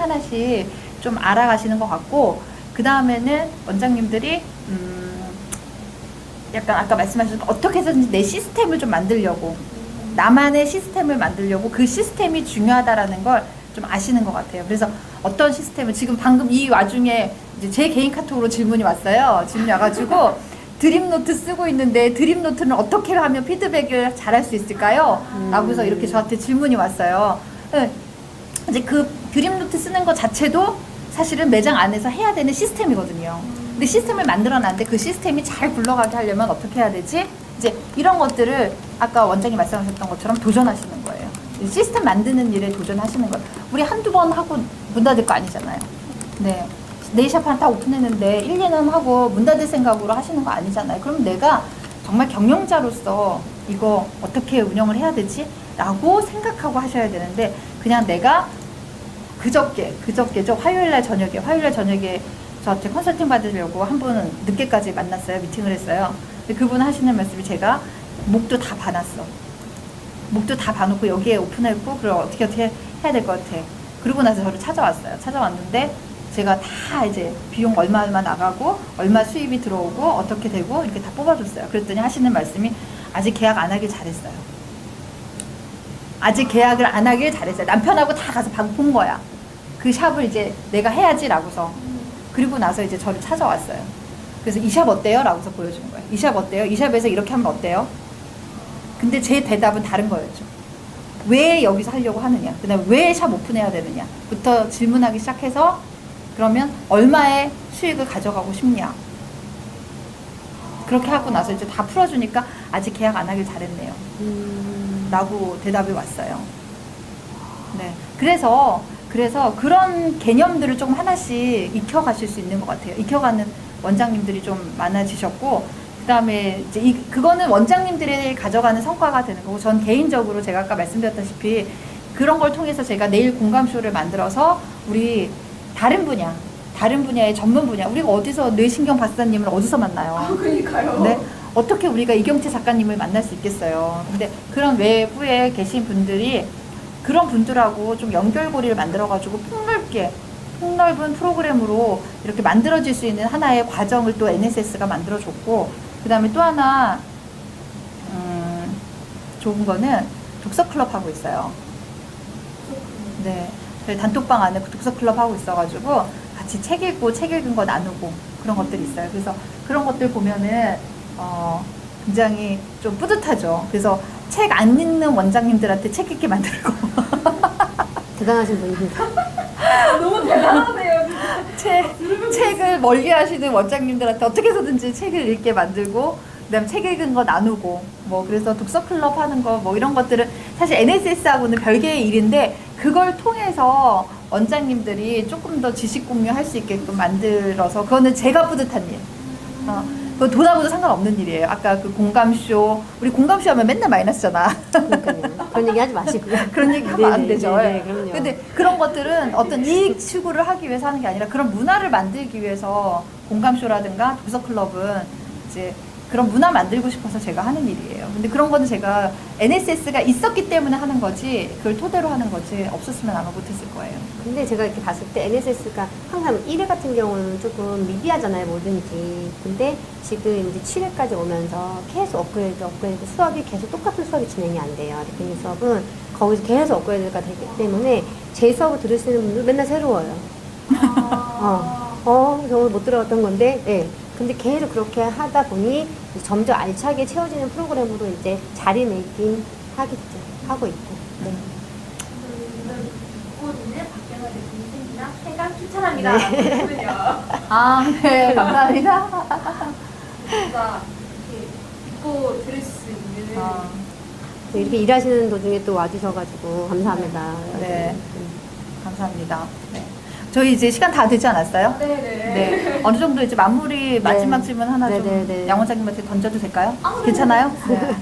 좀 알아가시는 것 같고, 그 다음에는 원장님들이 약간 아까 말씀하신 어떻게 해서든지 내 시스템을 좀 만들려고, 나만의 시스템을 만들려고, 그 시스템이 중요하다라는 걸 좀 아시는 것 같아요. 그래서 어떤 시스템을, 지금 방금 이 와중에 이제 제 개인 카톡으로 질문이 왔어요. 질문이 와가지고 드림노트 쓰고 있는데 드림노트는 어떻게 하면 피드백을 잘할 수 있을까요? 라고 해서 이렇게 저한테 질문이 왔어요. 이제 그 드림노트 쓰는 것 자체도 사실은 매장 안에서 해야 되는 시스템이거든요. 근데 시스템을 만들어놨는데 그 시스템이 잘 굴러가게 하려면 어떻게 해야 되지? 이제 이런 것들을 아까 원장님 말씀하셨던 것처럼 도전하시는 거예요. 시스템 만드는 일에 도전하시는 거예요. 우리 한두 번 하고 문 닫을 거 아니잖아요. 네. 네일샵 하나 딱 오픈했는데 1, 2년 하고 문 닫을 생각으로 하시는 거 아니잖아요. 그럼 내가 정말 경영자로서 이거 어떻게 운영을 해야 되지? 라고 생각하고 하셔야 되는데, 그냥 내가 그저께죠. 화요일날 저녁에 저한테 컨설팅 받으려고 한 분은 늦게까지 만났어요. 미팅을 했어요. 근데 그분 하시는 말씀이, 제가 목도 다 봐놨어. 목도 다 봐놓고 여기에 오픈했고, 그럼 어떻게 해야 될 것 같아. 그러고 나서 저를 찾아왔어요. 찾아왔는데 제가 다 이제 비용 얼마 나가고 얼마 수입이 들어오고 어떻게 되고 이렇게 다 뽑아줬어요. 그랬더니 하시는 말씀이, 아직 계약 안 하길 잘했어요. 아직 계약을 안 하길 잘했어요. 남편하고 다 가서 본 거야. 그 샵을 이제 내가 해야지라고서. 그리고 나서 이제 저를 찾아왔어요. 그래서 이 샵 어때요? 라고서 보여주는 거예요. 이 샵 어때요? 이 샵에서 이렇게 하면 어때요? 근데 제 대답은 다른 거였죠. 왜 여기서 하려고 하느냐, 그 다음에 왜 샵 오픈해야 되느냐부터 질문하기 시작해서 그러면 얼마의 수익을 가져가고 싶냐. 그렇게 하고 나서 이제 다 풀어주니까 아직 계약 안 하길 잘했네요. 라고 대답이 왔어요. 네. 그래서 그런 개념들을 조금 하나씩 익혀가실 수 있는 것 같아요. 익혀가는 원장님들이 좀 많아지셨고, 그 다음에 이제 그거는 원장님들이 가져가는 성과가 되는 거고, 전 개인적으로 제가 아까 말씀드렸다시피 그런 걸 통해서 제가 내일 공감쇼를 만들어서 우리 다른 분야의 전문 분야, 우리가 어디서 뇌신경 박사님을 어디서 만나요? 그러니까요. 네? 어떻게 우리가 이경채 작가님을 만날 수 있겠어요? 근데 그런 외부에 계신 분들이 그런 분들하고 좀 연결고리를 만들어가지고 폭넓은 프로그램으로 이렇게 만들어질 수 있는 하나의 과정을 또 NSS가 만들어줬고, 그 다음에 또 하나 좋은 거는 독서클럽 하고 있어요. 네, 저희 단톡방 안에 독서클럽 하고 있어가지고 같이 책 읽고 책 읽은 거 나누고 그런 것들이 있어요. 그래서 그런 것들 보면은 굉장히 좀 뿌듯하죠. 그래서 책 안 읽는 원장님들한테 책 읽게 만들고 대단하신 분입니다. 너무 대단하네요. 책을 멀리 하시는 원장님들한테 어떻게 해서든지 책을 읽게 만들고, 그다음에 책 읽은 거 나누고, 뭐 그래서 독서 클럽 하는 거 뭐 이런 것들은 사실 NSS하고는 별개의 일인데, 그걸 통해서 원장님들이 조금 더 지식 공유할 수 있게끔 만들어서, 그거는 제가 뿌듯한 일. 그거 돈하고도 상관없는 일이에요. 아까 그 공감쇼, 우리 공감쇼 하면 맨날 마이너스잖아. 그러니까요. 그런 얘기 하지 마시고요. 그런 얘기 하면 안 되죠. 네, 그럼요. 근데 그런 것들은 어떤 이익 추구를 하기 위해서 하는 게 아니라 그런 문화를 만들기 위해서 공감쇼라든가 독서클럽은 이제 그런 문화 만들고 싶어서 제가 하는 일이에요. 근데 그런 거는 제가 NSS가 있었기 때문에 하는 거지, 그걸 토대로 하는 거지, 없었으면 아마 못했을 거예요. 근데 제가 이렇게 봤을 때 NSS가 항상 1회 같은 경우는 조금 미비하잖아요, 뭐든지. 근데 지금 이제 7회까지 오면서 계속 업그레이드, 수업이 계속 똑같은 수업이 진행이 안 돼요. 대표님 수업은 거기서 계속 업그레이드가 되기 때문에 제 수업을 들으시는 분들 맨날 새로워요. 저걸 못 들어갔던 건데, 예. 근데 계속 그렇게 하다 보니 점점 알차게 채워지는 프로그램으로 이제 자리매김 하고 있고. 네. 곧 있는 박경화 대표님 생기나 쾌감 추천합니다. 거든요. 네, 감사합니다. 진짜 이렇게 믿고 들을 수 있는. 이렇게 일하시는 도중에 또 와주셔가지고 감사합니다. 네. 감사합니다. 네. 저희 이제 시간 다 되지 않았어요? 네네. 네. 어느 정도 이제 마무리, 마지막 질문 하나 좀 네네네. 양 원장님한테 던져도 될까요? 아, 괜찮아요? 네.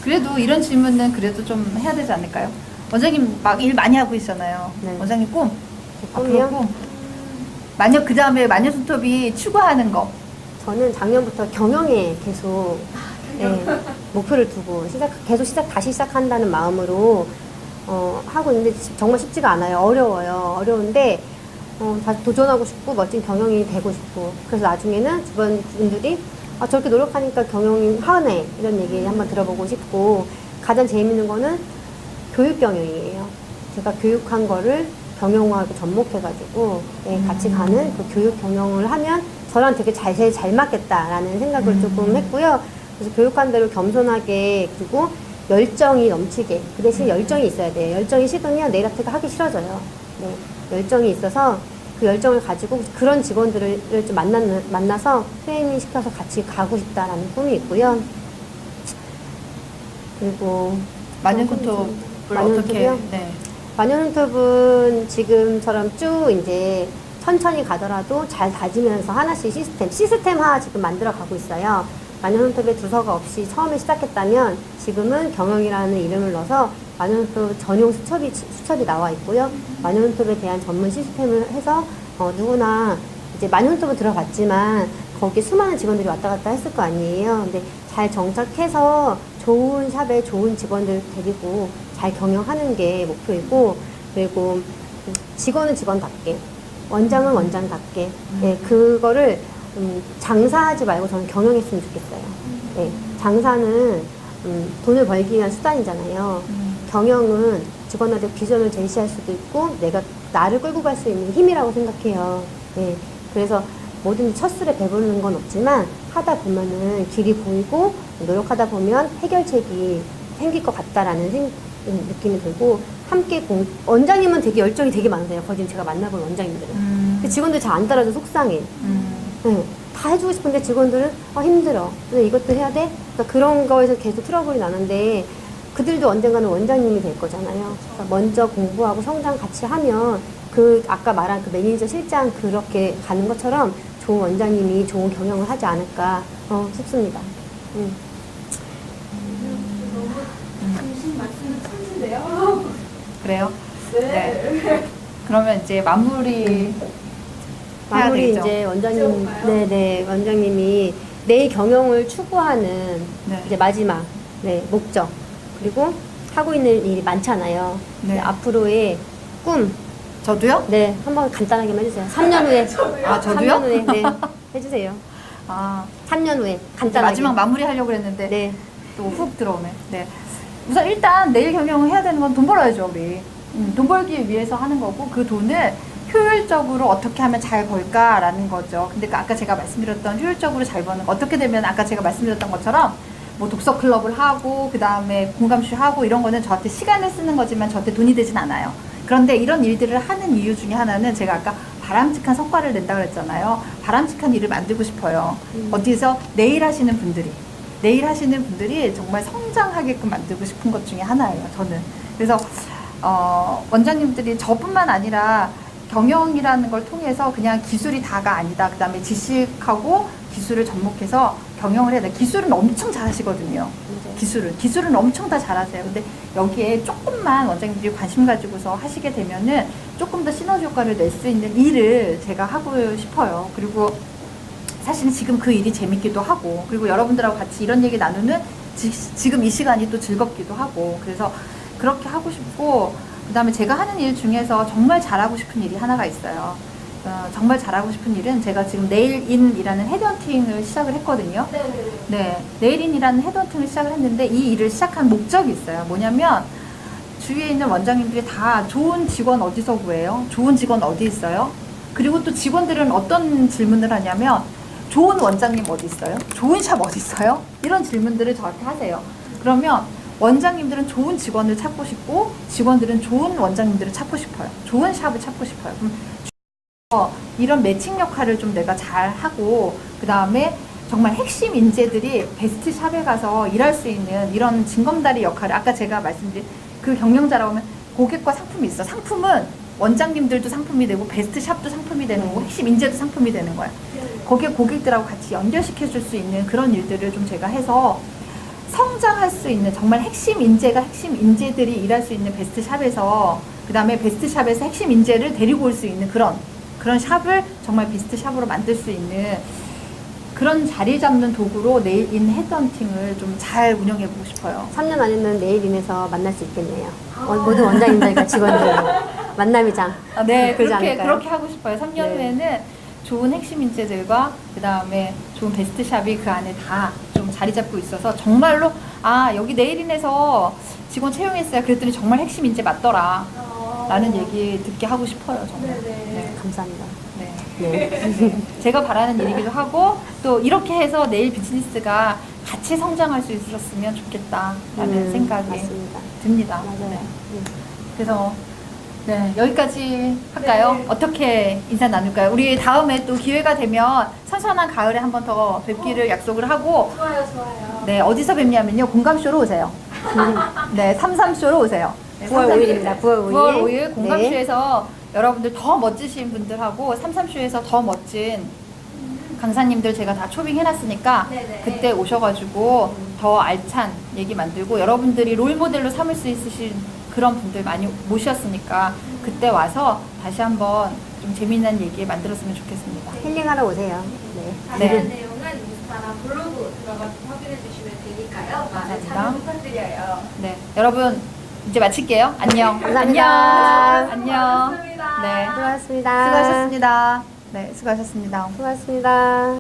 그래도 이런 질문은 그래도 좀 해야 되지 않을까요? 원장님 막 일 많이 하고 있잖아요. 네. 원장님 꿈. 꿈이요? 앞으로 꿈. 그 다음에 마녀손톱이 추구하는 거. 저는 작년부터 경영에 계속 목표를 두고 다시 시작한다는 마음으로 하고 있는데 정말 쉽지가 않아요. 어려운데 다시 도전하고 싶고 멋진 경영이 되고 싶고, 그래서 나중에는 주변 분들이 저렇게 노력하니까 경영이 하네 이런 얘기 한번 들어보고 싶고, 가장 재밌는 거는 교육 경영이에요. 제가 교육한 거를 경영하고 접목해가지고 같이 가는 그 교육 경영을 하면 저랑 되게 제일 잘 맞겠다라는 생각을 조금 했고요. 그래서 교육한 대로 겸손하게, 그리고 열정이 넘치게, 그 대신 열정이 있어야 돼요. 열정이 식으면 네일 아트가 하기 싫어져요. 네. 열정이 있어서 그 열정을 가지고 그런 직원들을 좀 만나서 트레이닝 시켜서 같이 가고 싶다라는 꿈이 있고요. 그리고 마녀손톱을 어떻게? 마녀손톱이요? 네. 마녀손톱은 지금처럼 쭉 이제 천천히 가더라도 잘 다지면서 하나씩 시스템화 지금 만들어 가고 있어요. 마녀손톱에 두서가 없이 처음에 시작했다면 지금은 경영이라는 이름을 넣어서 마녀손톱 전용 수첩이 나와 있고요. 마녀손톱에 대한 전문 시스템을 해서 누구나 이제 마녀손톱은 들어갔지만 거기 수많은 직원들이 왔다 갔다 했을 거 아니에요. 근데 잘 정착해서 좋은 샵에 좋은 직원들 데리고 잘 경영하는 게 목표이고, 그리고 직원은 직원답게, 원장은 원장답게, 그거를 장사하지 말고 저는 경영했으면 좋겠어요. 장사는 돈을 벌기 위한 수단이잖아요. 경영은 직원한테 비전을 제시할 수도 있고 나를 끌고 갈 수 있는 힘이라고 생각해요. 그래서 뭐든지 첫술에 배부르는 건 없지만 하다 보면은 길이 보이고 노력하다 보면 해결책이 생길 것 같다라는 느낌이 들고 함께 원장님은 되게 열정이 되게 많으세요. 거진 제가 만나본 원장님들은. 근데 직원들 잘 안 따라줘 속상해. 네, 다 해주고 싶은데 직원들은 힘들어. 근데 이것도 해야 돼? 그러니까 그런 거에서 계속 트러블이 나는데 그들도 언젠가는 원장님이 될 거잖아요. 그러니까 먼저 공부하고 성장 같이 하면 그 아까 말한 그 매니저 실장 그렇게 가는 것처럼 좋은 원장님이 좋은 경영을 하지 않을까 싶습니다. 너무 중심 말씀은 천진데요. 그래요? 네. 그러면 이제 마무리 해야 되겠죠? 이제 원장님, 지워볼까요? 네네, 원장님이 내일 경영을 추구하는 네. 이제 마지막 목적 그리고 하고 있는 일이 많잖아요. 네. 이제 앞으로의 꿈, 저도요? 네, 한번 간단하게만 해주세요. 3년 후에, 아, 저도요? 3년 후에, 네, 해주세요. 아, 3년 후에 이제 간단하게. 마지막 마무리 하려고 했는데 네, 또 훅 들어오네. 네. 우선 일단 내일 경영을 해야 되는 건 돈 벌어야죠, 우리. 돈 벌기 위해서 하는 거고 그 돈을 효율적으로 어떻게 하면 잘 벌까라는 거죠. 근데 아까 제가 말씀드렸던 효율적으로 잘 버는 거 어떻게 되면 아까 제가 말씀드렸던 것처럼 뭐 독서 클럽을 하고 그 다음에 공감쇼 하고 이런 거는 저한테 시간을 쓰는 거지만 저한테 돈이 되진 않아요. 그런데 이런 일들을 하는 이유 중에 하나는 제가 아까 바람직한 성과를 낸다 그랬잖아요. 바람직한 일을 만들고 싶어요. 어디서 내일 하시는 분들이 정말 성장하게끔 만들고 싶은 것 중에 하나예요. 저는. 그래서 원장님들이 저뿐만 아니라 경영이라는 걸 통해서 그냥 기술이 다가 아니다. 그 다음에 지식하고 기술을 접목해서 경영을 해야 돼. 기술은 엄청 잘하시거든요. 기술은 엄청 다 잘하세요. 근데 여기에 조금만 원장님들이 관심 가지고서 하시게 되면은 조금 더 시너지 효과를 낼 수 있는 일을 제가 하고 싶어요. 그리고 사실은 지금 그 일이 재밌기도 하고, 그리고 여러분들하고 같이 이런 얘기 나누는 지금 이 시간이 또 즐겁기도 하고, 그래서 그렇게 하고 싶고, 그 다음에 제가 하는 일 중에서 정말 잘하고 싶은 일이 하나가 있어요. 정말 잘하고 싶은 일은 제가 지금 네일인이라는 헤드헌팅을 시작을 했거든요. 네, 네일인이라는 헤드헌팅을 시작을 했는데 이 일을 시작한 목적이 있어요. 뭐냐면 주위에 있는 원장님들이 다 좋은 직원 어디서 구해요? 좋은 직원 어디 있어요? 그리고 또 직원들은 어떤 질문을 하냐면 좋은 원장님 어디 있어요? 좋은 샵 어디 있어요? 이런 질문들을 저한테 하세요. 그러면 원장님들은 좋은 직원을 찾고 싶고 직원들은 좋은 원장님들을 찾고 싶어요. 좋은 샵을 찾고 싶어요. 그럼 이런 매칭 역할을 좀 내가 잘 하고 그 다음에 정말 핵심 인재들이 베스트 샵에 가서 일할 수 있는 이런 징검다리 역할을 아까 제가 말씀드린 그 경영자라고 하면 고객과 상품이 있어. 상품은 원장님들도 상품이 되고 베스트 샵도 상품이 되는 거고 핵심 인재도 상품이 되는 거예요. 거기에 고객들하고 같이 연결시켜 줄 수 있는 그런 일들을 좀 제가 해서 성장할 수 있는 정말 핵심 인재들이 일할 수 있는 베스트 샵에서 그 다음에 베스트 샵에서 핵심 인재를 데리고 올 수 있는 그런 샵을 정말 베스트 샵으로 만들 수 있는 그런 자리 잡는 도구로 네일인 헤드헌팅을 좀 잘 운영해 보고 싶어요. 3년 안에는 네일인에서 만날 수 있겠네요. 모든 원장님들과 직원들 만남이장. 네, 그러지 않을까요? 그렇게 하고 싶어요. 3년 네. 후에는 좋은 핵심 인재들과 그 다음에 좋은 베스트 샵이 그 안에 다 좀 자리 잡고 있어서 정말로 여기 네일인에서 직원 채용했어요. 그랬더니 정말 핵심 인재 맞더라. 라는 얘기 듣게 하고 싶어요. 정말. 네. 감사합니다. 네. 네. 제가 바라는 일이기도 하고 또 이렇게 해서 내일 비즈니스가 같이 성장할 수 있었으면 좋겠다라는 생각이 맞습니다. 듭니다. 맞아요. 네. 그래서 네, 여기까지 할까요? 네. 어떻게 인사 나눌까요? 우리 다음에 또 기회가 되면 선선한 가을에 한 번 더 뵙기를 약속을 하고 좋아요. 네, 어디서 뵙냐면요. 공감쇼로 오세요. 네, 33쇼로 오세요. 네, 9월 5일입니다. 9월 5일. 9월 5일 공감쇼에서 여러분들 더 멋지신 분들하고 33쇼에서 더 멋진 강사님들 제가 다 초빙해놨으니까 네네. 그때 오셔가지고 더 알찬 얘기 만들고 여러분들이 롤모델로 삼을 수 있으신 그런 분들 많이 모셨으니까 그때 와서 다시 한번 좀 재미난 얘기 만들었으면 좋겠습니다. 힐링하러 오세요. 네. 자세한 내용은 인스타나 블로그 들어가서 확인해 주시면 되니까요. 많은 감사합니다. 참여 부탁드려요. 네, 여러분 이제 마칠게요. 안녕. 감사합니다. 안녕. 고맙습니다. 네. 수고하셨습니다. 수고하셨습니다. 네, 수고하셨습니다. 수고하셨습니다.